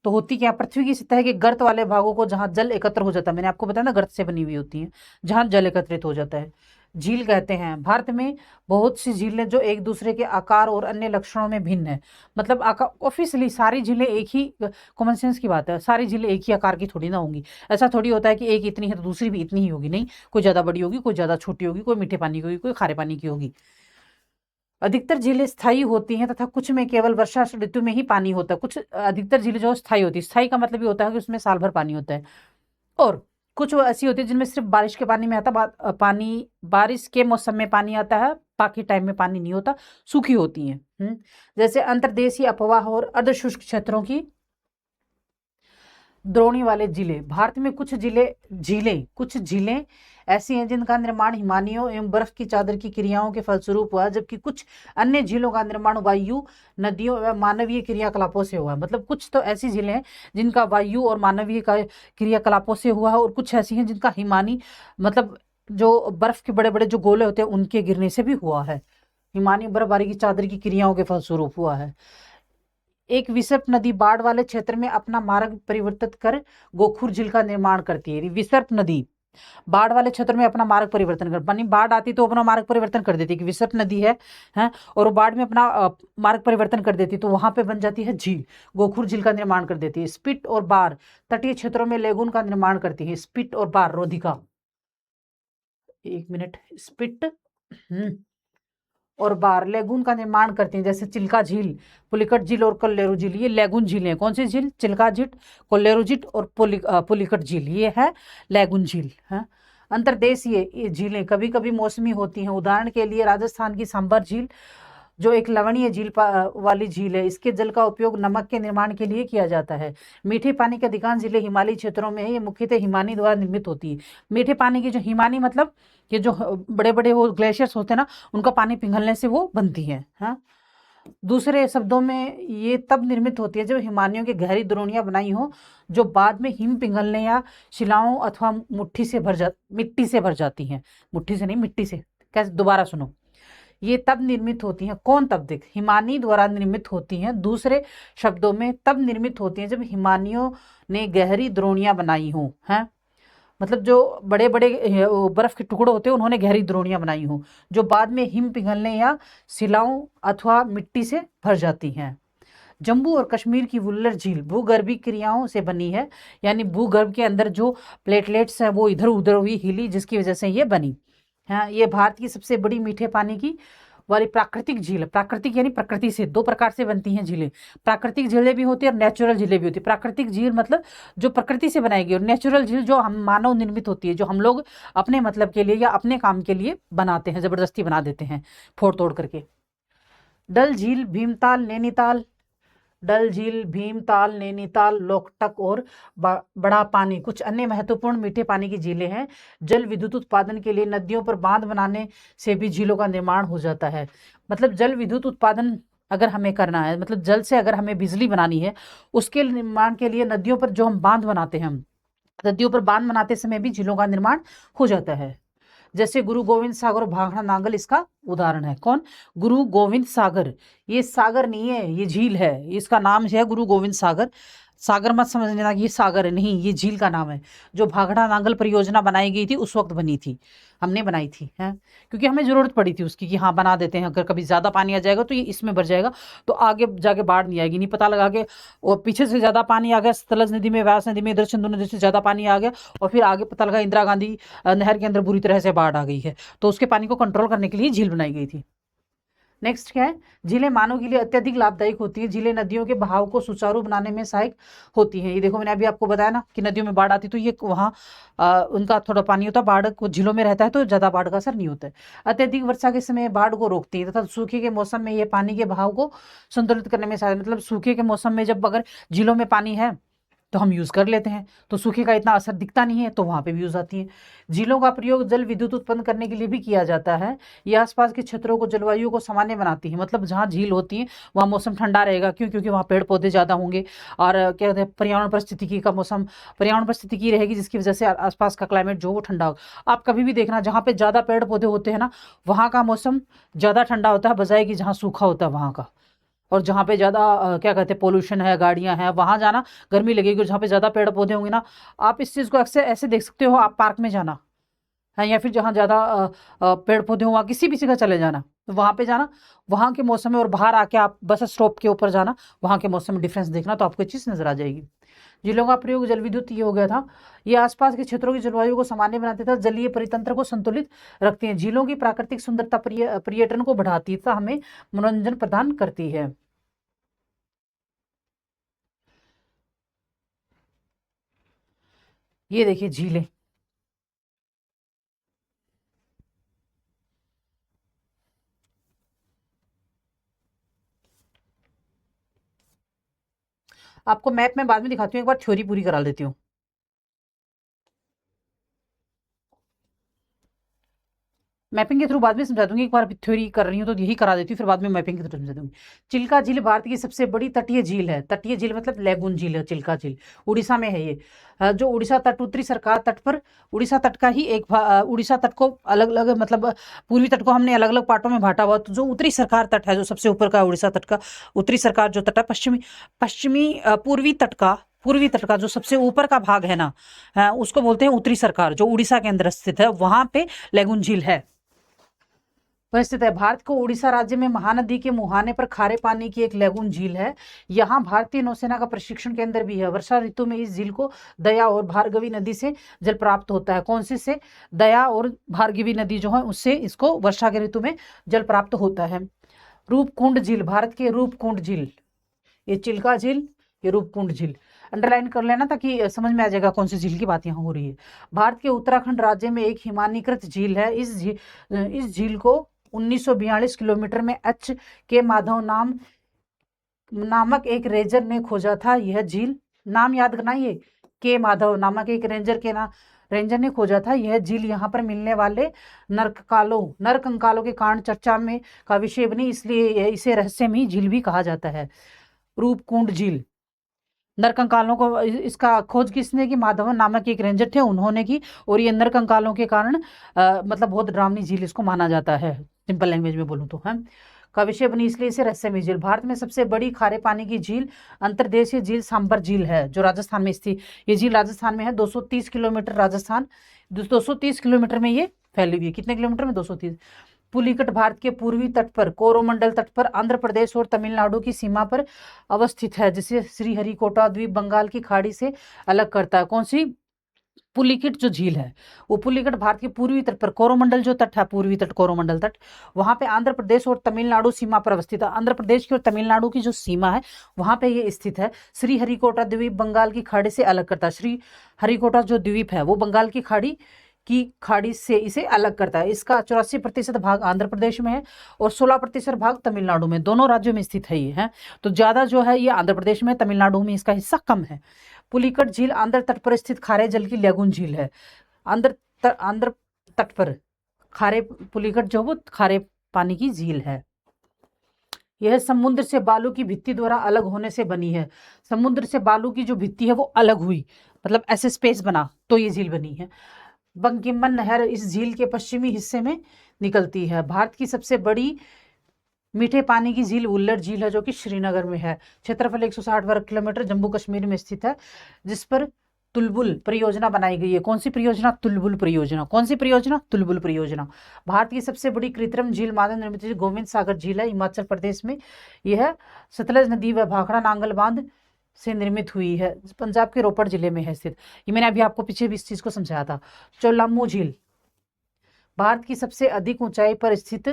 तो होती क्या? पृथ्वी की सतह के गर्त वाले भागों को जहां जल एकत्र हो जाता है, मैंने आपको बताया ना, गर्त से बनी हुई होती है, जहां जल एकत्रित हो जाता है, झील कहते हैं। भारत में बहुत सी झीलें जो एक दूसरे के आकार और अन्य लक्षणों में भिन्न है। मतलब ऑफिशियली सारी झीलें एक ही, कॉमन सेंस की बात है, सारी झीलें एक ही आकार की थोड़ी ना होंगी। ऐसा थोड़ी होता है कि एक इतनी है तो दूसरी भी इतनी ही होगी, नहीं, कोई ज्यादा बड़ी होगी, कोई ज्यादा छोटी होगी, कोई मीठे पानी की होगी, कोई खारे पानी की होगी। अधिकतर झीलें स्थायी होती हैं तथा कुछ में केवल वर्षा ऋतु में ही पानी होता है। कुछ अधिकतर झीलें जो स्थायी होती है, स्थायी का मतलब ये होता है कि उसमें साल भर पानी होता है। और कुछ ऐसी होती है जिनमें सिर्फ बारिश के पानी में आता पानी, बारिश के मौसम में पानी आता है, बाकी टाइम में पानी नहीं होता, सूखी होती हैं। जैसे अंतर्देशीय अपवाह और अर्धशुष्क क्षेत्रों की द्रोणी वाले जिले। भारत में कुछ झीलें ऐसी हैं जिनका निर्माण हिमानियों एवं बर्फ की चादर की क्रियाओं के फलस्वरूप हुआ, जबकि कुछ अन्य झीलों का निर्माण वायु, नदियों एवं मानवीय क्रियाकलापों से हुआ। मतलब कुछ तो ऐसी झीलें हैं जिनका वायु और मानवीय क्रियाकलापों से हुआ है, और कुछ ऐसी हैं जिनका हिमानी, मतलब जो बर्फ के बड़े बड़े जो गोले होते हैं उनके गिरने से भी हुआ है। हिमानी बर्फबारी की चादर की क्रियाओं के फलस्वरूप हुआ है। एक विसर्प नदी बाढ़ वाले क्षेत्र में अपना मार्ग परिवर्तित कर गोखुर झील का निर्माण करती है। विसर्प नदी बाढ़ वाले क्षेत्र में अपना मार्ग परिवर्तन कर, यानी बाढ़ आती तो अपना मार्ग परिवर्तन कर देती कि विसर्प नदी है हैं, और वो बाढ़ में अपना मार्ग परिवर्तन कर देती तो वहां पे बन जाती है झील, गोखुर झील का निर्माण कर देती है। स्पिट और बार तटीय क्षेत्रों में लेगून का निर्माण करती है। स्पिट और बार, रोधिका, एक मिनट, स्पिट और बार लेगून का निर्माण करती हैं, जैसे चिल्का झील, पुलिकट झील और कोल्लेरू झील, ये लेगून झील है। कौन सी झील? चिल्का झील, कोल्लेरू झील और पुलिकट झील, ये है लेगून झील है। अंतर्देशीय झीलें कभी कभी मौसमी होती हैं। उदाहरण के लिए राजस्थान की सांबर झील जो एक लवणीय झील वाली झील है, इसके जल का उपयोग नमक के निर्माण के लिए किया जाता है। मीठे पानी के अधिकांश झीलें हिमालयी क्षेत्रों में है, ये मुख्यतः हिमानी द्वारा निर्मित होती है। मीठे पानी की जो हिमानी मतलब ये जो बड़े बड़े वो ग्लेशियर्स होते हैं ना, उनका पानी पिघलने से वो बनती है। हाँ, दूसरे शब्दों में ये तब निर्मित होती है जब हिमानियों की गहरी द्रोणियां बनाई हो, जो बाद में हिम पिघलने या शिलाओं अथवा मिट्टी से भर जाती हैं। मुट्ठी से नहीं, मिट्टी से। कैसे? दोबारा सुनो, ये तब निर्मित होती हैं। कौन तब? देख, हिमानी द्वारा निर्मित होती हैं। दूसरे शब्दों में तब निर्मित होती हैं जब हिमानियों ने गहरी द्रोणियां बनाई हों। हैं, मतलब जो बड़े बड़े बर्फ के टुकड़े होते हैं उन्होंने गहरी द्रोणियां बनाई हों, जो बाद में हिम पिघलने या शिलाओं अथवा मिट्टी से भर जाती हैं। जम्मू और कश्मीर की वुल्लर झील भूगर्भीय क्रियाओं से बनी है, यानी भूगर्भ के अंदर जो प्लेटलेट्स हैं वो इधर उधर हुई, हिली, जिसकी वजह से ये बनी। हाँ, ये भारत की सबसे बड़ी मीठे पानी की वाली प्राकृतिक झील। प्राकृतिक यानी प्रकृति से, दो प्रकार से बनती हैं झीलें। प्राकृतिक झीलें भी होती है और नेचुरल झीलें भी होती है। प्राकृतिक झील मतलब जो प्रकृति से बनाई गई, और नेचुरल झील जो हम मानव निर्मित होती है, जो हम लोग अपने मतलब के लिए या अपने काम के लिए बनाते हैं, जबरदस्ती बना देते हैं फोड़ तोड़ करके। डल झील, भीमताल, नैनीताल, डल झील, भीमताल, नैनीताल, लोकटक और बड़ा पानी कुछ अन्य महत्वपूर्ण मीठे पानी की झीलें हैं। जल विद्युत उत्पादन के लिए नदियों पर बांध बनाने से भी झीलों का निर्माण हो जाता है। मतलब जल विद्युत उत्पादन अगर हमें करना है, मतलब जल से अगर हमें बिजली बनानी है, उसके निर्माण के लिए नदियों पर जो हम बांध बनाते हैं, नदियों पर बांध बनाते समय भी झीलों का निर्माण हो जाता है। जैसे गुरु गोविंद सागर और भाखड़ा नांगल इसका उदाहरण है। कौन? गुरु गोविंद सागर। ये सागर नहीं है, ये झील है। इसका नाम है गुरु गोविंद सागर। सागर मत समझना कि ये सागर है, नहीं, ये झील का नाम है। जो भाखड़ा नांगल परियोजना बनाई गई थी उस वक्त बनी थी, हमने बनाई थी है, क्योंकि हमें जरूरत पड़ी थी उसकी कि हाँ बना देते हैं, अगर कभी ज्यादा पानी आ जाएगा तो ये इसमें भर जाएगा, तो आगे जाके बाढ़ नहीं आएगी। नहीं पता लगा के और पीछे से ज्यादा पानी आ गया, सतलज नदी में, व्यास नदी में, इधर सिंधु नदी से ज्यादा पानी आ गया, और फिर आगे पता लगा इंदिरा गांधी नहर के अंदर बुरी तरह से बाढ़ आ गई है, तो उसके पानी को कंट्रोल करने के लिए झील बनाई गई थी। नेक्स्ट क्या है? झीलें मानव के लिए अत्यधिक लाभदायक होती है। झीलें नदियों के बहाव को सुचारू बनाने में सहायक होती हैं। ये देखो, मैंने अभी आपको बताया ना कि नदियों में बाढ़ आती तो ये वहाँ उनका थोड़ा पानी होता है, बाढ़ को झीलों में रहता है तो ज़्यादा बाढ़ का असर नहीं होता है। अत्यधिक वर्षा के समय बाढ़ को रोकती है तथा सूखे के मौसम में ये पानी के बहाव को संतुलित करने में सहायक, मतलब सूखे के मौसम में जब अगर झीलों में पानी है तो हम यूज़ कर लेते हैं, तो सूखे का इतना असर दिखता नहीं है, तो वहाँ पे भी यूज़ आती है। झीलों का प्रयोग जल विद्युत उत्पन्न करने के लिए भी किया जाता है। ये आसपास के क्षेत्रों को, जलवायु को सामान्य बनाती है। मतलब जहाँ झील होती है वहाँ मौसम ठंडा रहेगा, क्यों? क्योंकि वहाँ पेड़ पौधे ज़्यादा होंगे, और क्या कहते हैं, पर्यावरण परिस्थितिकी का मौसम, पर्यावरण परिस्थितिकी रहेगी, जिसकी वजह से आसपास का क्लाइमेट जो वो ठंडा होगा। आप कभी भी देखना, जहाँ पे ज़्यादा पेड़ पौधे होते हैं ना, वहाँ का मौसम ज़्यादा ठंडा होता है, बजाय कि जहाँ सूखा होता है वहाँ का। और जहाँ पे ज़्यादा क्या कहते हैं, पोल्यूशन है, गाड़ियाँ हैं, वहाँ जाना गर्मी लगेगी। और जहाँ पे ज़्यादा पेड़ पौधे होंगे ना, आप इस चीज़ को अक्सर ऐसे देख सकते हो, आप पार्क में जाना है, या फिर जहाँ ज़्यादा पेड़ पौधे हों, वहाँ किसी भी जगह चले जाना, तो वहाँ पे जाना, वहाँ के मौसम में, और बाहर आके आप बस स्टॉप के ऊपर जाना, वहाँ के मौसम में डिफरेंस देखना, तो आपको चीज़ नजर आ जाएगी। झीलों का प्रयोग जल विद्युत ये हो गया था। ये आसपास के क्षेत्रों की जलवायु को सामान्य बनाते था, जलीय परितंत्र को संतुलित रखती है। झीलों की प्राकृतिक सुंदरता पर्यटन को बढ़ाती है तथा हमें मनोरंजन प्रदान करती है। ये देखिए झीलें, आपको मैप में बाद में दिखाती हूँ, एक बार थ्योरी पूरी करा लेती हूँ। मैपिंग के थ्रू बाद में समझा दूंगी, एक बार थ्योरी कर रही हूँ तो यही करा देती हूँ, फिर बाद में मैपिंग के थ्रू समझा दूंगी। चिल्का झील भारत की सबसे बड़ी तटीय झील है। तटीय झील मतलब लेगून झील है चिल्का झील, उड़ीसा में है ये। जो उड़ीसा तट, उत्तरी सरकार तट पर, उड़ीसा तट का ही एक उड़ीसा तट को अलग अलग, मतलब पूर्वी तट को हमने अलग अलग पार्टों में बांटा हुआ, तो जो उत्तरी सरकार तट है, जो सबसे ऊपर का उड़ीसा तट का उत्तरी सरकार जो तट है, पश्चिमी पश्चिमी पूर्वी तट का पूर्वी तट का जो सबसे ऊपर का भाग है ना, उसको बोलते हैं उत्तरी सरकार, जो उड़ीसा के अंदर स्थित है, वहां पे लैगून झील है, वह स्थित है। भारत को उड़ीसा राज्य में महानदी के मुहाने पर खारे पानी की एक लैगून झील है। यहाँ भारतीय नौसेना का प्रशिक्षण केंद्र भी है। वर्षा ऋतु में इस झील को दया और भार्गवी नदी से जल प्राप्त होता है। कौन सी से? दया और भार्गवी नदी जो है उससे इसको वर्षा के ऋतु में जल प्राप्त होता है। रूपकुंड झील, भारत के रूपकुंड झील, ये चिल्का झील, ये रूपकुंड झील, अंडरलाइन कर लेना ताकि समझ में आ जाएगा कौन सी झील की बात यहाँ हो रही है। भारत के उत्तराखंड राज्य में एक हिमानीकृत झील है। इस झील को 1942 किलोमीटर में एच के माधव नामक एक रेंजर ने खोजा था। यह झील, नाम याद करना, ये के माधव नामक एक रेंजर ने खोजा था। यह झील यहाँ पर मिलने वाले नरकंकालों के कारण चर्चा में का विषय बनी, इसलिए इसे रहस्यमयी झील भी कहा जाता है। रूपकुंड झील, नरकंकालों को इसका खोज किसने की? माधवन नामक एक रेंजर थे, उन्होंने की। और ये नरकंकालों के कारण मतलब बहुत डरावनी झील इसको माना जाता है, सिंपल लैंग्वेज में बोलूँ तो, है का विषय बनी, इसलिए इसे रहस्यमयी झील। भारत में सबसे बड़ी खारे पानी की झील अंतर्देशीय झील सांबर झील है, जो राजस्थान में स्थित। ये झील राजस्थान में है। 230 किलोमीटर, राजस्थान 230 किलोमीटर में ये फैली हुई है। कितने किलोमीटर में? 230। पुलिकट भारत के पूर्वी तट पर, कोरोमंडल तट पर, आंध्र प्रदेश और तमिलनाडु की सीमा पर अवस्थित है, जिसे श्रीहरिकोटा द्वीप बंगाल की खाड़ी से अलग करता है। कौन सी? पुलिकट जो झील है, वो पुलिकट भारत के पूर्वी तट पर, कोरोमंडल जो तट है, पूर्वी तट कोरोमंडल तट, वहां पे आंध्र प्रदेश और तमिलनाडु सीमा पर अवस्थित है। आंध्र प्रदेश की और तमिलनाडु की जो सीमा है वहां पे ये स्थित है। श्रीहरिकोटा द्वीप बंगाल की खाड़ी से अलग करता है। श्रीहरिकोटा जो द्वीप है वो बंगाल की खाड़ी से इसे अलग करता है। इसका 84% भाग आंध्र प्रदेश में है और 16% भाग तमिलनाडु में, दोनों राज्यों में स्थित है ये, है तो ज्यादा जो है ये आंध्र प्रदेश में, तमिलनाडु में इसका हिस्सा कम है। पुलिकट झील आंध्र तट पर स्थित खारे जल की लैगून झील है। आंध्र तट पर खारे, पुलिकट जो वो खारे पानी की झील है। यह समुद्र से बालू की भित्ति द्वारा अलग होने से बनी है। समुद्र से बालू की जो भित्ति है वो अलग हुई, मतलब ऐसे स्पेस बना तो ये झील बनी है। बंकिमन नहर इस झील के पश्चिमी हिस्से में निकलती है। भारत की सबसे बड़ी मीठे पानी की झील उल्लर झील है, जो कि श्रीनगर में है। क्षेत्रफल 160 वर्ग किलोमीटर, जम्मू कश्मीर में स्थित है, जिस पर तुलबुल परियोजना बनाई गई है। कौन सी परियोजना? तुलबुल परियोजना। कौन सी परियोजना? तुलबुल परियोजना। भारत की सबसे बड़ी कृत्रिम झील मानव निर्मित गोविंद सागर झील है, हिमाचल प्रदेश में। यह सतलज नदी व भाखड़ा नांगल बांध से निर्मित हुई है, पंजाब के रोपड़ जिले में है स्थित। ये मैंने अभी आपको पीछे भी इस चीज को समझाया था। चोलामू झील, भारत की सबसे अधिक ऊंचाई पर स्थित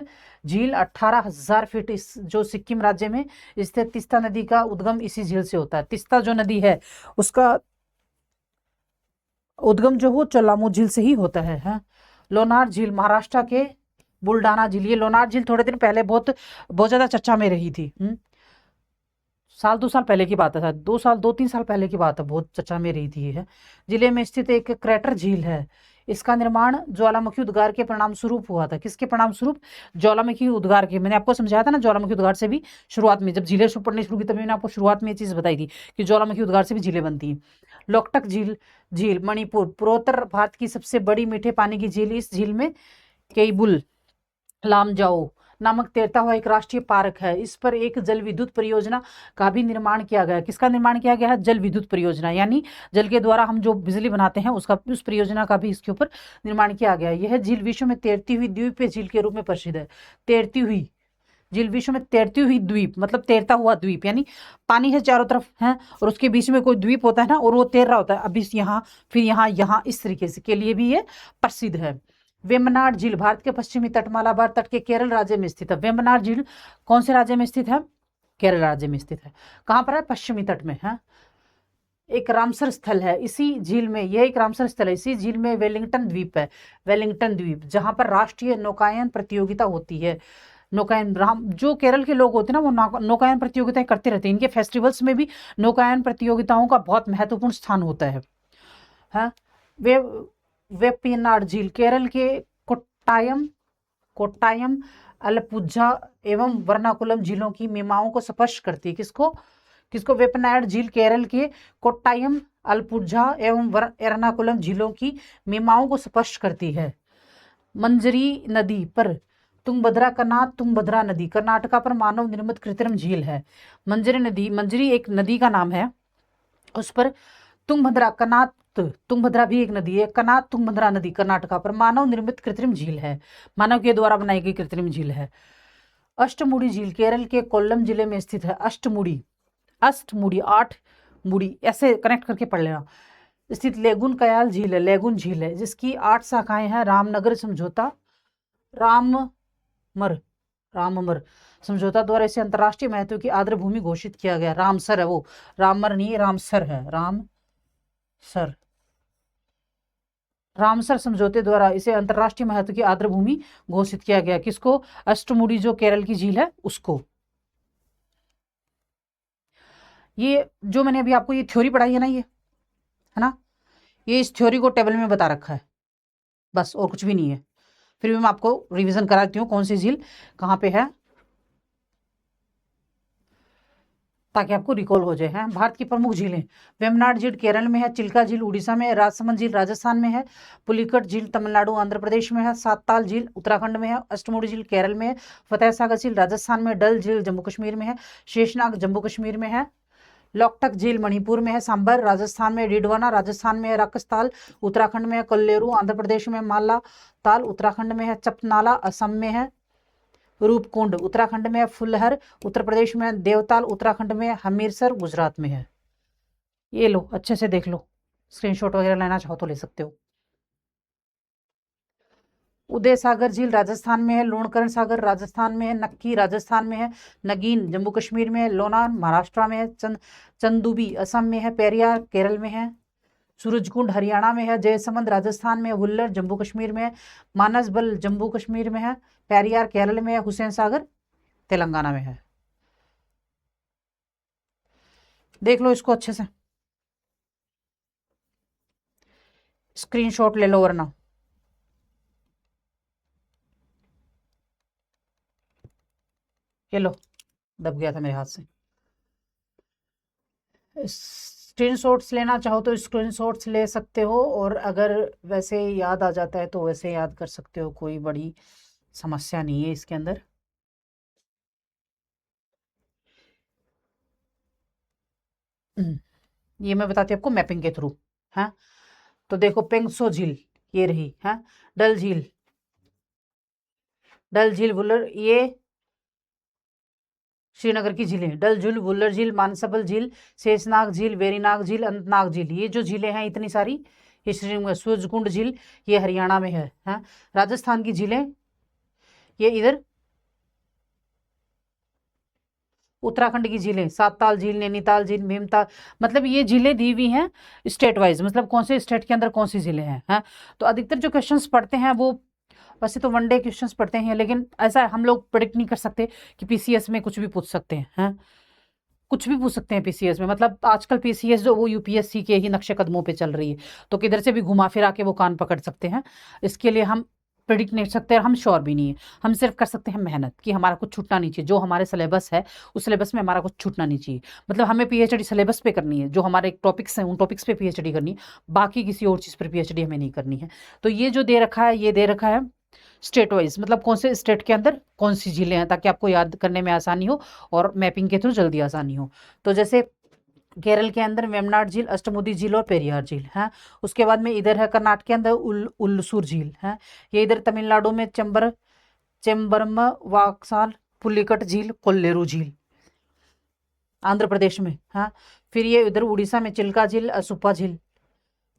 झील, 18,000 फीट, जो सिक्किम राज्य में स्थित। तीस्ता नदी का उद्गम इसी झील से होता है। तीस्ता जो नदी है उसका उद्गम जो हो चोलामू झील से ही होता है। लोनार झील, महाराष्ट्र के बुलडाना झील। ये लोनार झील थोड़े दिन पहले बहुत ज्यादा चर्चा में रही थी। साल 2 साल पहले की बात है, 2-3 साल पहले की बात है, बहुत चर्चा में रही थी। है जिले में स्थित एक क्रैटर झील है। इसका निर्माण ज्वालामुखी उद्गार के परिणाम स्वरूप हुआ था। किसके परिणाम स्वरूप? ज्वालामुखी उद्गार के। मैंने आपको समझाया था ना, ज्वालामुखी उद्गार से भी शुरुआत में, जब झीलें पढ़नी शुरू की तभी मैंने आपको शुरुआत में ये चीज बताई थी कि ज्वालामुखी उद्गार से भी झीलें बनती हैं। लोकटक झील मणिपुर, पूर्वोत्तर भारत की सबसे बड़ी मीठे पानी की झील। इस झील में केबुल लामजाओ नामक तैरता हुआ एक राष्ट्रीय पार्क है। इस पर एक जल विद्युत परियोजना का भी निर्माण किया गया है। किसका निर्माण किया गया है? जल विद्युत परियोजना, यानी जल के द्वारा हम जो बिजली बनाते हैं उस परियोजना का भी इसके ऊपर निर्माण किया गया है। यह झील विश्व में तैरती हुई द्वीपीय झील के रूप में प्रसिद्ध है। तैरती हुई झील, विश्व में तैरती हुई द्वीप, मतलब तैरता हुआ द्वीप, यानी पानी है चारों तरफ है और उसके बीच में कोई द्वीप होता है ना, और वो तैर रहा होता है, अभी यहाँ फिर यहाँ इस तरीके से के लिए भी ये प्रसिद्ध है। वेम्बनाड झील, भारत के पश्चिमी तट, मालाबार तट के केरल राज्य में स्थित है। वेम्बनाड झील कौन से राज्य में स्थित है? केरल राज्य में स्थित है। कहाँ पर है? पश्चिमी तट में है। एक रामसर स्थल है इसी झील में, यह एक रामसर स्थल है। इसी झील में वेलिंगटन द्वीप है, वेलिंगटन द्वीप, जहां पर राष्ट्रीय नौकायन प्रतियोगिता होती है। नौकायन, जो केरल के लोग होते हैं ना, वो नौकायन प्रतियोगिताएं करते रहते हैं। इनके फेस्टिवल्स में भी नौकायन प्रतियोगिताओं का बहुत महत्वपूर्ण स्थान होता है। वे वेम्बनाड झील केरल के कोट्टायम, अलपुझा एवं वर्नाकुलम झीलों की मीमाओं को स्पष्ट करती है। किसको? वेम्बनाड झील केरल के कोट्टायम, अलपुझा एवं एर्नाकुलम झीलों की मीमाओं को स्पष्ट करती है। मंजरी नदी पर तुंगभद्रा नदी कर्नाटका पर मानव निर्मित कृत्रिम झील है। मंजरी एक नदी का नाम है उस पर तुंगभद्रा कनात, तुंगभद्रा भी एक नदी है, कनात तुंगभद्रा नदी कर्नाटका पर मानव निर्मित कृत्रिम झील है, मानव के द्वारा बनाई गई कृत्रिम झील है। अष्टमुड़ी झील केरल के कोल्लम जिले में स्थित है। अष्टमुड़ी, अष्टमुड़ी 8 मुड़ी ऐसे कनेक्ट करके पढ़ लेना। स्थित लेगुन कयाल झील है, लेगुन झील है जिसकी 8 शाखाएं हैं। रामनगर समझौता, राममर, राममर समझौता द्वारा इसे अंतर्राष्ट्रीय महत्व की आर्द्र भूमि घोषित किया गया। रामसर है वो, राममर नहीं है, रामसर है, रामसर। रामसर समझौते द्वारा इसे अंतर्राष्ट्रीय महत्व की आर्द्र भूमि घोषित किया गया। किसको? अष्टमुड़ी जो केरल की झील है उसको। ये जो मैंने अभी आपको ये थ्योरी पढ़ाई है ना, ये है ना, ये इस थ्योरी को टेबल में बता रखा है, बस और कुछ भी नहीं है। फिर भी मैं आपको रिवीजन कराती हूँ कौन सी झील कहाँ पे है, ताकि आपको रिकॉल हो जाए। हैं भारत की प्रमुख झीलें, वेम्बनाड झील केरल में है, चिल्का झील उड़ीसा में है, राजसमंद झील राजस्थान में है, पुलिकट झील तमिलनाडु आंध्र प्रदेश में है, सातताल झील उत्तराखंड में है, अष्टमुड़ी झील केरल में है, फतेह सागर झील राजस्थान में, डल झील जम्मू कश्मीर में है, शेषनाग जम्मू कश्मीर में है, लोकटक झील मणिपुर में है, सांबर राजस्थान में, डिडवाना राजस्थान में है, राकसताल उत्तराखंड में है, कल्लेरू आंध्र प्रदेश में, माला ताल उत्तराखंड में है, चपनाला असम में है, रूपकुंड उत्तराखंड में है, फुलहर उत्तर प्रदेश में है, देवताल उत्तराखंड में है, हमीरसर गुजरात में है। ये लो अच्छे से देख लो, स्क्रीनशॉट वगैरह लेना चाहो तो ले सकते हो। उदय सागर झील राजस्थान में है, लूणकरण सागर राजस्थान में है, नक्की राजस्थान में है, नगीन जम्मू कश्मीर में है, लोनार महाराष्ट्र में है, चंदुबी असम में है, पेरियार केरल में है, सूरजकुंड हरियाणा में है, जयसमंद राजस्थान में है, हुल्लर जम्मू कश्मीर में है, मानसबल जम्मू कश्मीर में है, पेरियार केरल में है, हुसैन सागर तेलंगाना में है। देख लो इसको अच्छे से, स्क्रीनशॉट ले लो वरना। ये लो, दब गया था मेरे हाथ से। स्क्रीनशॉट्स लेना चाहो तो स्क्रीनशॉट्स ले सकते हो, और अगर वैसे याद आ जाता है तो वैसे याद कर सकते हो, कोई बड़ी समस्या नहीं है इसके अंदर। ये मैं बताती हूँ आपको मैपिंग के थ्रू। हाँ तो देखो, पेंगसो झील ये रही, हाँ डल झील, डल झील वुलर, ये श्रीनगर की झीलें, डल झील, वुल्लर झील, मानसबल झील, शेषनाग झील, वेरीनाग झील, अनंतनाग झील, ये जो झीलें हैं इतनी सारी, ये श्रीनगर। सूरजकुंड झील ये हरियाणा में है, हाँ राजस्थान की झीलें ये इधर, उत्तराखंड की झीलें सातताल झील, नैनीताल झील, भीमताल, मतलब ये झीलें दी हुई हैं स्टेट वाइज, मतलब कौन से स्टेट के अंदर कौन सी झीलें हैं, हाँ। तो अधिकतर जो क्वेश्चंस पढ़ते हैं वो वैसे तो वनडे क्वेश्चंस पढ़ते हैं, लेकिन ऐसा हम लोग प्रिडिक्ट नहीं कर सकते कि पीसीएस में कुछ भी पूछ सकते हैं, हाँ कुछ भी पूछ सकते हैं पीसीएस में। मतलब आजकल पीसीएस जो वो यूपीएससी के ही नक्शे कदमों पे चल रही है, तो किधर से भी घुमा फिरा के वो कान पकड़ सकते हैं। इसके लिए हम प्रिडिक्ट नहीं कर सकते और हम श्योर भी नहीं है। हम सिर्फ कर सकते हैं मेहनत, कि हमारा कुछ छूटना नहीं चाहिए, जो हमारे सिलेबस है उस सिलेबस में हमारा कुछ छूटना नहीं चाहिए। मतलब हमें पीएचडी सिलेबस पे करनी है, जो हमारे टॉपिक्स हैं उन टॉपिक्स पे पीएचडी करनी है, बाकी किसी और चीज़ पर पीएचडी हमें नहीं करनी है। तो ये जो दे रखा है, ये दे रखा है स्टेट वाइज, मतलब कौन से स्टेट के अंदर कौन सी झीलें हैं, ताकि आपको याद करने में आसानी हो और मैपिंग के थ्रू जल्दी आसानी हो। तो जैसे केरल के अंदर वेम्बनाड झील, अष्टमुदी झील और पेरियार झील है। उसके बाद में इधर है कर्नाटक के अंदर उल्लसूर झील है। ये इधर तमिलनाडु में चेम्बरम वाक्साल, पुलिकट झील, कोल्लेरू झील आंध्र प्रदेश में है। फिर ये इधर उड़ीसा में चिल्का झील, सुप्पा झील,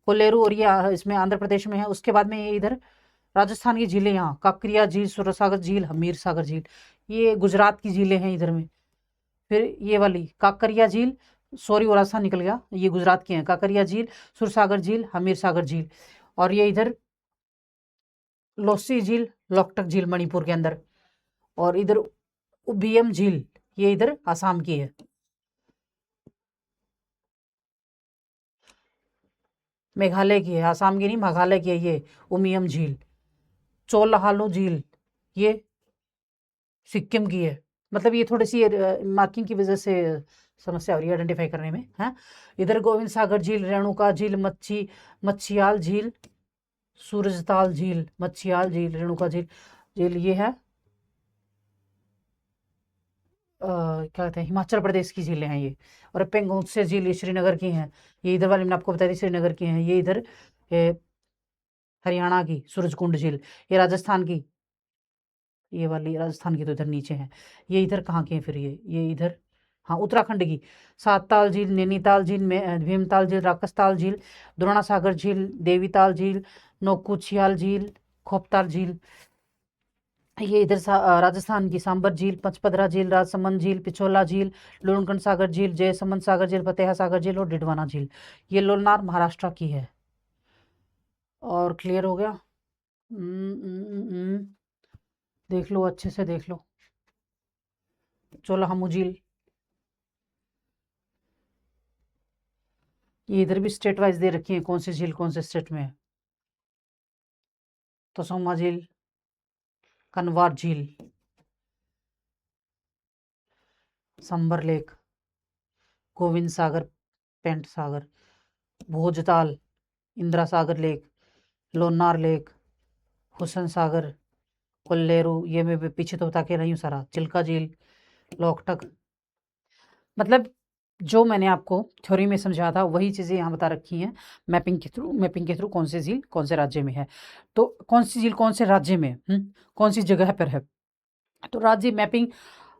कोल्लेरू, और ये इसमें आंध्र प्रदेश में है। उसके बाद में ये इधर राजस्थान की झीलें, यहाँ काकरिया झील, सूरसागर झील, हमीर सागर झील, ये गुजरात की झीलें हैं इधर में। फिर ये वाली काकरिया झील, सॉरी वो रास्ता निकल गया, ये गुजरात के हैं, काकरिया झील, सुरसागर झील, हमीर सागर झील, और ये इधर लोसी झील, लोकटक झील मणिपुर के अंदर, और इधर उबियम झील ये इधर आसाम की है। मेघालय की है, आसाम की नहीं, मेघालय की है ये उमियम झील। चोलाहालू झील ये सिक्किम की है। मतलब ये थोड़ी सी मार्किंग की वजह से समस्या हो रही है आइडेंटिफाई करने में, है। इधर गोविंद सागर झील, रेणुका झील, मच्छियाल झील, सूरजताल झील, मच्छियाल झील, रेणुका झील, ये है क्या कहते हैं, हिमाचल प्रदेश की झीलें हैं ये। और पेंगोंग से झील ये श्रीनगर की हैं। ये इधर वाली मैंने आपको बताई थी श्रीनगर की हैं। ये इधर हरियाणा की सूरजकुंड झील, ये राजस्थान की, ये वाली राजस्थान की तो इधर नीचे है। ये इधर कहाँ की है फिर, ये इधर, हाँ उत्तराखंड की सातताल झील, नैनीताल झील में, भीमताल झील, राकसताल झील, द्रोणा सागर झील, देवीताल झील, नौकुचियाल झील, खोपताल झील। ये इधर राजस्थान की सांबर झील, पचपदरा झील, राजसमंद झील, पिछोला झील, लूणकंड सागर झील, जयसमंद सागर झील, फतेहा सागर झील और डिडवाना झील। ये लोनार महाराष्ट्र की है। और क्लियर हो गया? देख लो, अच्छे से देख लो। चोलाहमू झील, ये इधर भी स्टेट वाइज दे रखी है, कौन सी झील कौन से स्टेट में है। तसोमा झील, कनवार झील, संबर लेक, गोविंद सागर, पेंट सागर, भोजताल, इंदिरा सागर लेक, लोनार लेक, हुसन सागर, कोल्लेरू, ये मैं पीछे तो बता के रही हूँ सारा, चिल्का झील, लोकटक। मतलब जो मैंने आपको थ्योरी में समझाया था वही चीज़ें यहाँ बता रखी हैं मैपिंग के थ्रू कौन सी झील कौन से राज्य में है। तो कौन सी झील कौन से राज्य में, कौन सी जगह पर है। तो राज्य मैपिंग,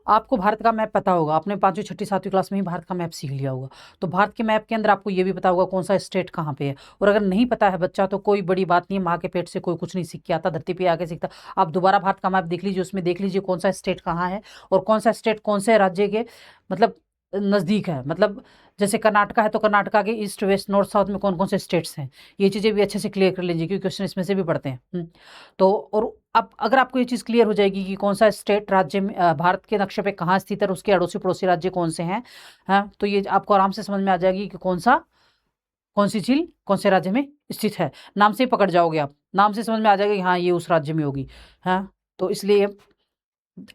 आपको भारत का मैप पता होगा, आपने 5वीं 6वीं 7वीं क्लास में ही भारत का मैप सीख लिया होगा। तो भारत के मैप के अंदर आपको ये भी पता होगा कौन सा स्टेट कहाँ पे है। और अगर नहीं पता है बच्चा तो कोई बड़ी बात नहीं है, माँ के पेट से कोई कुछ नहीं सीख के आता, धरती पे आके सीखता। आप दोबारा भारत का मैप देख लीजिए, उसमें देख लीजिए कौन सा स्टेट कहाँ है और कौन सा स्टेट कौन से राज्य के मतलब नज़दीक है। मतलब जैसे कर्नाटका है तो कर्नाटका के ईस्ट वेस्ट नॉर्थ साउथ में कौन कौन से स्टेट्स हैं, ये चीज़ें भी अच्छे से क्लियर कर लीजिए क्योंकि क्वेश्चन इसमें से भी पढ़ते हैं। तो और अब अगर आपको ये चीज़ क्लियर हो जाएगी कि कौन सा स्टेट राज्य में भारत के नक्शे पे कहाँ स्थित है और उसके अड़ोसी पड़ोसी राज्य कौन से हैं, हाँ, तो ये आपको आराम से समझ में आ जाएगी कि कौन सी झील कौन से राज्य में स्थित है। नाम से ही पकड़ जाओगे आप, नाम से समझ में आ जाएगा कि हाँ ये उस राज्य में होगी। हाँ, तो इसलिए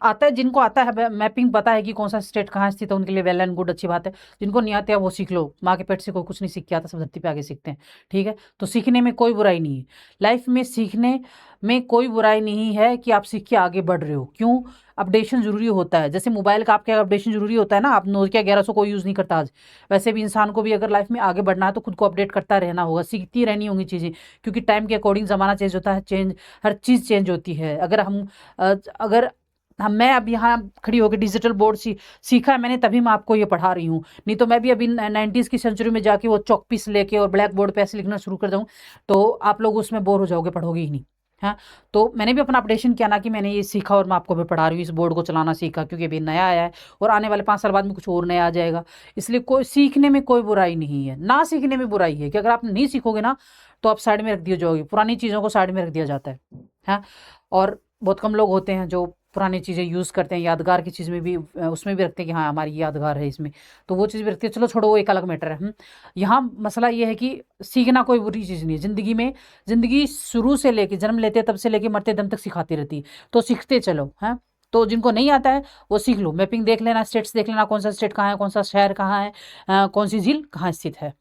आता है, जिनको आता है मैपिंग पता है कि कौन सा स्टेट कहाँ स्थित है, उनके लिए वेल एंड गुड, अच्छी बात है। जिनको नहीं आता है वो सीख लो, माँ के पेट से कोई कुछ नहीं सीख के आता, सब धरती पे आगे सीखते हैं। ठीक है, तो सीखने में कोई बुराई नहीं है, लाइफ में सीखने में कोई बुराई नहीं है कि आप सीख के आगे बढ़ रहे हो। क्यों? अपडेशन जरूरी होता है, जैसे मोबाइल का आपके अपडेशन जरूरी होता है ना, आप नोकिया 1100 कोई यूज़ नहीं करता आज, वैसे भी इंसान को भी अगर लाइफ में आगे बढ़ना है तो खुद को अपडेट करता रहना होगा, सीखती रहनी होंगी चीज़ें, क्योंकि टाइम के अकॉर्डिंग ज़माना चेंज होता है, हर चीज़ चेंज होती है। अगर मैं अब यहाँ खड़ी होकर डिजिटल बोर्ड सीखा है मैंने, तभी मैं आपको ये पढ़ा रही हूँ। नहीं तो मैं भी अभी 90s की सेंचुरी में जाके वो चौक पीस लेके और ब्लैक बोर्ड पे ऐसे लिखना शुरू कर दूँ तो आप लोग उसमें बोर हो जाओगे, पढ़ोगे ही नहीं। हाँ, तो मैंने भी अपना अपडेशन किया ना कि मैंने ये सीखा और मैं आपको भी पढ़ा रही हूँ, इस बोर्ड को चलाना सीखा क्योंकि अभी नया आया है और आने वाले 5 साल बाद में कुछ और नया आ जाएगा। इसलिए कोई सीखने में कोई बुराई नहीं है, ना सीखने में बुराई है कि अगर आप नहीं सीखोगे ना तो आप साइड में रख दिए जाओगे, पुरानी चीज़ों को साइड में रख दिया जाता है। हाँ, और बहुत कम लोग होते हैं जो पुरानी चीज़ें यूज़ करते हैं, यादगार की चीज़ में भी उसमें भी रखते हैं कि हाँ हमारी यादगार है इसमें, तो वो चीज़ भी रखते हैं। चलो छोड़ो, वो एक अलग मैटर है। यहाँ मसला ये है कि सीखना कोई बुरी चीज़ नहीं है ज़िंदगी में। ज़िंदगी शुरू से लेके जन्म लेते तब से लेके मरते दम तक सिखाती रहती है, तो सीखते चलो। हैं, तो जिनको नहीं आता है वो सीख लो, मैपिंग देख लेना, स्टेट्स देख लेना, कौन सा स्टेट कहाँ है, कौन सा शहर कहाँ है, कौन सी झील कहाँ स्थित है।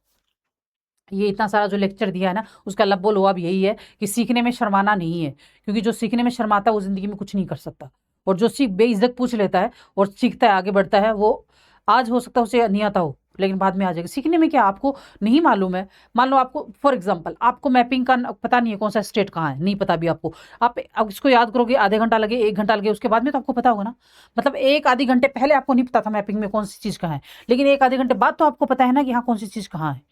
ये इतना सारा जो लेक्चर दिया है ना, उसका लब्बो लोअब यही है कि सीखने में शर्माना नहीं है, क्योंकि जो सीखने में शर्माता है वो ज़िंदगी में कुछ नहीं कर सकता। और जो सीख बेइज्जत पूछ लेता है और सीखता है, आगे बढ़ता है, वो आज हो सकता है उसे नहीं आता हो लेकिन बाद में आ जाएगा। सीखने में क्या, आपको नहीं मालूम है, मान लो आपको फॉर एग्जांपल आपको मैपिंग का पता नहीं है कौन सा स्टेट कहाँ है, नहीं पता भी आपको, आप अब इसको याद करोगे, आधे घंटा लगे, 1 घंटा लगे, उसके बाद में तो आपको पता होगा ना। मतलब एक आधे घंटे पहले आपको नहीं पता था मैपिंग में कौन सी चीज़ कहाँ है, लेकिन एक आधे घंटे बाद तो आपको पता है ना कि हाँ कौन सी चीज़ कहाँ है।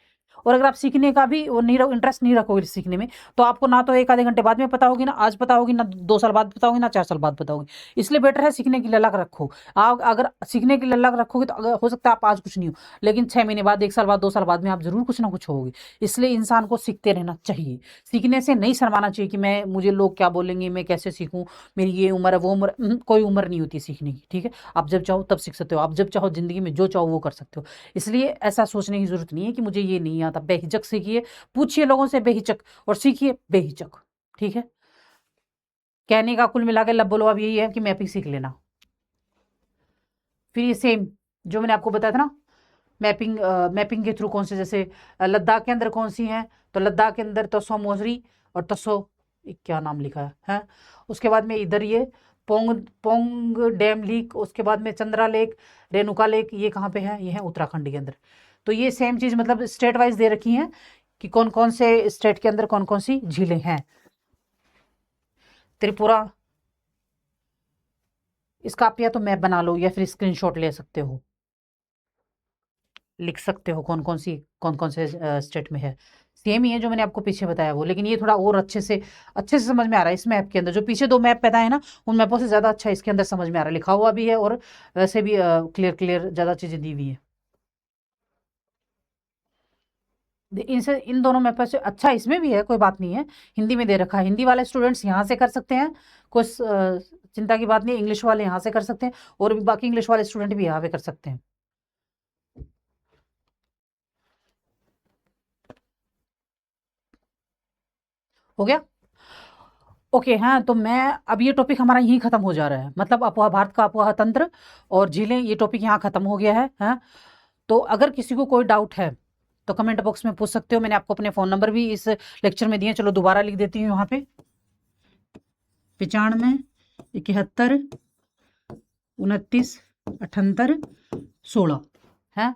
और अगर आप सीखने का भी वो नहीं इंटरेस्ट नहीं रखोगे सीखने में, तो आपको ना तो 1 आधे घंटे बाद में पता होगी, ना आज पता होगी, ना 2 साल बाद पता होगी, ना 4 साल बाद पता होगी। इसलिए बेटर है सीखने की ललक रखो। आप अगर सीखने की ललक रखोगे तो अगर हो सकता है आप आज कुछ नहीं हो, लेकिन 6 महीने बाद, 1 साल बाद, 2 साल बाद में आप जरूर कुछ ना कुछ होगे। इसलिए इंसान को सीखते रहना चाहिए, सीखने से नहीं शर्माना चाहिए कि मुझे लोग क्या बोलेंगे, मैं कैसे सीखूं, मेरी ये उम्र है वो उम्र, कोई उम्र नहीं होती सीखने की। ठीक है, आप जब चाहो तब सीख सकते हो, आप जब चाहो जिंदगी में जो चाहो वो कर सकते हो। इसलिए ऐसा सोचने की जरूरत नहीं है कि मुझे ये नहीं आता। बेहिचक सीखिए, पूछिए लोगों से बेहिचक, और सीखिए बेहिचक। ठीक है, कहने का कुल मिला के लब्बो अब यही है कि मैपिंग सीख लेना। फिर ये सेम जो मैंने आपको बताया था ना, मैपिंग के थ्रू कौन से, जैसे लद्दाख के अंदर कौन सी हैं, तो लद्दाख के अंदर तसो मोसरी और तसो, क्या नाम लिखा है, उसके बाद में इधर ये पोंग पोंग डैम लेक, उसके बाद में चंद्रा लेक, रेणुका लेक, ये कहाँ पे है? ये है उत्तराखंड के अंदर। तो ये सेम चीज़ मतलब स्टेट वाइज दे रखी हैं कि कौन कौन से स्टेट के अंदर कौन कौन सी झीलें हैं। त्रिपुरा, इसका आप या तो मैप बना लो या फिर स्क्रीनशॉट ले सकते हो, लिख सकते हो कौन कौन से स्टेट में है। सेम ही है जो मैंने आपको पीछे बताया वो, लेकिन ये थोड़ा और अच्छे से समझ में आ रहा है इस मैप के अंदर। जो पीछे 2 मैप बताए ना उन मैपों से ज़्यादा अच्छा इसके अंदर समझ में आ रहा है, लिखा हुआ भी है और वैसे भी क्लियर ज़्यादा चीज़ें दी हुई है। इनसे इन दोनों मैपों से अच्छा इसमें भी है, कोई बात नहीं है। हिंदी में दे रखा है, हिंदी वाले स्टूडेंट्स यहाँ से कर सकते हैं, कुछ चिंता की बात नहीं। इंग्लिश वाले यहाँ से कर सकते हैं और भी बाकी इंग्लिश वाले स्टूडेंट भी यहाँ पे कर सकते हैं। हो गया? ओके। हाँ, तो मैं अब ये टॉपिक हमारा यहीं खत्म हो जा रहा है, मतलब अफवाह, भारत का अफवाह तंत्र और झीलें, ये टॉपिक यहाँ खत्म हो गया है। हाँ, तो अगर किसी को कोई डाउट है तो कमेंट बॉक्स में पूछ सकते हो। मैंने आपको अपने फ़ोन नंबर भी इस लेक्चर में दिए, चलो दोबारा लिख देती हूँ यहाँ पे, 95 71 29 78 16 है।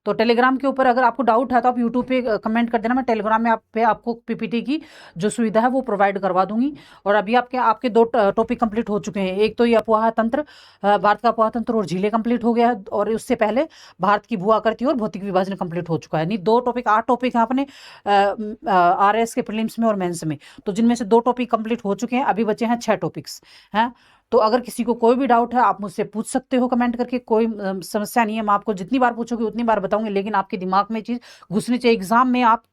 तो टेलीग्राम के ऊपर अगर आपको डाउट है तो आप यूट्यूब पे कमेंट कर देना, मैं टेलीग्राम में आपको पीपीटी की जो सुविधा है वो प्रोवाइड करवा दूंगी। और अभी आपके 2 टॉपिक कंप्लीट हो चुके हैं, एक तो ये अफवाह तंत्र, भारत का अफवाह तंत्र और झीलें कंप्लीट हो गया है, और उससे पहले भारत की भू आकृति और भौतिक विभाजन कंप्लीट हो चुका है। नहीं, 2 टॉपिक 8 टॉपिक हैं अपने RS के प्रीलिम्स में और मेंस में, तो जिनमें से 2 टॉपिक कंप्लीट हो चुके हैं, अभी बचे हैं 6 टॉपिक्स हैं। तो अगर किसी को कोई भी डाउट है आप मुझसे पूछ सकते हो कमेंट करके, कोई समस्या नहीं है। मैं आपको जितनी बार पूछोगे उतनी बार बताऊंगी, लेकिन आपके दिमाग में चीज़ घुसनी चाहिए। एग्जाम में आप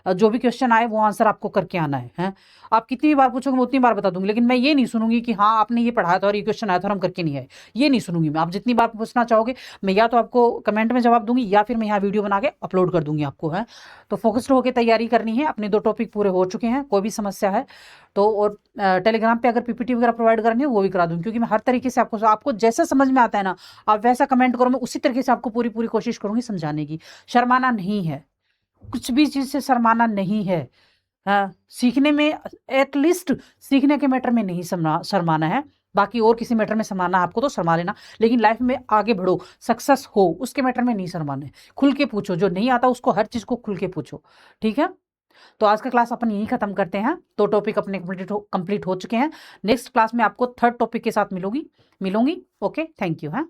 जो भी क्वेश्चन आए वो आंसर आपको करके आना है। आप कितनी भी बार पूछोगे मैं उतनी बार बता दूंगी, लेकिन मैं ये नहीं सुनूंगी कि हाँ आपने ये पढ़ाया था और ये क्वेश्चन आया था और हम करके नहीं आए, ये नहीं सुनूंगी मैं। आप जितनी बार पूछना चाहोगे मैं या तो आपको कमेंट में जवाब दूंगी या फिर मैं यहाँ वीडियो बना के अपलोड कर दूंगी आपको। है तो फोकस्ड होकर तैयारी करनी है। अपने 2 टॉपिक पूरे हो चुके हैं, कोई भी समस्या है तो, और टेलीग्राम पे अगर पीपीटी वगैरह प्रोवाइड करनी है वो भी करा दूंगी, क्योंकि मैं हर तरीके से आपको जैसा समझ में आता है ना आप वैसा कमेंट करो, मैं उसी तरीके से आपको पूरी कोशिश करूंगी समझाने की। शर्माना नहीं है, कुछ भी चीज़ से शर्माना नहीं है। हाँ, सीखने में एटलीस्ट सीखने के मैटर में नहीं शर्माना है। बाकी और किसी मैटर में शर्माना आपको तो शर्मा लेना, लेकिन लाइफ में आगे बढ़ो, सक्सेस हो, उसके मैटर में नहीं शर्माना है। खुल के पूछो, जो नहीं आता उसको हर चीज़ को खुल के पूछो, ठीक है। तो आज का क्लास अपन यहीं खत्म करते हैं। 2 टॉपिक अपने कंप्लीट हो चुके हैं। नेक्स्ट क्लास में आपको 3rd टॉपिक के साथ मिलूंगी। Okay, thank you. हाँ।